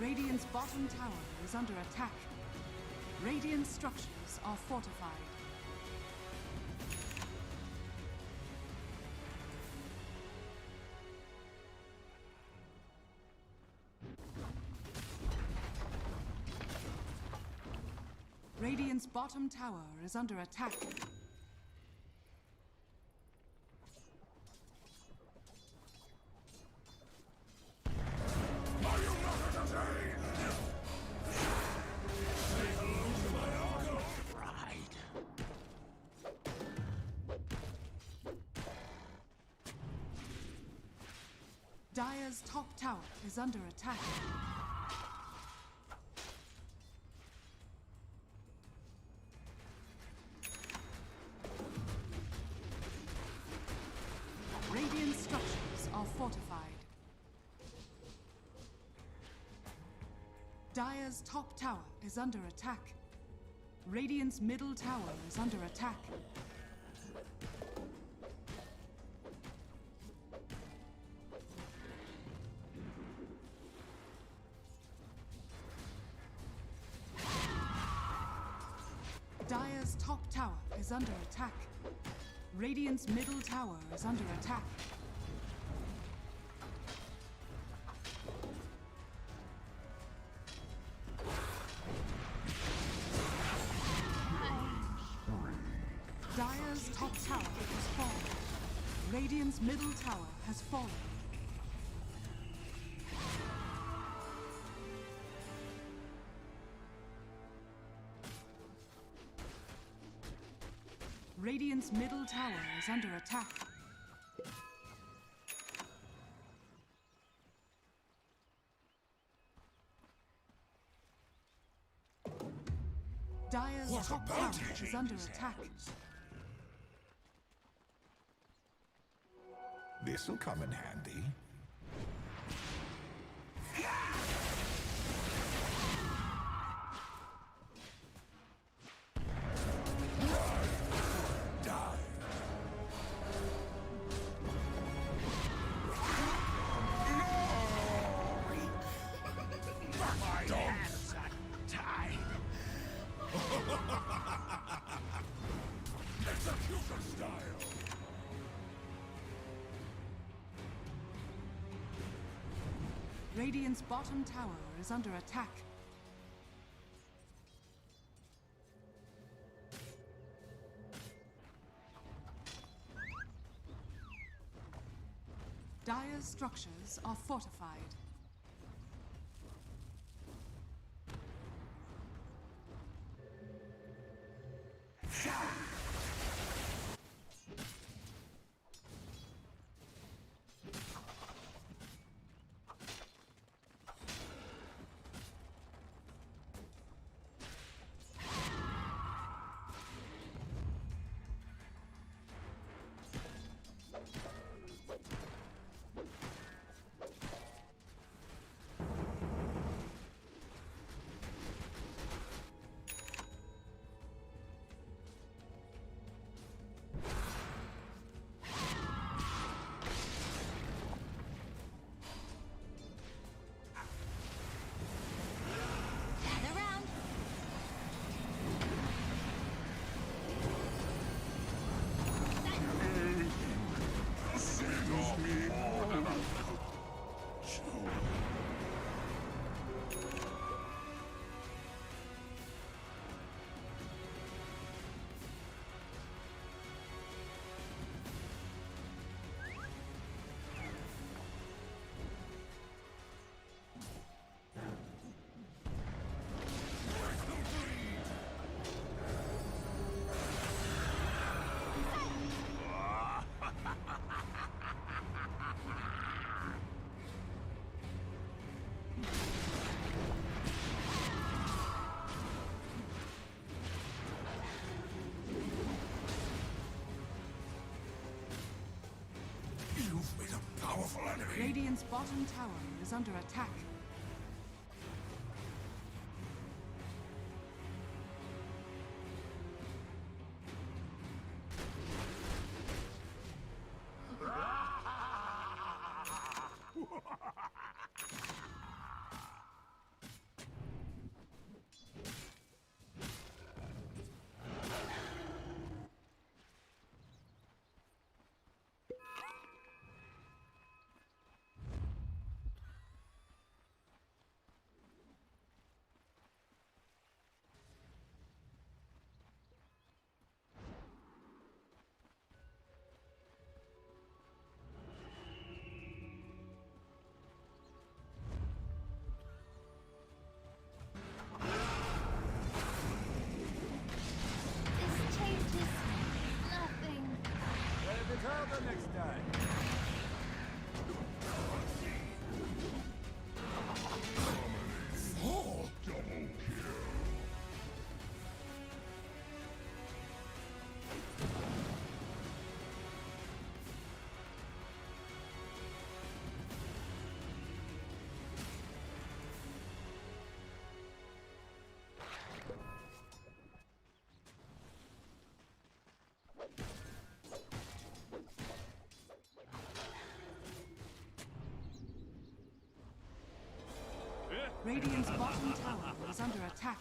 Radiant's bottom tower is under attack. Radiant structures are fortified. Radiant's bottom tower is under attack. Dire's top tower is under attack. Radiant structures are fortified. Dire's top tower is under attack. Radiant's middle tower is under attack. Dire's top tower is under attack. Radiant's middle tower is under attack. Dire's top tower has fallen. Radiant's middle tower has fallen. Radiant's middle tower is under attack. Dire's top tower is under attack. This'll come in handy. Execution style. Radiant's bottom tower is under attack. structures are fortified. Radiant's bottom tower is under attack. The next time. Oh, double kill. Radiant's bottom tower is under attack.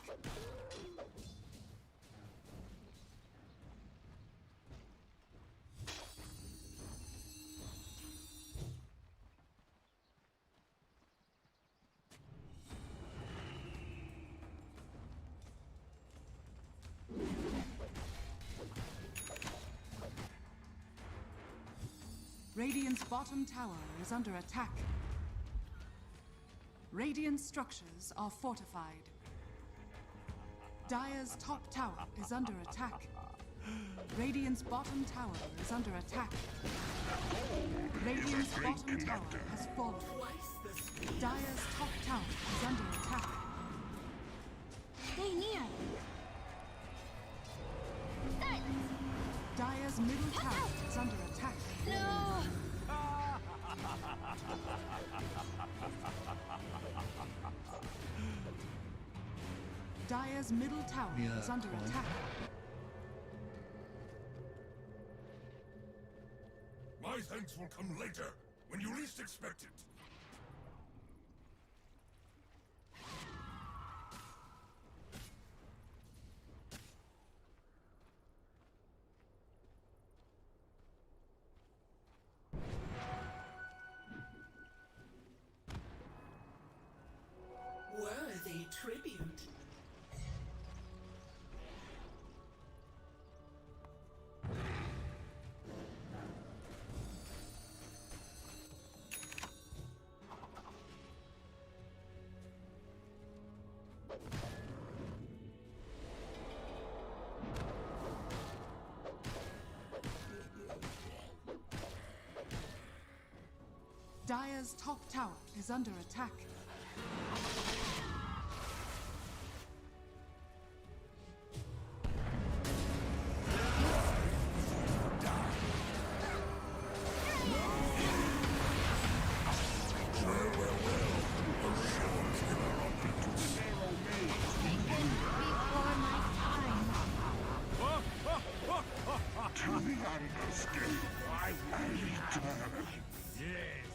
Radiant's bottom tower is under attack. Radiant structures are fortified. Dire's top tower is under attack. Radiant's bottom tower is under attack. Radiant's bottom tower has fallen. Dire's top tower is under attack. Stay near. Silence. Dire's middle tower is under attack. No. Dire's middle tower is under attack. My thanks will come later, when you least expect it. Worthy tribute. Dire's top tower is under attack. To the underscape, I will return. Yes.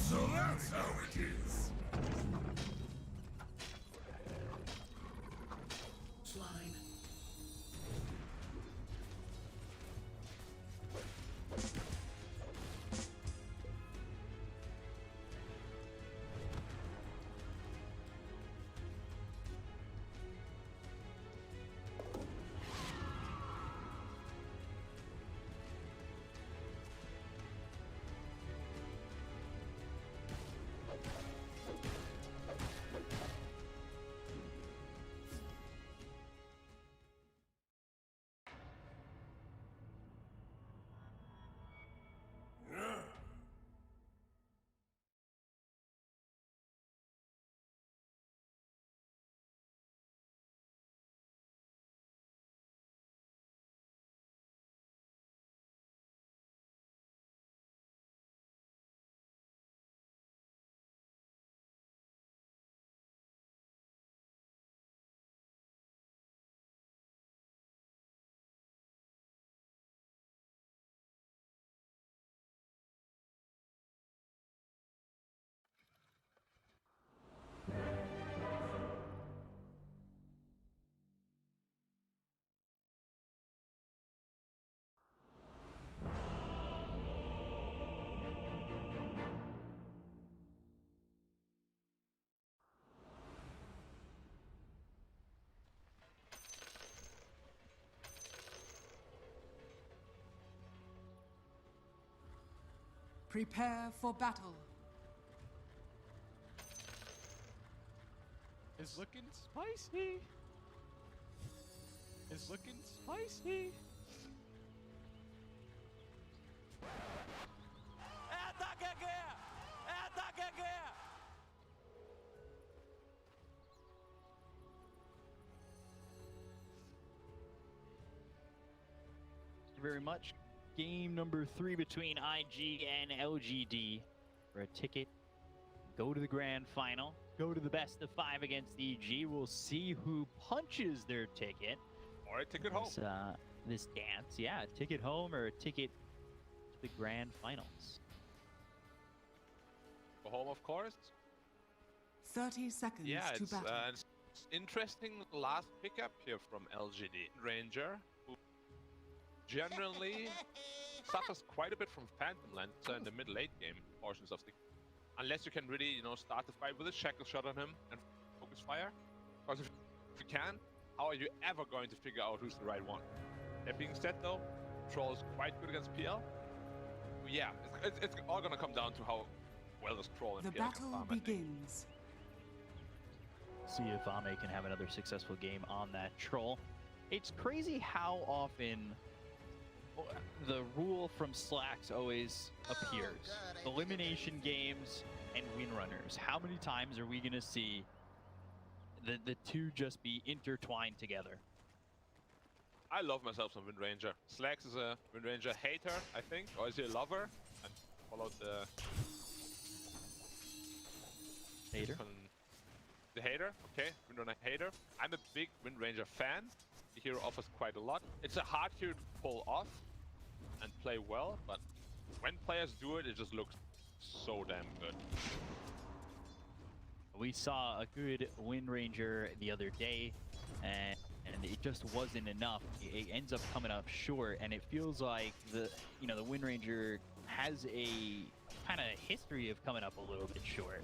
So that's how it is. Slime. Prepare for battle. It's looking spicy. It's looking spicy. Thank you very much. Game number 3 between IG and LGD for a ticket. Go to the grand final. Go to the best of 5 against EG. We'll see who punches their ticket. Or a ticket home. This dance, yeah, a ticket home or a ticket to the grand finals. Go home, of course. 30 seconds Yeah, to it's battle. it's interesting last pickup here from LGD. Ranger, who generally suffers quite a bit from Phantom Lancer in the mid-late game portions of the game. Unless you can really, you know, start the fight with a shackle shot on him and focus fire. Because if you can, how are you ever going to figure out who's the right one? That being said though, Troll is quite good against PL. Yeah, it's all gonna come down to how well does Troll and The PL can battle farm, I think. begins. See if Ame can have another successful game on that Troll. It's crazy how often the rule from Slacks always appears. Elimination games and win runners. How many times are we going to see the two just be intertwined together? I love myself some Wind Ranger. Slacks is a Wind Ranger hater, I think, or is he a lover? And followed the hater. The hater, okay, Wind Runner hater. I'm a big Wind Ranger fan. The hero offers quite a lot. It's a hard hero to pull off and play well, but when players do it, it just looks so damn good. We saw a good Wind Ranger the other day, and it just wasn't enough. It ends up coming up short, and it feels like the Wind Ranger has a kind of history of coming up a little bit short.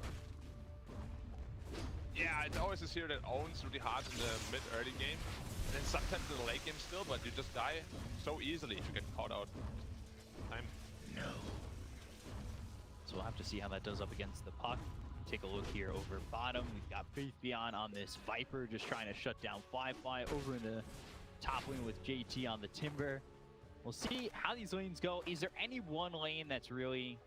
Yeah, it's always this hero that owns really hard in the mid-early game, and then sometimes in the late game still, but you just die so easily if you get caught out. Time. No. So we'll have to see how that does up against the puck. Take a look here over bottom. We've got Faith Beyond on this Viper, just trying to shut down flyfly over in the top lane with JT on the Timber. We'll see how these lanes go. Is there any one lane that's really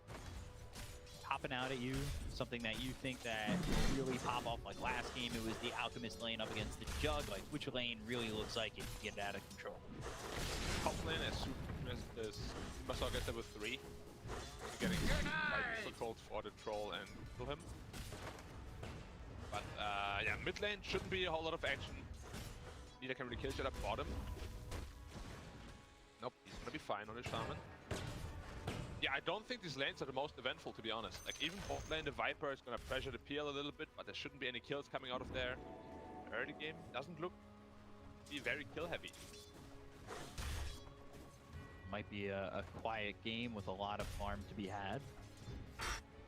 popping out at you? Something that you think that will really pop off? Like last game, it was the Alchemist lane up against the Jug. Like, which lane really looks like it can get out of control? Top lane as soon as Basal gets level 3. Getting foothold for the Troll and kill him. But yeah, mid lane shouldn't be a whole lot of action. Neither can really kill each other. Bottom. Nope, he's gonna be fine on his Shaman. Yeah, I don't think these lanes are the most eventful, to be honest. Like, even bot lane, the Viper is gonna pressure the PL a little bit, but there shouldn't be any kills coming out of there. The early game doesn't look to be very kill heavy. Might be a quiet game with a lot of farm to be had.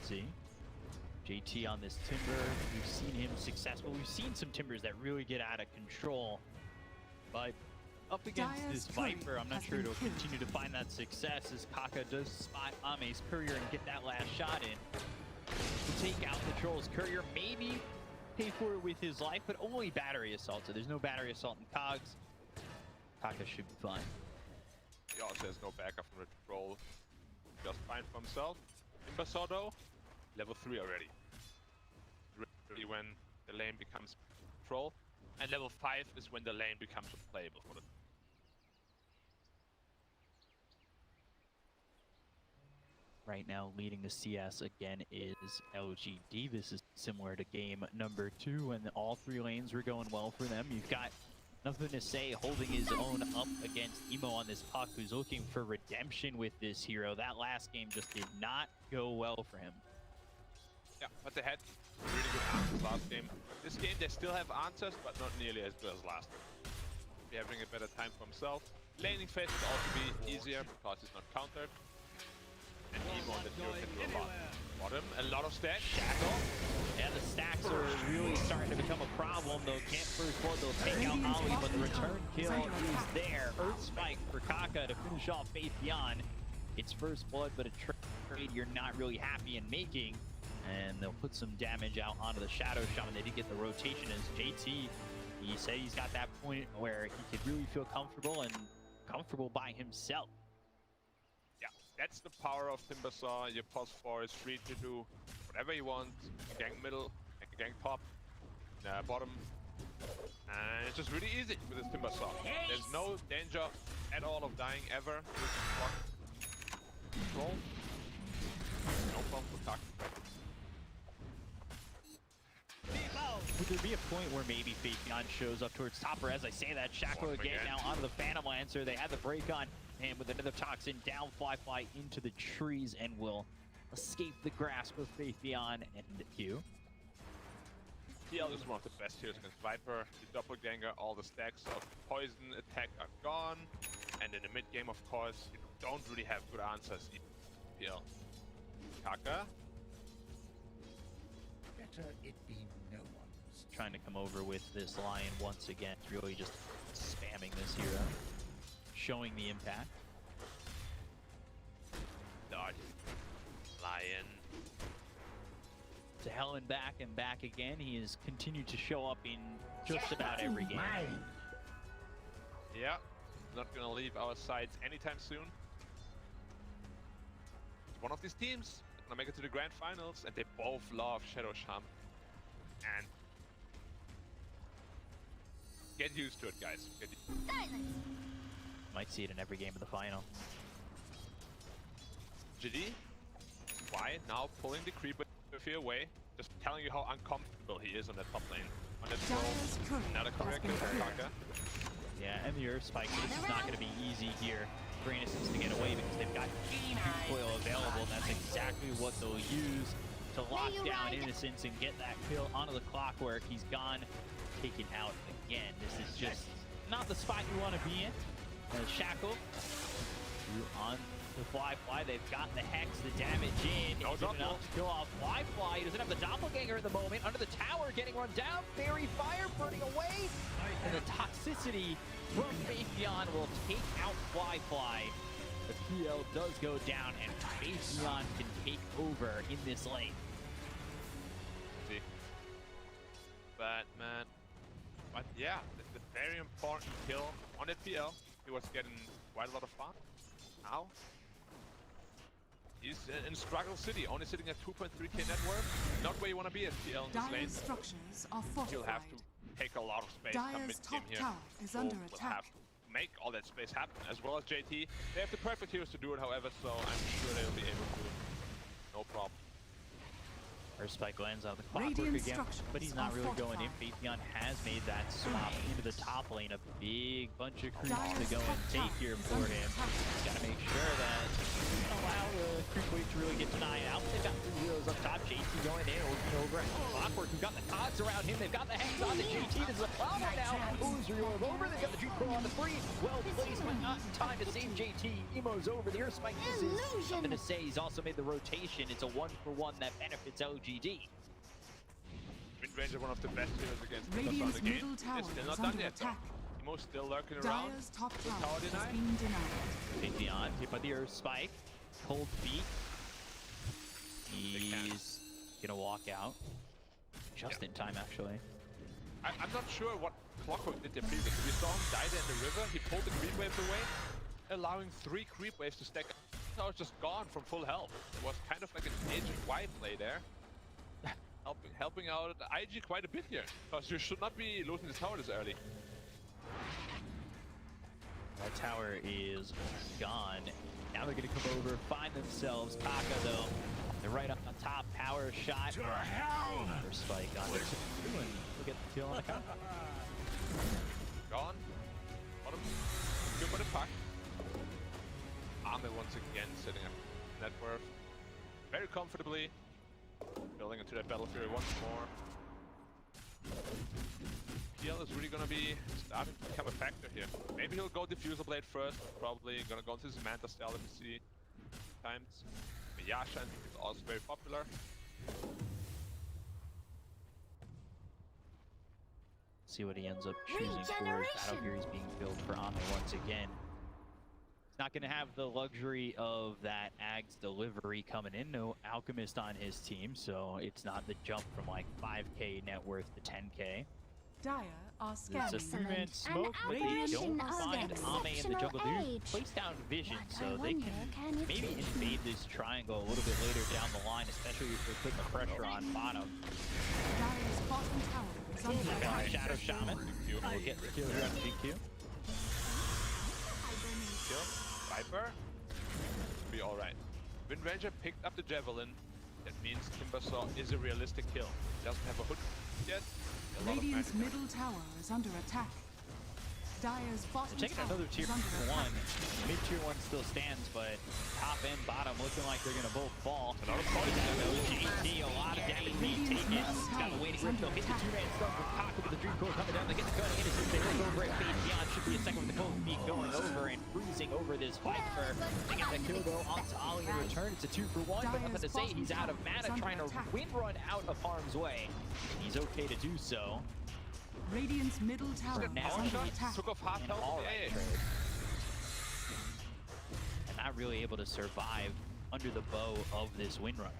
See? JT on this Timber. We've seen him successful. We've seen some Timbers that really get out of control. But up against this Viper, I'm not sure it'll continue to find that success as Kaka does spot Ame's Courier and get that last shot in. To take out the Troll's Courier, maybe pay for it with his life, but only battery assault. So there's no battery assault in Cogs. Kaka should be fine. He also has no backup from the Troll. Just fine for himself. Imbasodo, level 3 already. Really when the lane becomes Troll. And level 5 is when the lane becomes unplayable for the... Right now, leading the CS again is LGD. This is similar to game number 2, when all 3 lanes were going well for them. You've got NothingToSay holding his own up against Emo on this puck, who's looking for redemption with this hero. That last game just did not go well for him. Yeah, but they had really good answers last game. This game, they still have answers, but not nearly as good as last game. He's having a better time for himself. Laning phase will also be easier because it's not countered. And Emo on the hero can do a lot. Bottom, a lot of stacks. Shackle. Yeah, the stacks are really starting to become a problem. They'll can't first blood, they'll take out Ollie, but the return kill is there. Earth Spike for Kaka to finish off Faith Beyond. It's first blood, but a trade you're not really happy in making. And they'll put some damage out onto the Shadow Shaman. They did get the rotation as JT. He said he's got that point where he could really feel comfortable and comfortable by himself. Yeah, that's the power of Timbersaw. Your pulse 4 is free to do whatever you want. You can gank middle, you can gank top, bottom. And it's just really easy with this Timbersaw. There's no danger at all of dying ever with Control. No problem for Kaka. Would there be a point where maybe Faith Beyond shows up towards top, or as I say that, Shackle again now onto the Phantom Lancer. They had the break on, and with another Toxin down, flyfly into the trees and will escape the grasp of Faith Beyond and Q. PL is one of the best heroes against Viper. The doppelganger, all the stacks of poison attack are gone. And in the mid game, of course, you don't really have good answers in PL. Kaka. Better it be no one's trying to come over with this Lion once again. Really just spamming this hero. Showing the impact. Dodge. Lion. To hell and back again. He has continued to show up in just about every game. Yeah, not gonna leave our sides anytime soon. One of these teams gonna make it to the grand finals, and they both love Shadow Shaman. And get used to it, guys. Might see it in every game of the final. GD, why now pulling the creep with fear away? Just telling you how uncomfortable he is on that top lane. On that throw, another correct kill from Kaka. Yeah, and the Earth Spike, this is not going to be easy here for Innocence to get away because they've got coil available, and that's exactly what they'll use to lock down Innocence and get that kill onto the clockwork. He's gone, taken out again. This is just not the spot you want to be in. Shackle on the flyfly. They've got the hex, the damage in. No Is it enough to kill off flyfly? He doesn't have the doppelganger at the moment. Under the tower, getting run down. Fairy fire burning away. And the toxicity from Faithion will take out flyfly. The PL does go down, and Faithion can take over in this lane. See. Batman. But yeah, it's a very important kill on that PL. He was getting quite a lot of fun. Now, he's in Struggle City, only sitting at 2.3k net worth. Not where you want to be at PL in this lane. Structures are fortified. He'll have to take a lot of space come mid game here. Is under Will attack. have to make all that space happen, as well as JT. They have the perfect heroes to do it, however, so I'm sure they'll be able to. No problem. Earth Spike lands on the clockwork again, but he's not really going in. Faithion has made that swap into the top lane. A big bunch of creeps to go and take here for him. He's got to make sure that he doesn't allow the creep wave to really get denied out. They've got 3 heroes up top. JT going in, working over at clockwork. We've got the cogs around him. They've got the hex on the JT. There's a problem now. Who's reorb over? They've got the juke on the 3. Well placed, but not in time to save JT. Emo's over. The Earth Spike misses. Something to say. He's also made the rotation. It's a 1-for-1 that benefits LGD. Windranger, one of the best heroes against Radiant's the game. middle tower It's still is not under done yet. attack. Emo's still lurking around. Dire's top tower Tower has denied. been denied. Faithion hit by the Earth Spike. Cold feet. He's gonna walk out. Just in time, actually. I'm not sure what Clockwork did there previously. We saw him die there in the river. He pulled the creep waves away, allowing 3 creep waves to stack up. I was just gone from full health. It was kind of like an HY play there. Helping out IG quite a bit here, because you should not be losing this tower this early. That tower is gone. Now they're gonna come over, find themselves. Kaka though, they're right up on top. Power shot. To hell! First spike on it. Look at the kill on the Kaka. Gone. Bottom. Good for the puck. Arme once again sitting at net worth very comfortably. Building into that Battle Fury once more. PL is really gonna be starting to become a factor here. Maybe he'll go Diffuser Blade first, but probably gonna go into his Manta style if we see times. Yasha is also very popular. See what he ends up choosing for. His Battle Fury is being built for Ame once again. Not going to have the luxury of that Ag's delivery coming in. No Alchemist on his team, so it's not the jump from like 5k net worth to 10k. Dire are scanning. It's a 3-man smoke, but they don't find Ame in the jungle. They place down vision, so they can maybe invade this triangle a little bit later down the line, especially if they put the pressure on bottom. Dire's bottom tower is under attack. Shadow Shaman will get the kill here on XinQ. Kill. Viper. Be alright. Windranger picked up the Javelin. That means Timbersaw is a realistic kill. Doesn't have a hook yet. Radiant's middle tower is under attack. Dire's bottom They're taking tower another tier is under 1. attack. Mid tier 1 still stands, but top and bottom looking like they're gonna both fall. Another poison. GT, a lot of damage being taken. He's got the waiting Waiting Rift, they'll hit the two-man stun with Kaka with the Dream Core coming down. They get the gun innocent. They look over at Fade Beyond. Should be a second with the cold feet going over and freezing over this Viper. They get the kill though onto Ollie in return. It's a 2-for-1, but nothing to say. He's out of mana, trying to wind run out of harm's way. He's okay to do so. Radiant's middle tower now is under attack. Took off half health. Alright, and not really able to survive under the bow of this Windrunner.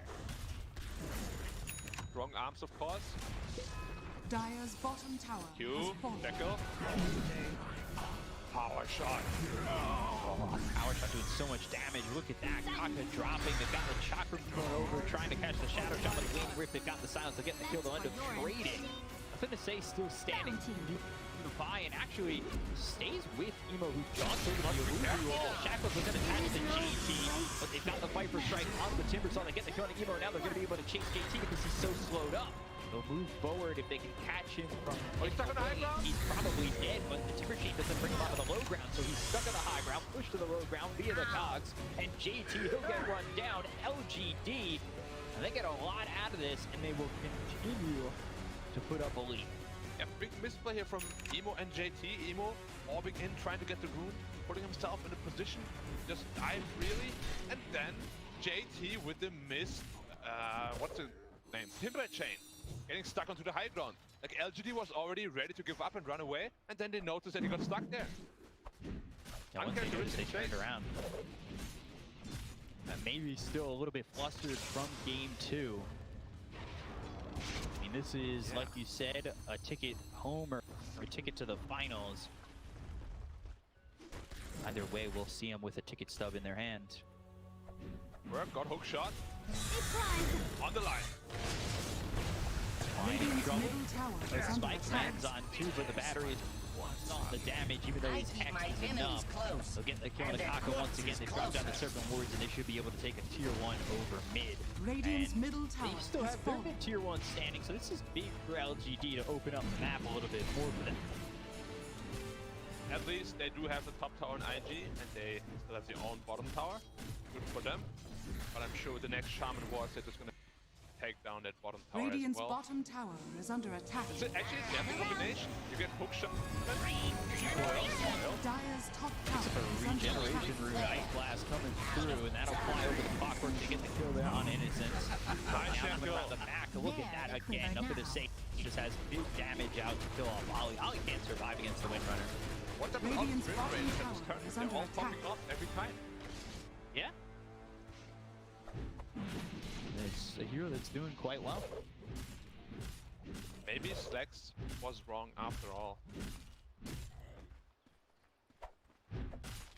Strong arms, of course. Dire's bottom tower Q, has fallen. Deckle. Power shot. Oh, power shot doing so much damage. Look at that. Kaka dropping. They've got the chakra going over, trying to catch the shadow shot, but the Waiting Rift, they've got the silence. They'll get the kill. They'll end up trading. Nothing to say, still standing by and actually stays with Emo, who jaunts over the Illusion wall. Shackles was going to catch the JT, but they've got the Viper strike on the Timbersaw. They get the kill on Emo. Now they're going to be able to chase JT because he's so slowed up. They'll move forward if they can catch him from... he's stuck on the high ground? He's probably dead, but the Timber Sheet doesn't bring him out of the low ground, so he's stuck on the high ground, pushed to the low ground via the cogs, and JT, he'll get run down. LGD, and they get a lot out of this, and they will continue to put up a lead. Yeah, big misplay here from Emo and JT. Emo orbing in, trying to get the rune, putting himself in a position, just dive freely, and then JT with the missed, what's the name? Timber Chain, getting stuck onto the high ground. Like LGD was already ready to give up and run away, and then they noticed that he got stuck there. Yeah, once they noticed, they turned around. Maybe still a little bit flustered from game 2. I mean, this is, like you said, a ticket home or a ticket to the finals. Either way, we'll see them with a ticket stub in their hand. Work, got hook shot. On the line. Spike lands on 2, but the battery is not the damage, even though he's hexed enough. They'll get the kill on the Kaka once again. They drop down the Serpent Wards, and they should be able to take a tier 1 over mid. Radiant's middle tower they still have their mid tier 1 standing, so this is big for LGD to open up the map a little bit more for them. At least they do have the top tower in IG, and they still have their own bottom tower. Good for them. But I'm sure with the next Shaman Wars, they're just going to take down that bottom tower Radiant's as well. bottom tower is under attack. It's actually a deadly combination. You get hook shot. Dire's top tower It's a regeneration rune, Ice Blast coming through, and that'll fly over the clockwork to get the kill there on Innocence. Now coming around the back, look at that again. Nothing to say. He just has big damage out to kill off Ollie. Ollie can't survive against the Windrunner. What the Radiant's range bottom is tower is they're under all attack. popping up every time. Yeah. It's a hero that's doing quite well. Maybe Slex was wrong after all.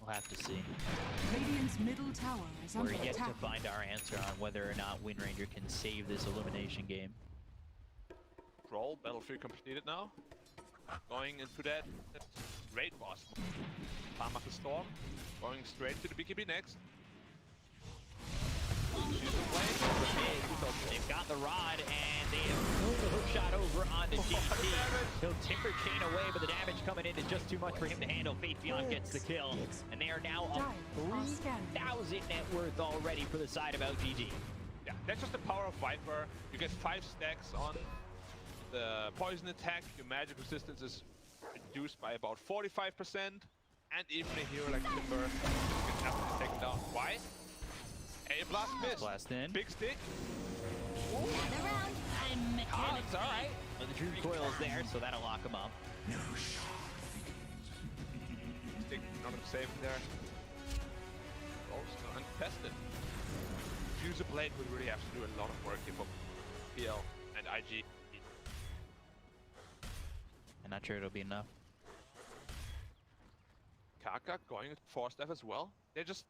We'll have to see. Radiant's middle tower is We're under yet attack. to find our answer on whether or not Wind Ranger can save this elimination game. Roll, battlefield completed now. Going into that raid boss. Palm of the Storm. Going straight to the BKB next. They've got the rod, and they have thrown the hook shot over onto JT. He'll Timber Chain away, but the damage coming in is just too much for him to handle. Faith Beyond gets the kill, and they are now up 3,000 net worth already for the side of LGD. Yeah, that's just the power of Viper. You get 5 stacks on the poison attack. Your magic resistance is reduced by about 45%. And even a hero like Timber, you can definitely take it down. Why? A blast miss. Blast in. Big stick. It's all right. But the Dream Coil is there, so that'll lock him up. Stick, not safe there. Also untested. Fuse a blade would really have to do a lot of work here for PL and IG. I'm not sure it'll be enough. Kaka going 4-step as well. They're just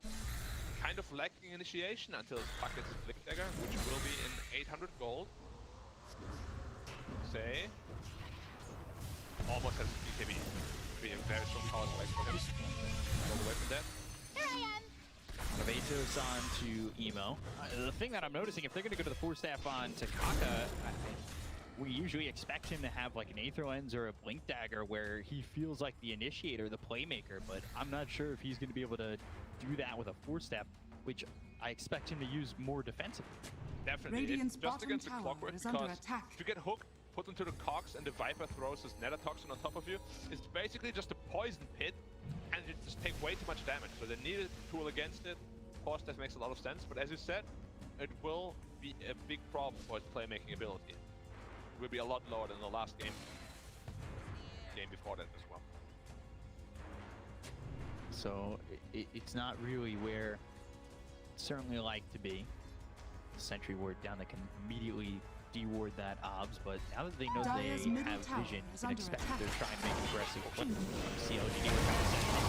kind of lacking initiation until Puck gets Flick Dagger, which will be in 800 gold. Say. Almost has BKB. Be a very strong power spike for him. All the way from that. Elevatos on to Emo. The thing that I'm noticing, if they're going to go to the 4-staff on to Kaka, we usually expect him to have like an Aether Lens or a Blink Dagger where he feels like the initiator, the playmaker, but I'm not sure if he's going to be able to do that with a 4-step, which I expect him to use more defensively. Definitely. Radiant's it's just bottom against the tower clockwork is because under attack. if you get hooked, put into the cogs and the Viper throws his nether toxin on top of you, it's basically just a poison pit and you just take way too much damage. So they needed a tool against it. Of course, that makes a lot of sense, but as you said, it will be a big problem for his playmaking ability. It will be a lot lower than the last game before that as well. So it's not really where it's certainly like to be. Sentry ward down that can immediately deward that obs, but now that they know they have vision, you can expect that they're trying to make aggressive play. CLGD will try to set up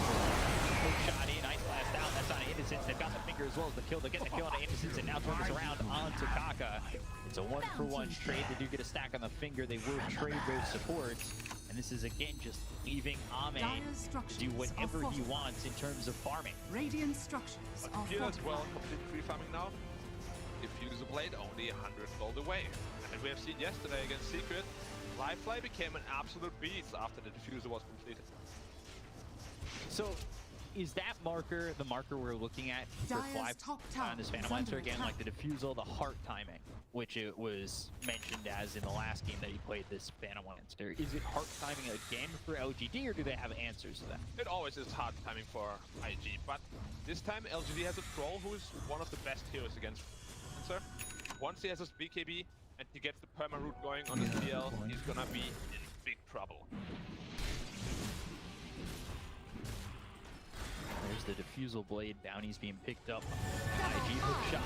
for shot in, ice blast out, that's on Innocence. They've got the finger as well as the kill. They get the kill on Innocence and now turn this around onto Kaka. It's a 1-for-1 trade. They do get a stack on the finger. They will trade those supports. And this is again just leaving Ame to do whatever he wants in terms of farming. Radiant structures are Here as fortified. well, complete free farming now. Diffuser Blade only 100 gold away. And we have seen yesterday against Secret, flyfly became an absolute beast after the diffuser was completed. So, is that marker the marker we're looking at for flyfly on this Phantom Lancer? Again, like the diffusal, the heart timing, which it was mentioned as in the last game that he played this Phantom Lancer. Is it heart timing again for LGD, or do they have answers to that? It always is hard timing for IG, but this time LGD has a troll who is one of the best heroes against Lancer. Once he has his BKB and he gets the perma route going on his PL, he's gonna be in big trouble. There's the diffusal blade. Bounty's being picked up. IG hook shot.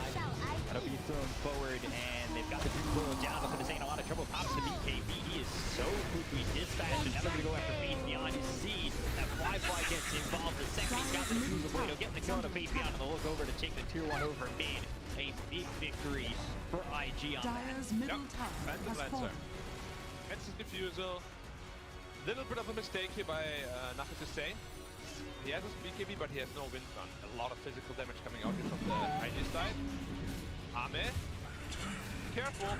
That'll be thrown forward, and they've got the two down. Nothing to say in a lot of trouble. Pops the BKB. He is so quickly dispatched, and now they're going to go after Face Beyond. You see that flyfly gets involved. The second he's got the diffusal blade, he'll get the kill on the Face Beyond, and they'll look over to take the tier 1 over mid. A big victory for IG on Dire's that. middle tower has fallen. Gets his diffusal. Little bit of a mistake here by NothingToSay. He has his BKB, but he has no wind run. A lot of physical damage coming out here from the IG side. Ame, careful.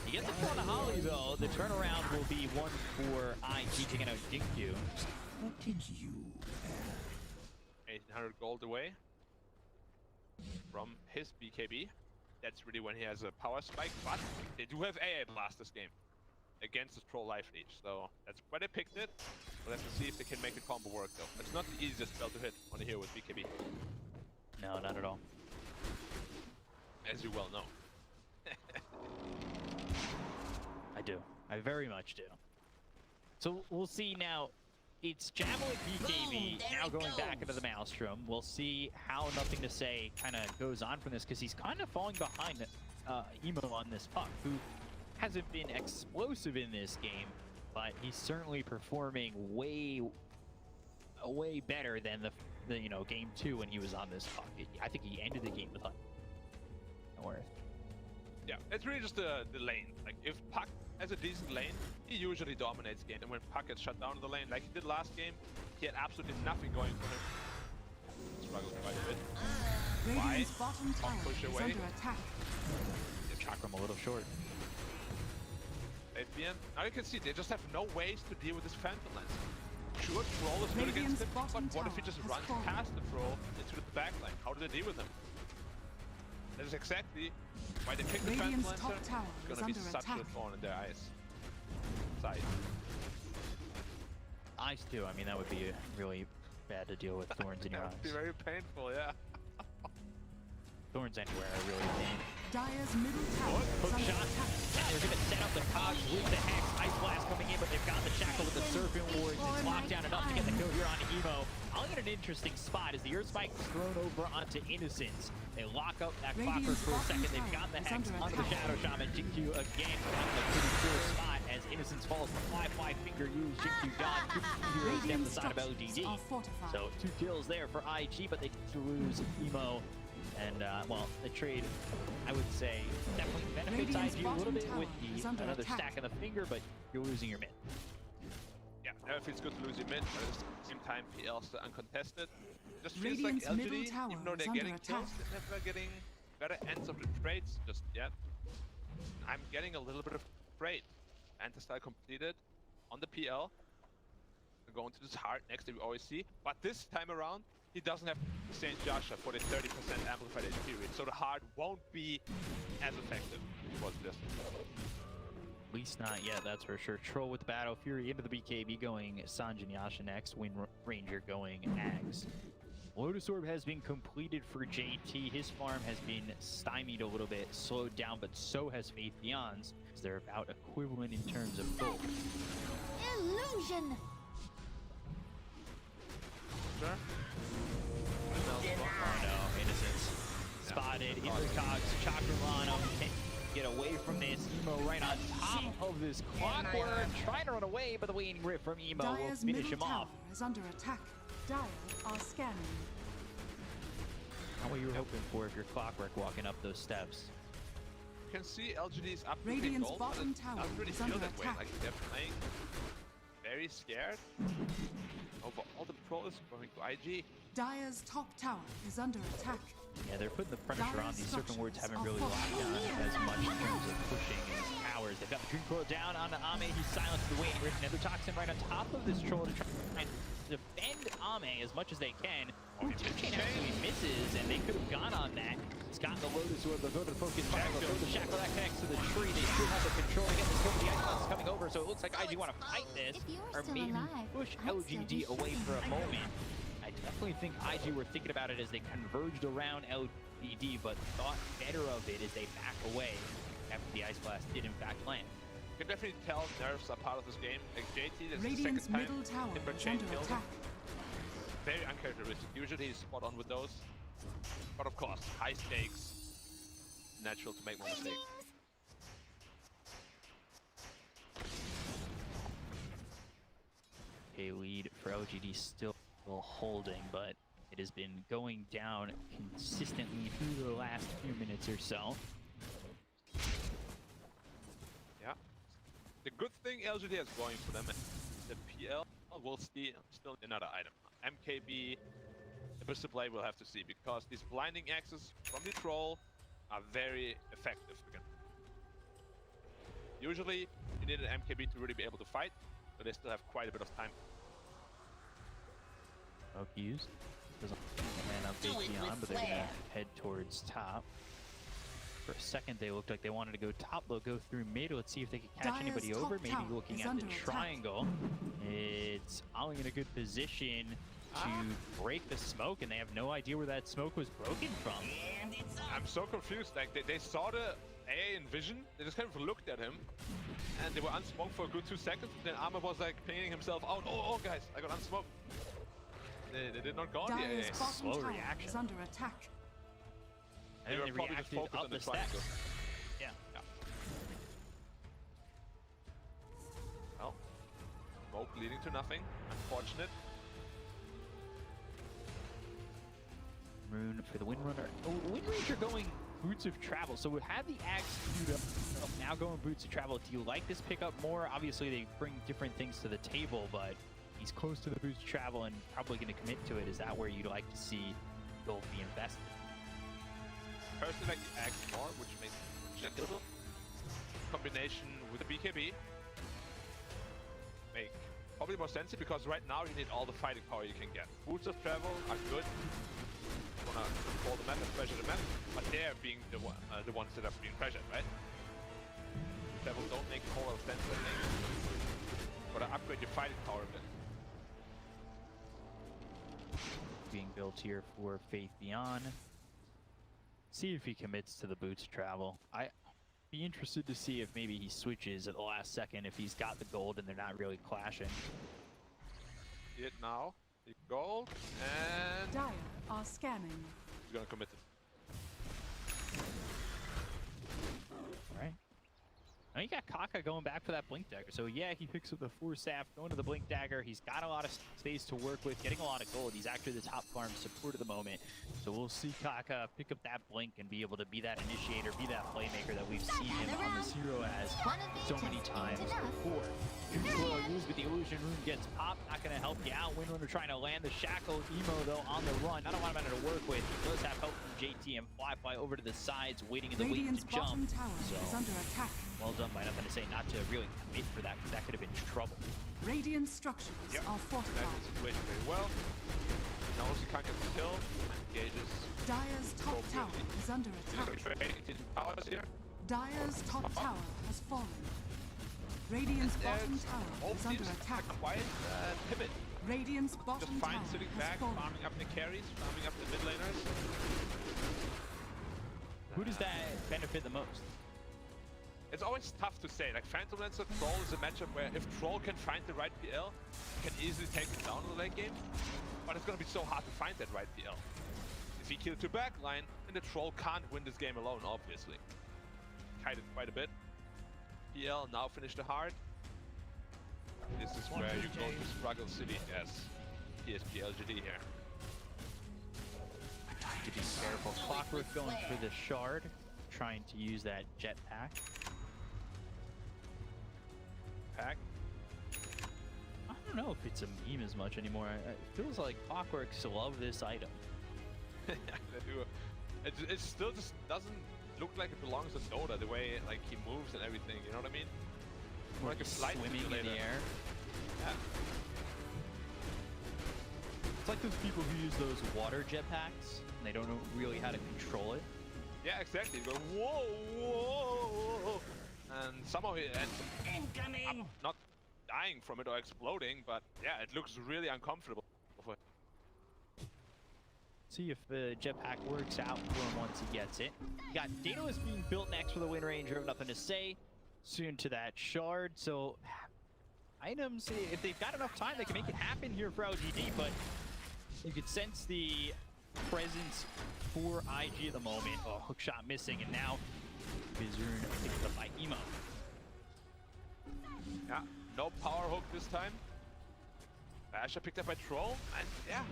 He gets a kill on the Holly though. The turnaround will be one for IG taking out XinQ. What did you 1800 gold away from his BKB. That's really when he has a power spike, but they do have AA Blast this game against his Troll Life Leech, so that's why they picked it. We'll have to see if they can make the combo work though. It's not the easiest spell to hit on a hero with BKB. No, not at all. As you well know. I do. I very much do. So we'll see now. It's Javelin BKB now going back into the Maelstrom. We'll see how NothingToSay kind of goes on from this, because he's kind of falling behind Emo on this puck, who hasn't been explosive in this game, but he's certainly performing way better than the you know, game 2 when he was on this puck. I think he ended the game with 100. No worries. Yeah, it's really just the lane. Like, if Puck has a decent lane, he usually dominates game. And when Puck gets shut down in the lane, like he did last game, he had absolutely nothing going for him. Struggled quite a bit. Radiant's bottom tower push is away. under attack. The chakram a little short. APM. Now you can see they just have no ways to deal with this Phantom Lancer. Sure, Troll is good against him, but what if he just runs past the Troll into the backline? How do they deal with him? That is exactly why they picked the Phantom Lancer. It's gonna be such a thorn in their eyes. Side. Eyes too. I mean, that would be really bad to deal with thorns in your eyes. That would be very painful, yeah. Thorns anywhere are really pain. Dire's middle tower is Hook under shot. attack. Now they're gonna set up the cogs with the Hex. Ice Blast coming in, but they've got the Shackle with the Serpent Wards. It's locked down enough to get the kill here on Emo. I'll get an interesting spot as the Earth Spike is thrown over onto Innocence. They lock up that Clockwork for a second. They've got the Hex onto the Shadow Shaman. XinQ again found a pretty cool spot as Innocence falls. The flyfly finger used. XinQ dodge. Heroes down the side of LGD. So 2 kills there for IG, but they lose Emo. And, well, the trade, I would say, definitely benefits IG a little bit with the another stack on the finger, but you're losing your mid. Yeah, never feels good to lose your mid, but at the same time, PL still uncontested. Just feels like LGD, even though they're getting kills, they're never getting better ends of the trades just yet. I'm getting a little bit of trade. Anti-style completed on the PL. We're going to this hard next that we always see, but this time around, he doesn't have St. Joshua for the 30% amplified HP read, so the hard won't be as effective as it was just. least not yet, that's for sure. Troll with the Battle Fury into the BKB going Sanjin Yasha next. Wind Ranger going Ags. Lotus Orb has been completed for JT. His farm has been stymied a little bit, slowed down, but so has Faith Beyond's. They're about equivalent in terms of gold. Illusion! Sure. Oh no, Innocence. Spotted, Intercogs, Chakramano, can't get away from this. Emo right on top of this clockwork, trying to run away, but the waning rip from Emo will Dire's finish middle him tower off. is under attack. Dire are scanning. Not what you were hoping for if you're Clockwork walking up those steps. You can see LGD's up to Radiant's gold, bottom but tower I don't really is feel under that way. attack. Like they're playing very scared. Overall, the pro is going to IG. Dire's top tower is under attack. Yeah, they're putting the pressure on. These Serpent Wards haven't really are locked down as much in terms of pushing and towers. They've got the Dream Coil down onto Ame. He's silenced the Waning Rift. Another Toxin right on top of this Troll to try and defend Ame as much as they can. Two Chain actually misses, and they could have gone on that. He's got the Lotus Orb. They'll go to the Focus Shackle. Throw the Shackle that connects to the tree. They still have the control. Again, this the Ice Blast is coming over, so it looks like IG want to fight this. Or maybe push LGD away for a moment. I definitely think IG were thinking about it as they converged around LGD, but thought better of it as they back away after the Ice Blast did in fact land. You can definitely tell nerves are part of this game. Like JT, this is the Radiant's second middle time tower Timber is Chain under killed attack. him. Very uncharacteristic. Usually he's spot on with those. But of course, high stakes. Natural to make more mistakes. A lead for LGD still holding, but it has been going down consistently through the last few minutes or so. Yeah. The good thing LGD has going for them is the PL will still another item. MKB, the Bristol Blade we'll have to see, because these blinding axes from the Troll are very effective again. Usually you need an MKB to really be able to fight, but they still have quite a bit of time. Smoke used. Doesn't man up beyond, but they're gonna head towards top. For a second they looked like they wanted to go top. They'll go through mid. Let's see if they can catch anybody over. Maybe looking at the triangle. It's Ollie in a good position to break the smoke, and they have no idea where that smoke was broken from. I'm so confused. Like they saw the AA in vision, they just kind of looked at him, and they were unsmoked for a good 2 seconds. Then Armor was like pinging himself out. Oh guys, I got unsmoked. They did not go on the AA. Slow reaction. Is under attack. They were probably just focused on the triangle. Yeah. Well, smoke leading to nothing. Unfortunate. Rune for the Windrunner. Oh, Wind Ranger going Boots of Travel. So we have the Axe queued up. Now going Boots of Travel. Do you like this pickup more? Obviously, they bring different things to the table, but he's close to the Boots of Travel and probably going to commit to it. Is that where you'd like to see gold be invested? Personally, like the Axe more, which makes a little combination with the BKB make probably more sense, because right now you need all the fighting power you can get. Boots of Travel are good. You wanna control the map and pressure the map, but they're being the ones that are being pressured, right? Travel don't make a whole lot of sense, I think. Gotta upgrade your fighting power a bit. Being built here for Faith Beyond. See if he commits to the Boots Travel. I'd be interested to see if maybe he switches at the last second if he's got the gold and they're not really clashing. See it now. The gold, and Dire are scanning. he's gonna commit it. Right. Now you got Kaka going back for that Blink Dagger. So yeah, he picks up the Force Staff, going to the Blink Dagger. He's got a lot of space to work with, getting a lot of gold. He's actually the top farm support at the moment. So we'll see Kaka pick up that Blink and be able to be that initiator, be that playmaker that we've seen him on this hero as so many times before. Control used with the illusion rune gets popped, not going to help you out. Windrunner trying to land the shackle. Emo though on the run. Not a lot of matter to work with. He does have help from JT and Flyfly over to the sides, waiting in the wait to jump. Tower is under attack. Well done by NothingToSay not to really commit for that, because that could have been trouble. Radiant structures are fortified. That's the situation very well. Now also can't get the kill. Engages. Dire's top tower is under attack. Powers here. Dire's top tower has fallen. Radiant's bottom There's tower all is under teams attack. are quite timid. Radiant's Just bottom fine tower sitting has back, fallen. farming up the carries, farming up the mid laners. Who does that benefit the most? It's always tough to say. Like Phantom Lancer Troll is a matchup where if Troll can find the right PL, he can easily take it down in the late game. But it's gonna be so hard to find that right PL. If he kills your backline, then the Troll can't win this game alone, obviously. Kited quite a bit. PL now finished the hard. This is where you go to Struggle City as PSG.LGD here. To be careful. Clockwork going for the shard, trying to use that jetpack. Pack? I don't know if it's a meme as much anymore. It feels like Clockworks love this item. They do. It still just doesn't look like it belongs to DotA, the way like he moves and everything, you know what I mean? More like a flight swimming in simulator. the air. Yeah. It's like those people who use those water jetpacks and they don't know really how to control it. Yeah, exactly. You go, whoa, whoa, and somehow he ends up not dying from it or exploding, but yeah, it looks really uncomfortable. See if the jetpack works out for him once he gets it. You got Daedalus being built next for the Wind Ranger of Nothing to Say. Soon to that shard, so items, if they've got enough time, they can make it happen here for LGD, but you could sense the presence for IG at the moment. Oh, hook shot missing, and now Vizurn picked up by Emo. Yeah, no power hook this time. Basha picked up by Troll, and yeah,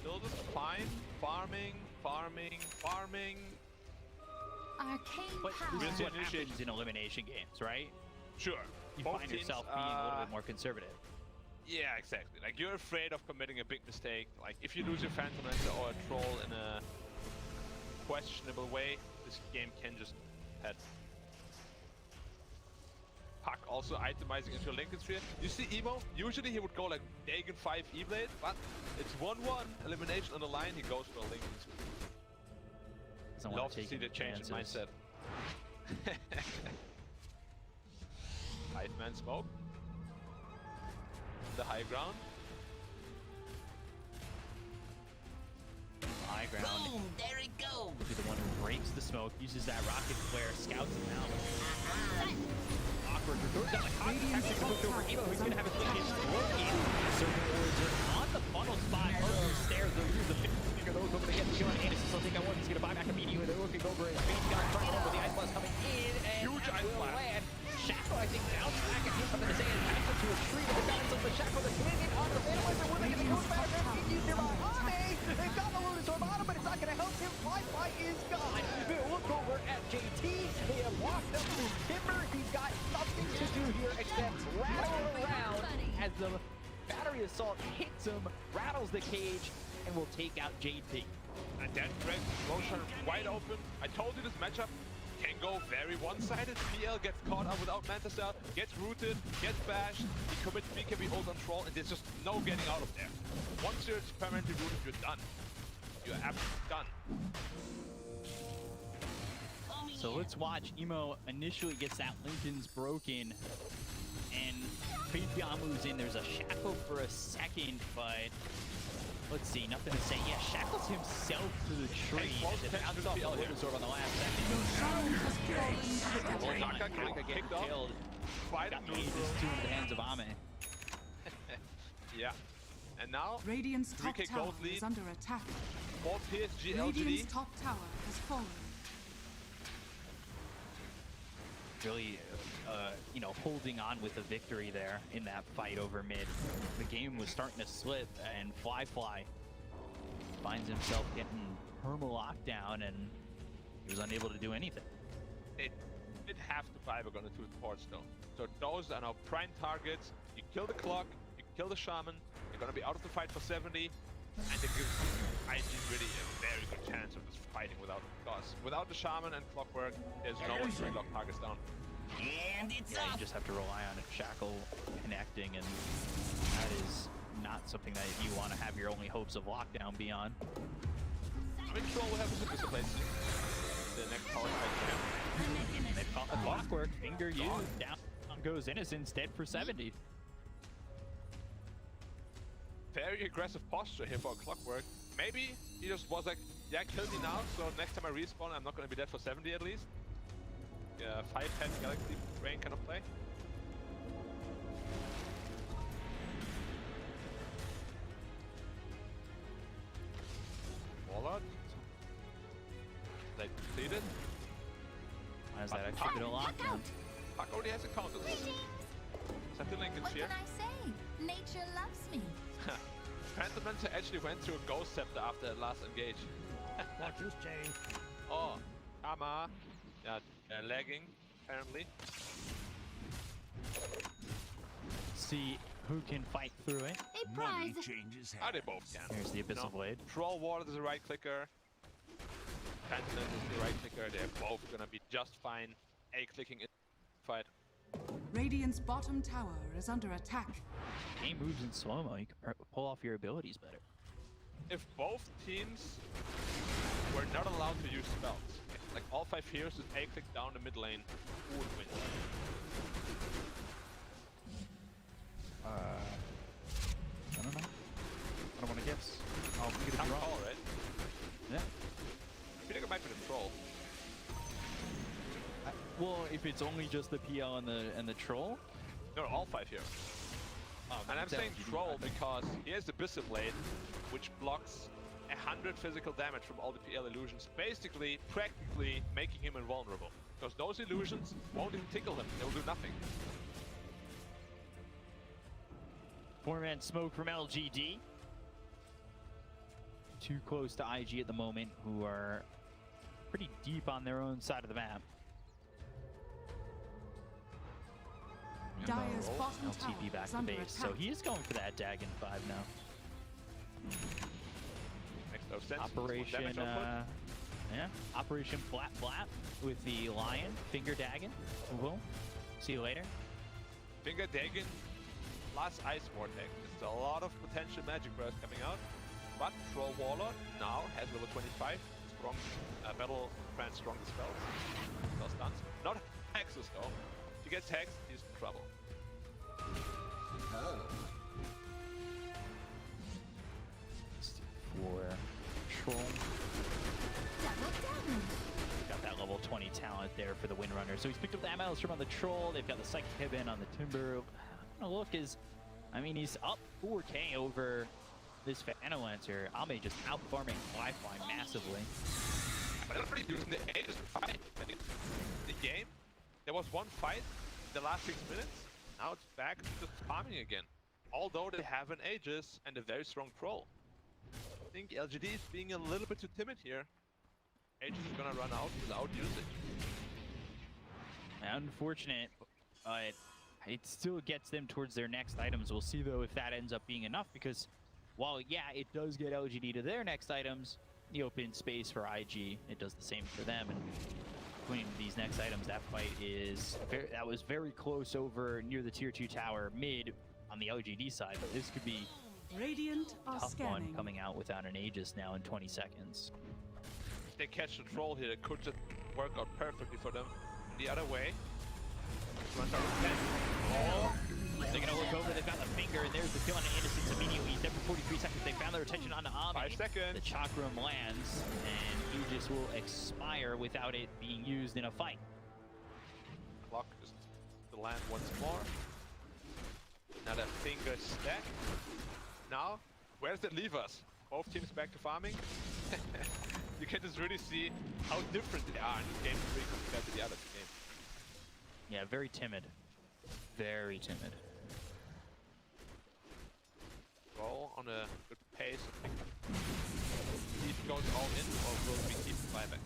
still just fine. Farming. Arcane But power. this is what happens in elimination games, right? Sure. You Both find teams, yourself being a little bit more conservative. Yeah, exactly. Like, you're afraid of committing a big mistake. Like, if you lose your Phantom Lancer or a Troll in a questionable way, this game can just head. Puck also itemizing into a Lincoln Sphere. You see Emo, usually he would go like Dagon 5 E-Blade, but it's 1-1, elimination on the line, he goes for a Lincoln Sphere. Love to see the change in mindset. 5-man smoke. The high ground. High ground. Boom, there it goes. Will be the one who breaks the smoke, uses that rocket flare, scouts him out. Awkward, throws down a contact to push over Emo, who's gonna have his linkage broken. Circle Warriors are on the funnel spot, over the stairs, they'll use the finger, those over to get the kill on Anderson, so take that one, he's gonna buy back immediately, they're looking over his face, got in front of him with the Ice Blast coming in, and huge Ice Blast. land. Shackle, I think, bounce back and here's something to say, and pass it to a tree, but they've got himself a Shackle that's coming in on the Phantom, and we're gonna go back, and he's nearby. They've got the Lunasaur bottom, but it's not gonna help him. Flyfly is gone. They look over at JT. They have walked up to Timber. He's got nothing to do here except rattle around as the battery assault hits him, rattles the cage, and will take out JT. And that Greg Roshan wide open. I told you this matchup can go very one-sided. PL gets caught up without Manta Cell, gets rooted, gets bashed, he commits BKB ult on Troll, and there's just no getting out of there. Once you're permanently rooted, you're done. You're absolutely done. So let's watch. Emo initially gets that Lincoln's broken, and Patreon moves in. There's a shackle for a second, but let's see, nothing to say. Yeah, shackles himself to the tree. And bounces off the Lunasaur on the last second. Kaka getting killed. Got cages too into the hands of Ame. Yeah. And now, Radiant's top 3K tower gold lead is under attack. for PSG.LGD. Radiant's top tower has fallen. Really, you know, holding on with a victory there in that fight over mid. The game was starting to slip, and Flyfly finds himself getting perma lockdown, and he was unable to do anything. It did have to fiber on the two supports though. So those are now prime targets. You kill the clock, you kill the shaman, you're gonna be out of the fight for 70, and it gives IG really a very good chance of just fighting without it. Because without the shaman and clockwork, there's no one to lock targets down. And it's Yeah, you up. just have to rely on a shackle connecting, and that is not something that you want to have your only hopes of lockdown be on. I mean, Troll will have to discipline the next power fight champ. They've caught the clockwork, finger you, down goes Innocence dead for 70. Very aggressive posture here for Clockwork. Maybe he just was like, yeah, kill me now, so next time I respawn, I'm not going to be dead for 70 at least. Yeah, 5-10 Galaxy Brain kind of play. Warlord. They completed. Has that extra bit of lockdown? Kaka already has a counter. Send the link in What here. can I say? Nature loves me. Phantomenter actually went through a Ghost Scepter after the last engage. Watch this chain. Oh, Kama. Yeah, lagging, apparently. See who can fight through it. A prize. Ah, they both can. Here's the Abyssal Blade. Troll Warlord is a right clicker. Phantom is the right clicker. They're both gonna be just fine. A clicking in fight. Radiant's bottom tower is under attack. Game moves in slow-mo. You can pull off your abilities better. If both teams were not allowed to use spells, like all 5 heroes just A click down the mid lane, who would win? I don't know. I don't want to guess. I'll get a Tough draw. call, right? Yeah. I feel like it might be the troll. Well, if it's only just the PL and the troll. No, all 5 heroes. And I'm saying troll because he has the Abyssal Blade, which blocks 100 physical damage from all the PL illusions, basically, practically making him invulnerable. Because those illusions won't even tickle him, they will do nothing. 4-man smoke from LGD. Too close to IG at the moment, who are pretty deep on their own side of the map. Dire's bottom tower LTP back is to under base, so attack. he is going for that Dagon 5 now. Makes no sense. Operation, yeah, Operation Flap Flap with the Lion, Finger Dagon. We'll see you later. Finger Dagon plus Ice Vortex. It's a lot of potential magic burst coming out. But Troll Warlord now has level 25. Strong battle trans strongest spells. Spell stuns. Not hexes though. If he gets hexed, he's in trouble. For Troll. Got that level 20 talent there for the Windrunner. So he's picked up the Maelstrom on the Troll. They've got the Psychic Heaven on the Timber. Look is, I mean, he's up 4K over this Phantom Lancer. Ame just out farming flyfly massively. But that's pretty using the Aegis to fight. I think the game, there was one fight in the last 6 minutes. Now it's back to just farming again. Although they have an Aegis and a very strong Troll. I think LGD is being a little bit too timid here. Aegis is gonna run out without usage. Unfortunate, but it still gets them towards their next items. We'll see though if that ends up being enough, because while yeah, it does get LGD to their next items, the open space for IG, it does the same for them. And between these next items, that fight is that was very close over near the tier 2 tower mid on the LGD side, but this could be Radiant a are tough one scanning. coming out without an Aegis now in 20 seconds. If they catch the Troll here, it could just work out perfectly for them. The other way. Runs out of 10. Oh. They're gonna look over, they've got the finger, and there's the kill on Innocence immediately. He's dead for 43 seconds. They found their attention on Ame. 5 seconds. The Chakram lands, and Aegis will expire without it being used in a fight. Clock just to land once more. Another finger stack. Now, where does that leave us? Both teams back to farming? You can just really see how different they are in game 3 compared to the other 2 games. Yeah, very timid. Very timid. Roll on a good pace. He goes all in, or will we keep buyback?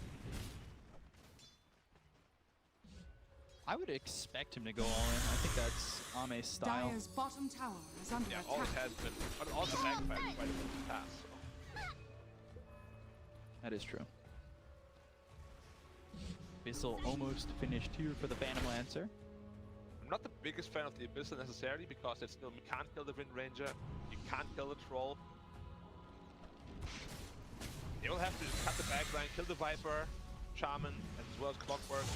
I would expect him to go all in. I think that's Ame's style. Dire's bottom tower is under Yeah, attack. always has been. But also backfire quite a bit in the past. So. That is true. Abyssal almost finished here for the Phantom Lancer. I'm not the biggest fan of the Abyssal necessarily, because it's still, you can't kill the Wind Ranger, you can't kill the Troll. They will have to just cut the backline, kill the Viper, Shaman, as well as Clockwork.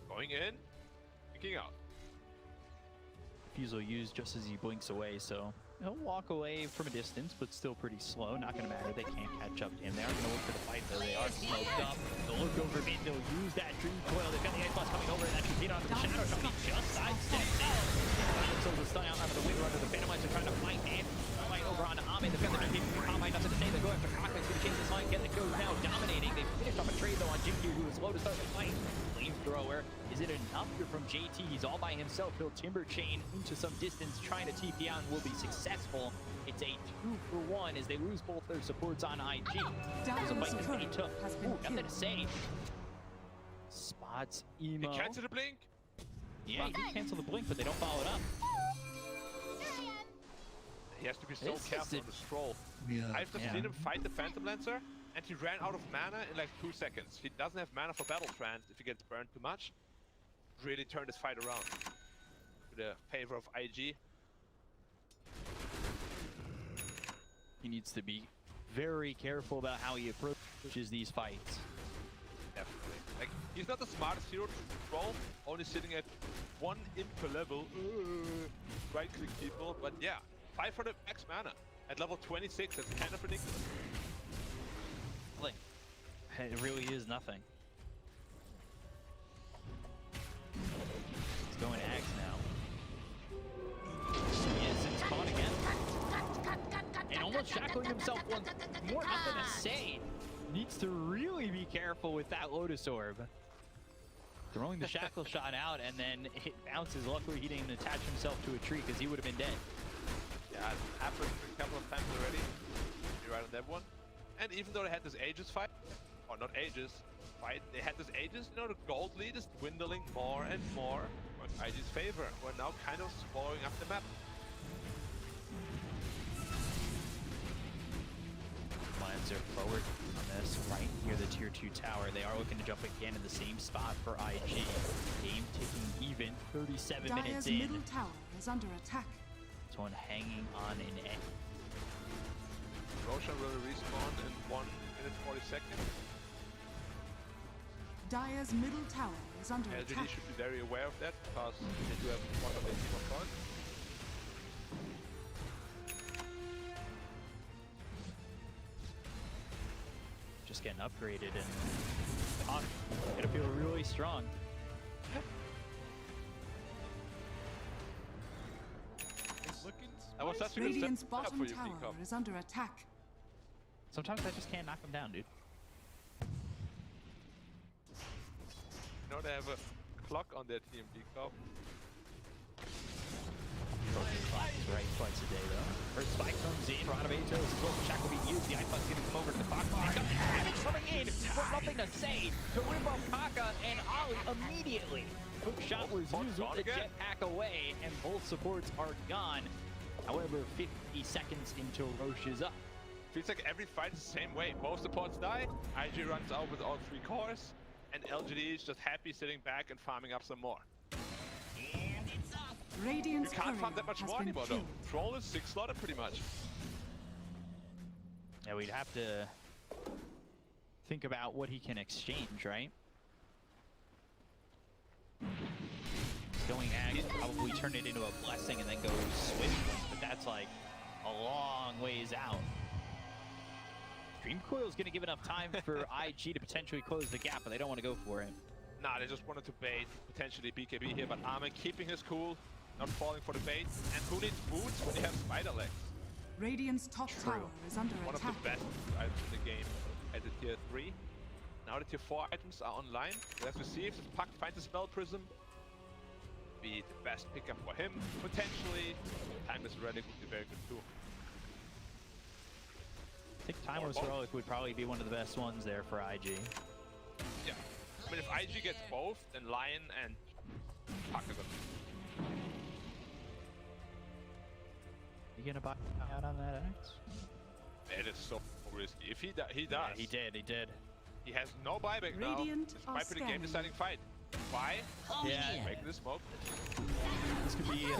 Going in, picking out. defusal used just as he blinks away, so he'll walk away from a distance, but still pretty slow. Not going to matter. They can't catch up to him. They are going to look for the fight, though. They are smoked up. They'll look over mid. They'll use that Dream Coil. They've got the Ice Blast coming over, and that should beat onto the Shadow Shot. He just sidesteps in. So the stun out onto the wind runner. The Phantomizer trying to fight and fight over onto Ahmed. They've got the Dream Combine. Nothing to say. They go after Kaka. He's going to change this line. Get the kills now. Dominating. They finished off a trade, though, on XinQ, who was slow to start the fight. Flamethrower. Is it enough here from JT? He's all by himself. He'll Timber Chain into some distance, trying to TP out and will be successful. It's a 2-for-1 as they lose both their supports on IG. There's a fight that they took. Ooh, nothing to say. Spots Emo. He cancelled the blink. Yeah, he did cancel the blink, but they don't follow it up. He has to be so careful on the stroll. I've just seen him fight the Phantom Lancer, and he ran out of mana in like 2 seconds. He doesn't have mana for Battle Trance if he gets burned too much. Really turned his fight around to the favor of IG. He needs to be very careful about how he approaches these fights. Definitely. Like, he's not the smartest hero to control, only sitting at 1 imp per level. Right-click people, but yeah, 500 max mana at level 26. That's kind of ridiculous. It really is nothing. He's going Axe now. Yes, it's caught again. And almost shackling himself once more. Nothing to say. Needs to really be careful with that Lotus Orb. Throwing the shackle shot out, and then it bounces. Luckily, he didn't attach himself to a tree because he would have been dead. Yeah, it happened a couple of times already. You're right on that one. And even though they had this Aegis fight, or not Aegis fight, they had this Aegis, you know, the gold lead is dwindling more and more in IG's favor. We're now kind of swallowing up the map. Lions are forward on this, right near the tier 2 tower. They are looking to jump again in the same spot for IG. Game ticking even, 37 minutes in. Middle tower is under attack. This one hanging on an end. Roshan will respawn in 1 minute 40 seconds. Dire's middle tower is under LGD attack. should be very aware of that because they do have one of their team of cards. Just getting upgraded and gonna feel really strong. That was such a good Radiant's step up bottom for you, tower Kaka. is under attack. Sometimes I just can't knock him down, dude. You know they have a clock on their team, Kaka. Right, twice a day though. First spike comes in, Radabatos is close to Shackle being used. The Ice Blast getting come over to the Fox. He's got damage coming in for nothing to say to win both Kaka and Ollie immediately. Hook shot was used with the jetpack away, and both supports are gone. However, 50 seconds until Roche is up. Feels like every fight is the same way. Both supports die, IG runs out with all 3 cores, and LGD is just happy sitting back and farming up some more. Radiant's you can't farm courier that much has more been anymore killed. though. Troll is 6 slotted pretty much. Yeah, we'd have to think about what he can exchange, right? Going Ag, probably turn it into a blessing and then go Swift, but that's like a long ways out. Dream Coil is going to give enough time for IG to potentially close the gap, but they don't want to go for it. Nah, they just wanted to bait potentially BKB here, but Armin keeping his cool, not falling for the bait. And who needs boots when you have spider legs? Radiant's top tower is under One attack. of the best items in the game at the tier 3. Now the tier 4 items are online. We'll have to see if this Puck finds a Spell Prism. Be the best pickup for him. Potentially, Timeless Relic would be very good too. I think Timeless Relic would probably be one of the best ones there for IG. Yeah. I mean, if IG gets both, then Lion and Puck are good. You gonna buy out on that X? That is so risky. If he does. Yeah, he did. He has no buyback now. Radiant This might be the game-deciding fight. Why? Yeah. Making the smoke. This could be a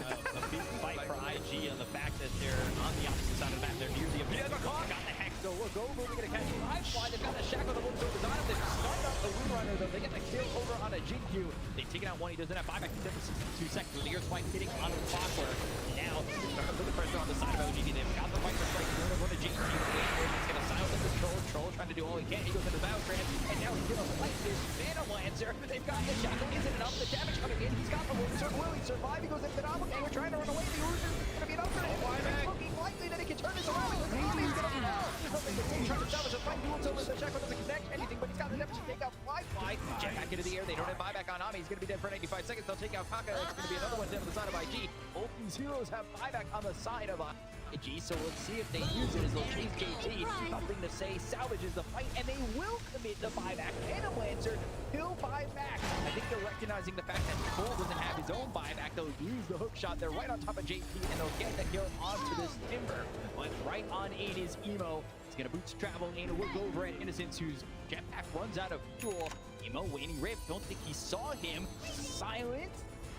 big fight for IG on the fact that they're on the opposite side of the map. They're near the objective. Got the Hex So we'll go over, we're going to catch flyfly. They've got the shackle that looks over the Dot'a. They've stunned up the Windrunner, though. They get the kill over on a XinQ. They've taken out one. He doesn't have buyback. He's there for 62 seconds. The air spike hitting on the clockwork. Now, they're starting to put the pressure on the side of LGD. They've got the fighter strike through over the XinQ. He's going to silence the Troll trying to do all he can. He goes into the battle trance, and now he's going to fight this Phantom Lancer. They've got the shackle. Isn't enough. The damage coming in. He's got the Wizard. Will he survive? He goes into the doppelganger. We're trying to run away. The Urza's going to be an upgrade. It's looking likely that he can turn this around. He's going to fall. Trying to salvage a fight. Duels over the shackle doesn't connect anything, but he's got the damage to take out flyfly. Jet back into the air. They don't have buyback on Ami. He's going to be dead for 95 seconds. They'll take out Kaka. It's going to be another one down to the side of IG. Both these heroes have buyback on the side of IG, so let's see if they use it as they'll chase JT. Nothing to say. Salvages the fight, and they will commit the buyback. Phantom Lancer, he'll buy back. I think they're recognizing the fact that Cole doesn't have his own buyback. They'll use the hook shot. They're right on top of JT, and they'll get the kill onto this Timber. But right on 8 is Emo. He's gonna boots travel and look over at Innocence, whose jetpack runs out of fuel. Emo waiting rip. Don't think he saw him. Silent,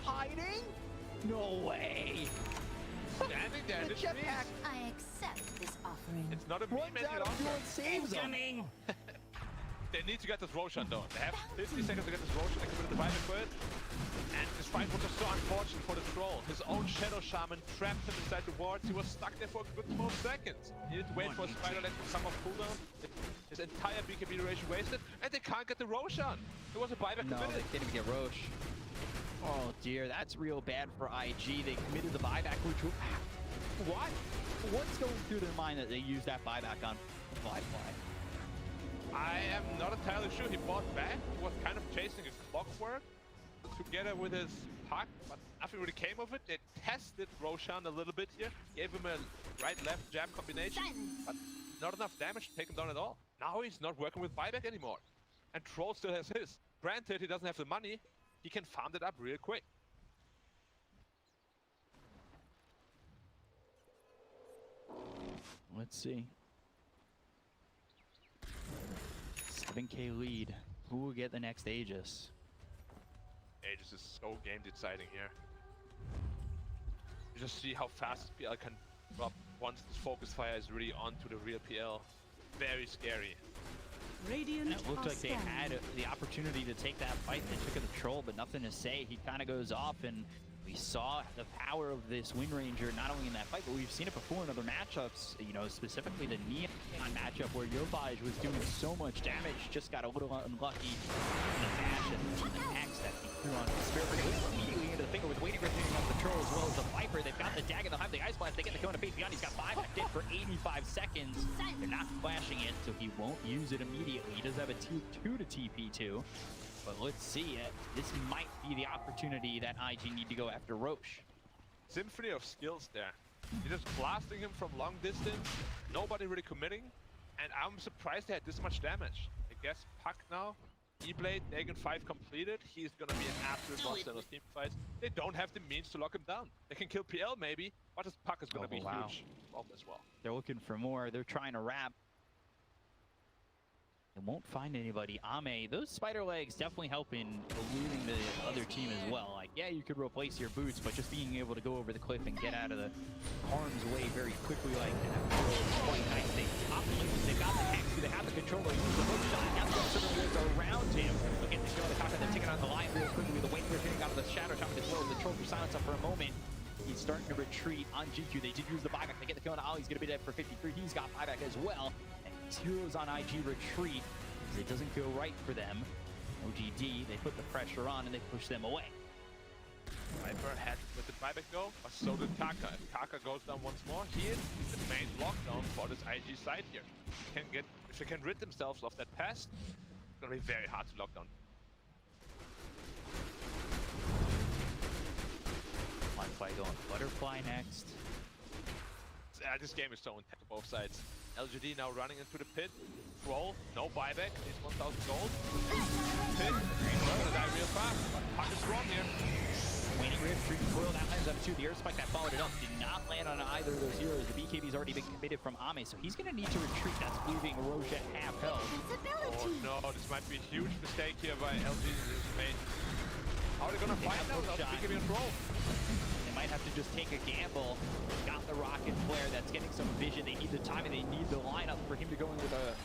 hiding. No way. Standing there. The jetpack. I accept this offering. It's not a meme any longer. Saves him. They need to get this Roshan though. They have 50 seconds to get this Roshan. They committed the buyback for it. And this fight was just so unfortunate for the Troll. His own Shadow Shaman trapped him inside the wards. He was stuck there for a good 12 seconds. He needed to wait for a Spider Leg to come off cooldown. His entire BKB duration wasted. And they can't get the Roshan. There was a buyback committed. They can't even get Roche. Oh dear, that's real bad for IG. They committed the buyback, which what's going through their mind that they used that buyback on flyfly? I am not entirely sure. He bought back. He was kind of chasing a clockwork together with his puck, but nothing really came of it. They tested Roshan a little bit here, gave him a right-left jab combination, but not enough damage to take him down at all. Now he's not working with buyback anymore. And Troll still has his. Granted, he doesn't have the money. He can farm it up real quick. Let's see. 7K lead. Who will get the next Aegis? Aegis is so game deciding here. You just see how fast PL can drop once this focus fire is really onto the real PL. Very scary. And it looked like they had the opportunity to take that fight. They took the Troll, but nothing to say. He kind of goes off, and we saw the power of this Wind Ranger not only in that fight, but we've seen it before in other matchups. You know, specifically the Neon matchup where Yovage was doing so much damage, just got a little unlucky in the fashion. And the axe that he threw on his Spirit immediately into the finger with waiting for hitting off the Troll as well as the Viper. They've got the dagger, they'll have the Ice Blast. They get the kill on a base beyond. He's got 5 back for 85 seconds. They're not flashing it, so he won't use it immediately. He does have a tier 2 to TP2. But let's see it. This might be the opportunity that IG need to go after Roche. Symphony of skills there. You're just blasting him from long distance. Nobody really committing. And I'm surprised they had this much damage. I guess Puck now. E-Blade, Dagon 5 completed. He's gonna be an absolute monster in those team fights. They don't have the means to lock him down. They can kill PL maybe, but his Puck is gonna be huge as well. They're looking for more. They're trying to wrap. They won't find anybody. Ame, those spider legs definitely help in eluding the other team as well. Like, yeah, you could replace your boots, but just being able to go over the cliff and get out of the harm's way very quickly like that is quite nice. They've got the Hex, they have the controller, use the hook shot, now the circles around him. Look at the kill of the Kaka, they're taking on the line real quickly with the weight hitting out of the Shadow Shaman as well as the Troll for silence up for a moment. He's starting to retreat on XinQ. They did use the buyback. They get the kill on Ali. He's going to be dead for 53. He's got buyback as well. And these heroes on IG retreat because it doesn't go right for them. OGD, they put the pressure on and they push them away. Viper had with the buyback go, but so did Kaka. If Kaka goes down once more, he is the main lockdown for this IG side here. If they can rid themselves of that pest, it's going to be very hard to lock down. Flyfly going Butterfly next. This game is so intense on both sides. LGD now running into the pit. Troll, no buyback, needs 1,000 gold. Pit, gonna die real fast. Puck is strong here. Waiting rib, shooting coil, that lands up too. The air spike that followed it up did not land on either of those heroes. The BKB's already been committed from Ame, so he's gonna need to retreat. That's leaving Roche at half health. Oh no, this might be a huge mistake here by LGD. How are they gonna fight now without BKB and Troll? They might have to just take a gamble. Got the rocket flare that's getting some vision. They need the timing. They need the lineup for him to go in with a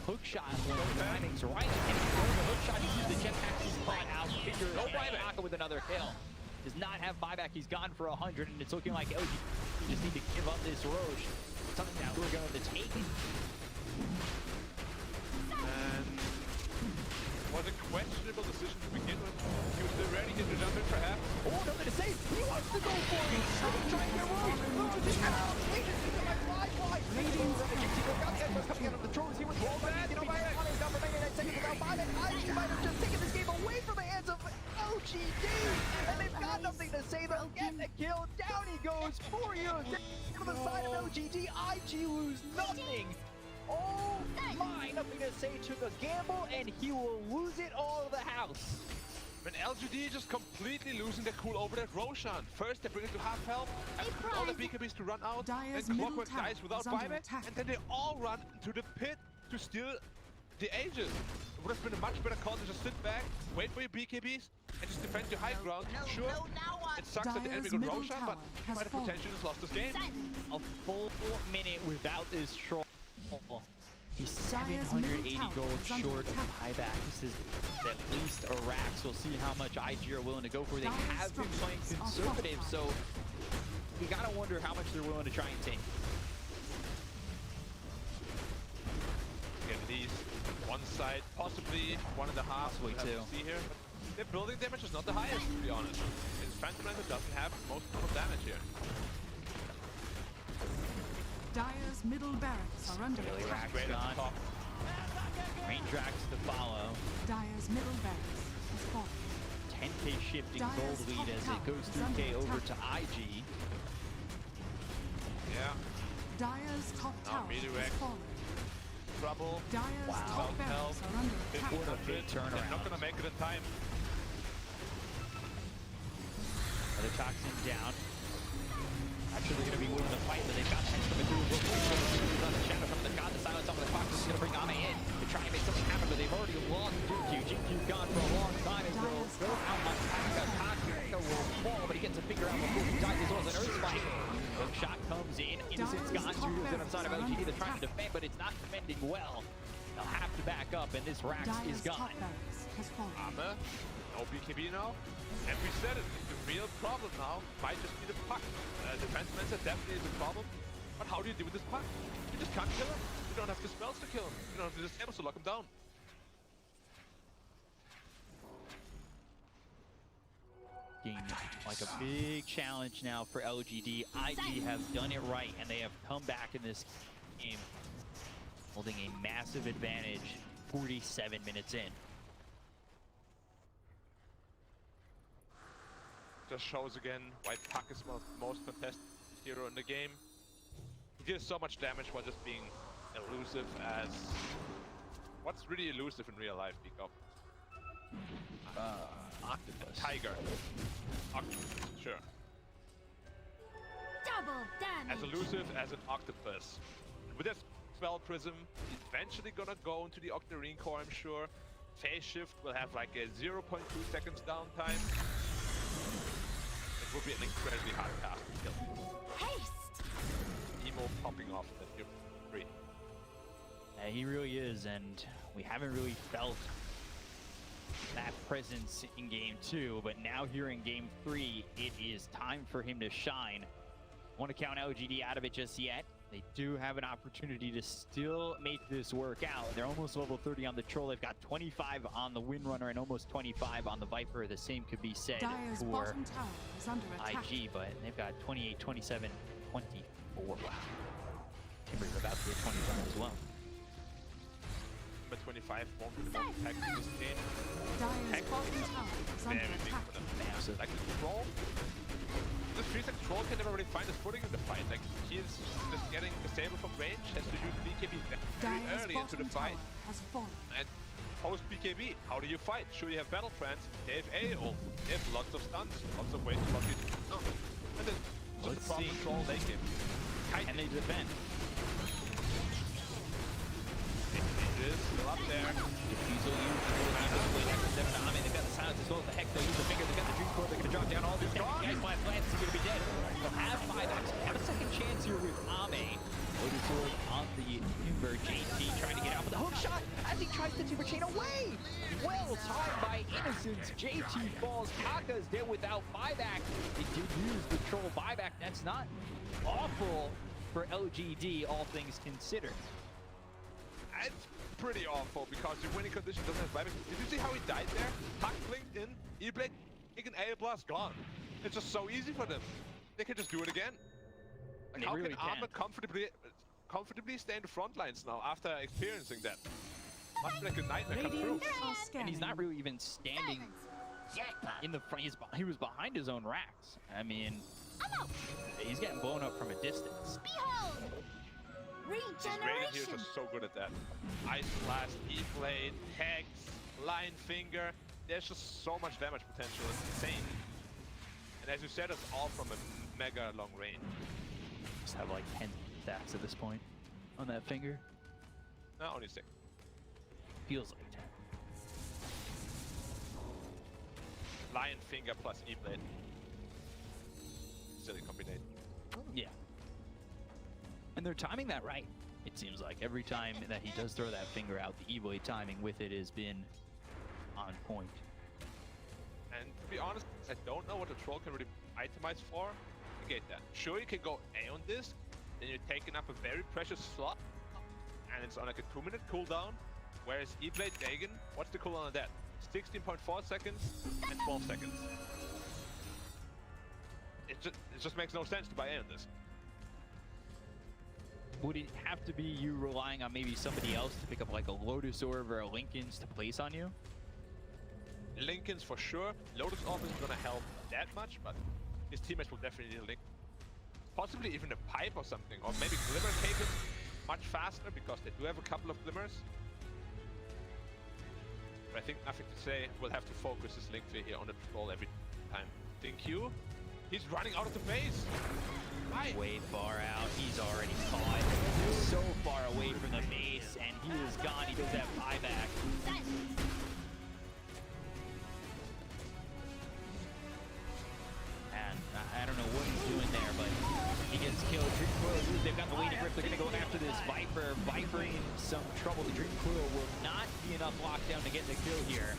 hook shot. When the timing's right, and he's going the hook shot. He uses the jetpack. He's caught out. Figure no Kaka with another kill. Does not have buyback. He's gone for 100, and it's looking like LGD just need to give up this Roche. Something that we're going to take. And was a questionable decision to begin with. He was still ready to jump in perhaps. Oh, NothingToSay. He wants to go for it. He's trying to get Roche. Roche is out. Agency by flyfly. Coming out of the trolls. He was rolled back. You know, by he's down for 99 seconds without buyback. IG might have just taken this game away from the hands of LGD. And they've got NothingToSay. They'll get the kill. Down he goes for you. To the side of LGD. IG lose nothing. Oh my, NothingToSay took a gamble and he will lose it all of the house. When LGD just completely losing their cool over that Roshan. First they bring it to half health, after all the BKBs to run out, Dyer's then middle Clockwork tower dies without is under buyback, attack. and then they all run into the pit to steal the Aegis. It would have been a much better call to just sit back, wait for your BKBs, and just defend your high ground. Sure, it sucks that the enemy got Roshan, but he might have potentially just lost this game. A full minute without this troll. He's 780 gold short of buyback. This is at least a Rax. We'll see how much IG are willing to go for. They have been playing conservative, so you gotta wonder how much they're willing to try and take. Again, these one side, possibly 1.5. Possibly two. See here, but their building damage is not the highest, to be honest. It's Phantom Lantern doesn't have most of the damage here. Dyer's middle barracks are under attack. Rax gone. Rain Drax to follow. Dyer's middle barracks is falling. 10k shifting Dyer's gold lead as it goes 3k over to IG. Yeah. Dyer's top tower is falling. Trouble. Dyer's top barracks are under attack. What a big turnaround. They're not gonna make it in time. Another toxin down. Actually going to be willing to fight, but they've got the heads coming through. On the shadow from the god, the silence off of the clock is going to bring Ame in to try and make something happen, but they've already lost XinQ. XinQ's gone for a long time as they'll go out on Kaka. Kaka will fall, but he gets a finger out before he dies as well as an earth spike. Hook shot comes in. Innocent's gone. Studios in outside of LGD. They're trying to defend, but it's not defending well. They'll have to back up, and this Rax is gone. Ame, no BKB now. And we said it, the real problem now might just be the puck. Defense Mensa definitely is a problem, but how do you deal with this puck? You just can't kill him. You don't have the spells to kill him. You don't have the spells to lock him down. Like a big challenge now for LGD. IG have done it right, and they have come back in this game, holding a massive advantage 47 minutes in. Just shows again why Puck is most contested hero in the game. He deals so much damage while just being elusive as... What's really elusive in real life, Pico? Octopus. Tiger. Octopus, sure. Double damage. As elusive as an octopus. With that spell prism, he's eventually gonna go into the Octarine core, I'm sure. Phase shift will have like a 0.2 seconds downtime. It will be an incredibly hard task to kill. Haste! Emo popping off that you're free. Yeah, he really is, and we haven't really felt that presence in game 2, but now here in game 3, it is time for him to shine. Want to count LGD out of it just yet. They do have an opportunity to still make this work out. They're almost level 30 on the Troll. They've got 25 on the Windrunner and almost 25 on the Viper. The same could be said Dyer's for bottom tower is under attack. IG, but they've got 28, 27, 24. Wow. Timber's about to get 25 as well. Number 25 won't be the most effective in this game. Dyer's bottom tower is under Very big attack. for them. Massive. Like the Troll. This feels like Troll can never really find his footing in the fight. Like he's just getting disabled from range, has to use BKB very Dyer's early into the bottom fight. tower has fallen. And post BKB, how do you fight? Sure, you have Battle Friends, they have AO, they have lots of stuns, lots of ways to lock it down. And then just the problem Troll they give. And they defend. Is still up there. Diffusal used. They've got the silence as well as the Hex. They'll use the finger. They've got the Dream Core. They're going to drop down all these guys. Flat plants. He's going to be dead. over. JT trying to get out with the hook shot as he tries to super chain away. Well timed by Innocence. JT falls. Kaka's there without buyback. They did use the troll buyback. That's not awful for LGD, all things considered. It's pretty awful because your winning condition doesn't have buyback. Did you see how he died there? Puck blinked in, E-Blade, taken A blast, gone. It's just so easy for them. They can just do it again. Like, how can Armor comfortably stay in the front lines now after experiencing that? Must be like a nightmare come through. And he's not really even standing in the front. He was behind his own racks. I mean, he's getting blown up from a distance. Behold! Regeneration! Here is just so good at that. Ice Blast, E-Blade, Hex, Line Finger. There's just so much damage potential. It's insane. And as you said, it's all from a mega long range. Just have like 10 stacks at this point on that finger. No, only 6. Feels like 10. Lion Finger plus E-Blade. Silly combination. Yeah. And they're timing that right. It seems like every time that he does throw that finger out, the E-Blade timing with it has been on point. And to be honest, I don't know what the troll can really itemize for. I get that. Sure, you can go A on this, then you're taking up a very precious slot, and it's on like a 2-minute cooldown. Whereas E-Blade Dagon, what's the cooldown on that? 16.4 seconds and 12 seconds. It just makes no sense to buy A on this. Would it have to be you relying on maybe somebody else to pick up like a Lotus Orb or a Linken's to place on you? Linken's for sure. Lotus Orb isn't gonna help that much, but his teammates will definitely need a Link. Possibly even a Pipe or something, or maybe Glimmer Cape much faster because they do have a couple of Glimmers. But I think NothingToSay will have to focus his Link here on the troll every time. XinQ, he's running out of the base. Why? Way far out. He's already caught. So far away from the base, and he is gone. He does that buyback. And I don't know what he's doing there, but he gets killed. Dream Coil, they've got the weighted grip. They're going to go after this Viper. Viper in some trouble. The Dream Coil will not be enough lockdown to get the kill here.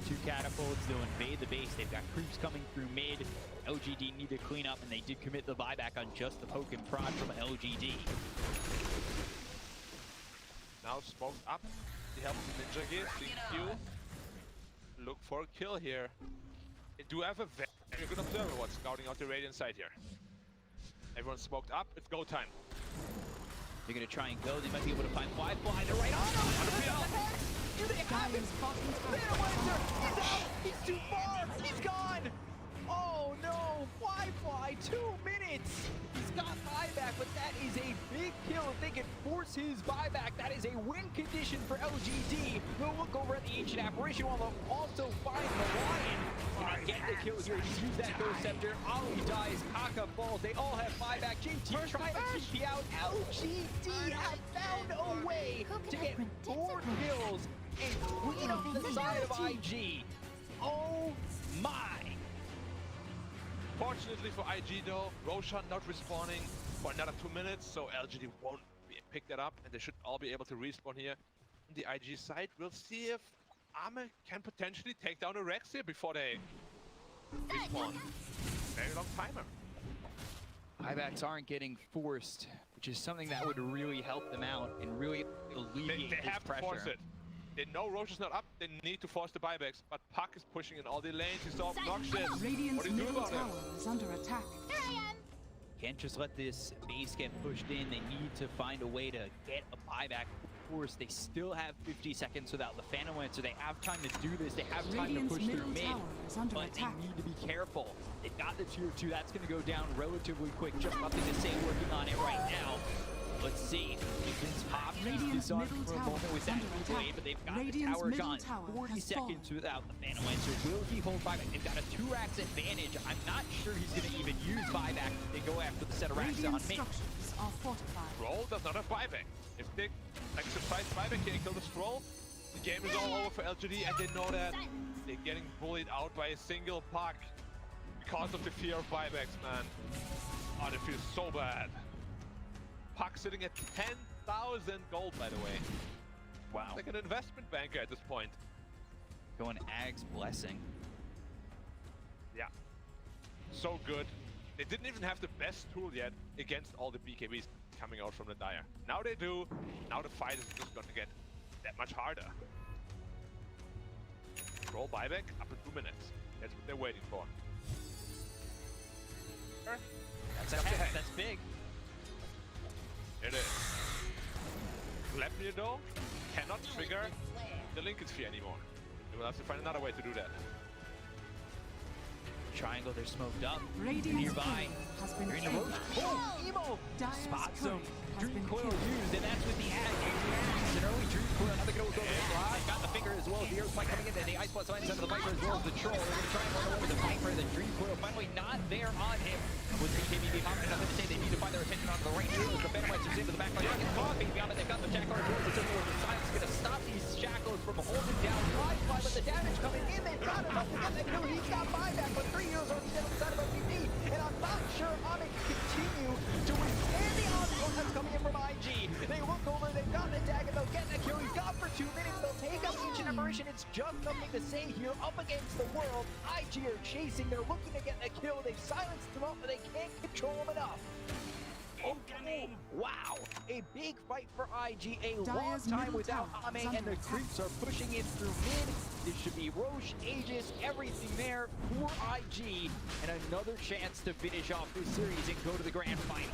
2 catapults, they'll invade the base. They've got creeps coming through mid. LGD need to clean up, and they did commit the buyback on just the poke and prod from LGD. Now smoked up. He helps the Ninja gear. XinQ. Look for a kill here. They do have a very good observer what's scouting out the Radiant side here. Everyone's smoked up. It's go time. They're going to try and go. They might be able to find flyfly. They're right on him. Do they have him? They don't want to. He's out. He's too far. He's gone. Oh no. flyfly, 2 minutes. He's got buyback, but that is a big kill. If they can force his buyback, that is a win condition for LGD. We'll look over at the Ancient Apparition while they'll also find the Lion. And they get the kill here. He's used that Ghost Scepter. Ali dies. Kaka falls. They all have buyback. JT trying to TP out. LGD have found a way to get 4 kills and clean up the side of IG. Oh my. Fortunately for IG though, Roshan not respawning for another 2 minutes, so LGD won't pick that up, and they should all be able to respawn here on the IG side. We'll see if Armor can potentially take down a Rex here before they respawn. Very long timer. Buybacks aren't getting forced, which is something that would really help them out and really alleviate They this have pressure. to force it. They know Roshan's not up, they need to force the buybacks, but Puck is pushing in all the lanes, he's so obnoxious. What Radiant's do you do middle about it? tower is under attack. Can't just let this base get pushed in. They need to find a way to get a buyback. Of course, they still have 50 seconds without the Phantom Lancer. They have time to do this. They have time Radiant's to push through middle mid, tower is under but attack. they need to be careful. They've got the tier 2. That's going to go down relatively quick. Just NothingToSay working on it right now. Let's see. Vince Pop keeps this on for a moment with that blade, but they've got the tower gone. 40 seconds without the Phantom Lancer. Will he hold buyback? They've got a 2 racks advantage. I'm not sure he's going to even use buyback if they go after the set of racks on mid. Are fortified. Scroll does not have buyback. If they like surprise buyback here and kill the Scroll, the game is all over for LGD, and they know that. They're getting bullied out by a single Puck because of the fear of buybacks, man. Oh, they feel so bad. Puck sitting at 10,000 gold, by the way. Wow. It's like an investment banker at this point. Going Ag's Blessing. Yeah. So good. They didn't even have the best tool yet against all the BKBs coming out from the Dire. Now they do. Now the fight is just going to get that much harder. Roll buyback up in 2 minutes. That's what they're waiting for. That's a hex. That's big. It is. Glepnir though cannot trigger the Lincoln Sphere anymore. They will have to find another way to do that. Triangle, they're smoked up. Radiant's Nearby. has been They're in the killed. roach. Oh, Emo! Dire's Spots turret him. has Dream been Coil killed. used, and that's with the ad. An early Dream Coil. Another go with the got the finger as well as the Earth Spike coming in. And the Ice Plus finds under the Viper as well as the Troll. They're going to try and run away with the Viper. The Dream Coil finally not there on him. With the KBB popping, nothing to say. They need to find their attention onto the right here. The Venomizers into the back line. They're caught. Baby Beyond, they've got the Jackal as well as the Civil War. The Silence is going to stop these Shackles from holding down flyfly, but the damage coming in. They've got enough to get that kill. He's got buyback, but 3 years already dead on the side of OPP. And I'm not sure Ame can continue to withstand the onslaught that's coming in from IG. They look over, they've got the tag, and they'll get the kill. He's got for 2 minutes. They'll take up Ancient Apparition. It's just nothing to say here. Up against the world, IG are chasing. They're looking to get the kill. They've silenced them up, but they can't control them enough. Oh, wow. A big fight for IG. A long time without Ame, and the creeps are pushing in through mid. This should be Roche, Aegis, everything there for IG. And another chance to finish off this series and go to the grand final.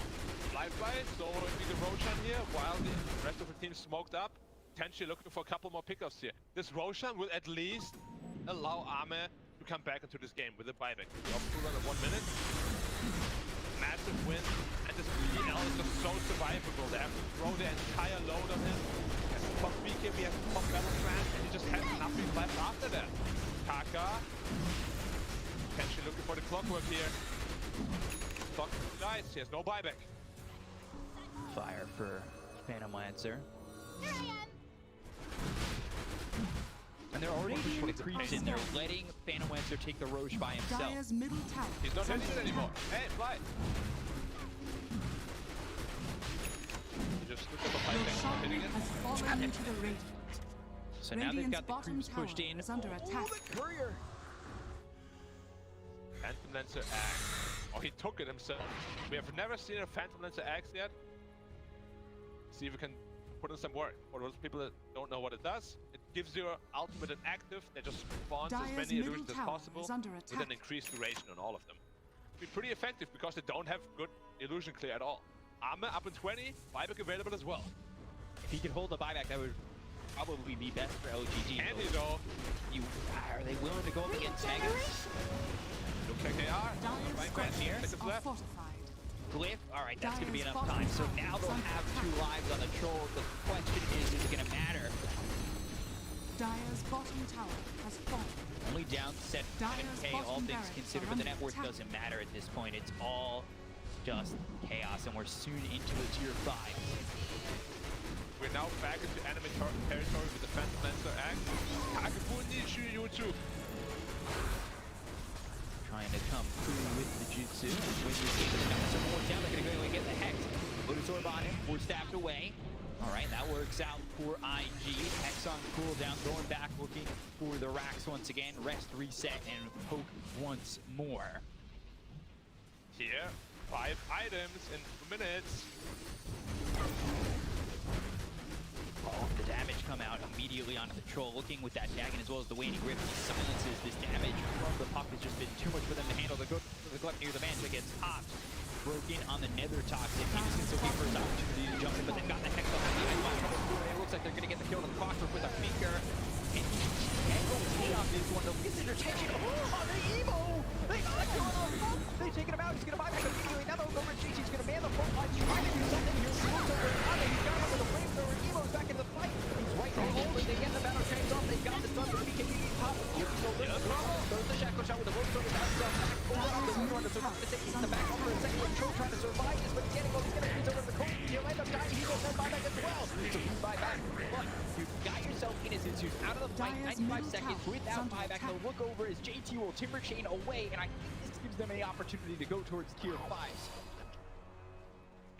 Flyfly soloing the Roshan here while the rest of the team smoked up. Potentially looking for a couple more pickups here. This Roshan will at least allow Ame to come back into this game with a buyback. Up to 1 minute. Massive win. And this BL is just so survivable. They have to throw their entire load on him. He has to pop BKB, he has to pop Battle Trance, and he just has nothing left after that. Kaka. Potentially looking for the clockwork here. Clock dies, he has no buyback. Fire for Phantom Lancer. And they're already pushing the creeps in. They're letting Phantom Lancer take the Roche by himself. Dire's middle tower. He's not hitting it anymore. Hey, Fly! He just looked at the pipe and hitting it. Has fallen into the Radiant. So now they've got the bottom creeps tower pushed in. is under attack. The courier! Phantom Lancer axe. Oh, he took it himself. We have never seen a Phantom Lancer axe yet. See if we can put in some work. For those people that don't know what it does, it gives your ultimate an active that just spawns as many illusions as possible with an increased duration on all of them. It'd be pretty effective because they don't have good illusion clear at all. Ame up in 20, buyback available as well. If he could hold the buyback, that would probably be best for LGD. Can he though? Are they willing to go up against Megas? Looks like they are. Dire's here. structures are fortified. Glyph, alright, that's going to be enough time. So now they'll have 2 lives on the Troll. The question is it going to matter? Dire's bottom tower has fallen. Only down 7k, all things considered, but the net worth doesn't matter at this point. It's all just chaos, and we're soon into a tier 5. We're now back into enemy territory with the Phantom Lancer axe. Kakabundi YouTube. Trying to come through with the jutsu. When you see the guys are more down, they're going to go and get the hex. Lotus Orb on him, 4 staffed away. Alright, that works out for IG. Hex on cooldown, going back, looking for the racks once again. Rest, reset, and poke once more. Here, 5 items in 2 minutes. Oh, the damage come out immediately onto the Troll, looking with that Dagon as well as the Waning Grip. He silences this damage from the puck. Has just been too much for them to handle. They go to the Glut near the Manta, gets popped. Broken on the Nether Toxic. Innocence looking for his opportunity to jump in, but they've got the Hex on the Ice. It looks like they're going to get the kill on the Clockwork with a finger. And can't go chaos this one. They'll get their attention. Oh, the Emo! They got a kill on the front. They take it out. He's going to buy back immediately. Now they'll go over He's going to man the front line. Trying to do something here. He looks over Ame. He's got him with a flamethrower. Emo's back in the fight. He's right there. But they get the battle trains off. They've got the stun for BKB top. Here's the little combo. Throws the shackle shot with the rope throw. He's got himself back. Over on the winner on the surface. He's in the back over a second. Troll trying to survive this, but he's getting over. He's going to freeze over the cold. He'll end up dying. He goes that buyback as well. So he's buyback. But you've got yourself Innocence who's out of the fight. 95 seconds without buyback. They'll look over as JT will timber chain away, and I think this gives them an opportunity to go towards tier 5s.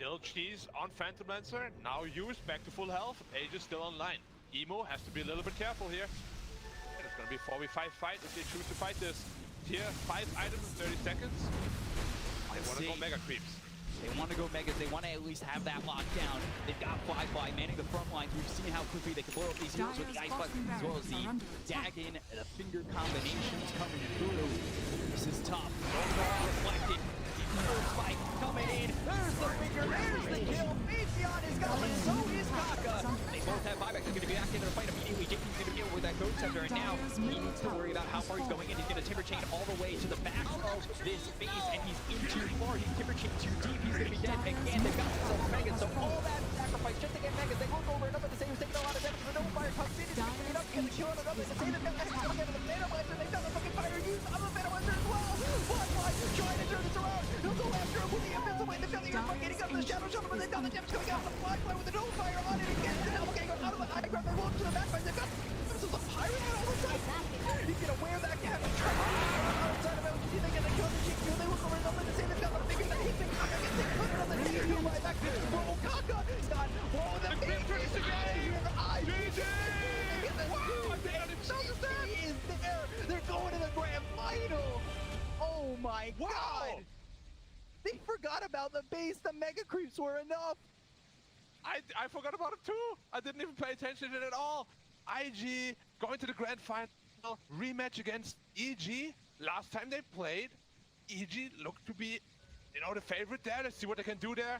LG's on Phantom Lancer, now used, back to full health. Age is still online. Emo has to be a little bit careful here. And it's gonna be a 4v5 fight if they choose to fight this. Here, 5 items in 30 seconds. They want to go mega creeps. They want to go megas. They want to at least have that lockdown. They've got flyfly manning the front lines. We've seen how quickly they can blow up these heroes with the ice bucket, as well as the Dagon, the finger combinations coming through. This is tough. Reflected. First spike coming in. There's the finger. There's the kill. Atheon is gone. So is Kaka. They both have buybacks. They're going to be back into the fight immediately. JQ's going to deal with that Ghost Scepter, and now he needs to worry about how far he's going in. He's going to timber chain all the way to the back of this base, and he's in too far. He's timber chain too deep. He's going to be dead again. They've got themselves Megas, so all that sacrifice just to get Megas. They look over and up at the same. He's taking a lot of damage. The no fire comes in. He's picking it up. He's going to kill it up. He's going to take it down. He's going to get the Phantom Lancer. They've done the fucking fire use on the Phantom Lancer as well. Flyfly trying to turn this around. He'll go after him with the invincible. They've done the earthquake getting up to the shadow shuttle, but they've done the damage coming out of the Flyfly with the no fire on it again. And now getting out of the high ground. They walk to the back. They've got this is a pirate all the time. He's going to wear that cap and try outside of LGD. They get the kill the XinQ. They look over and up and say they've got the figure that hits the Kaka. Gets the put it on the XinQ right back. Bro, Kaka got whoa, the Invictus again. IGG. He is there. They're going to the grand final. Oh my god. They forgot about the base. The mega creeps were enough. I forgot about it too. I didn't even pay attention to it at all. IG going to the grand final rematch against EG. Last time they played, EG looked to be, you know, the favorite there. Let's see what they can do there.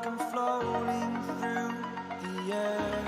I'm floating through the air.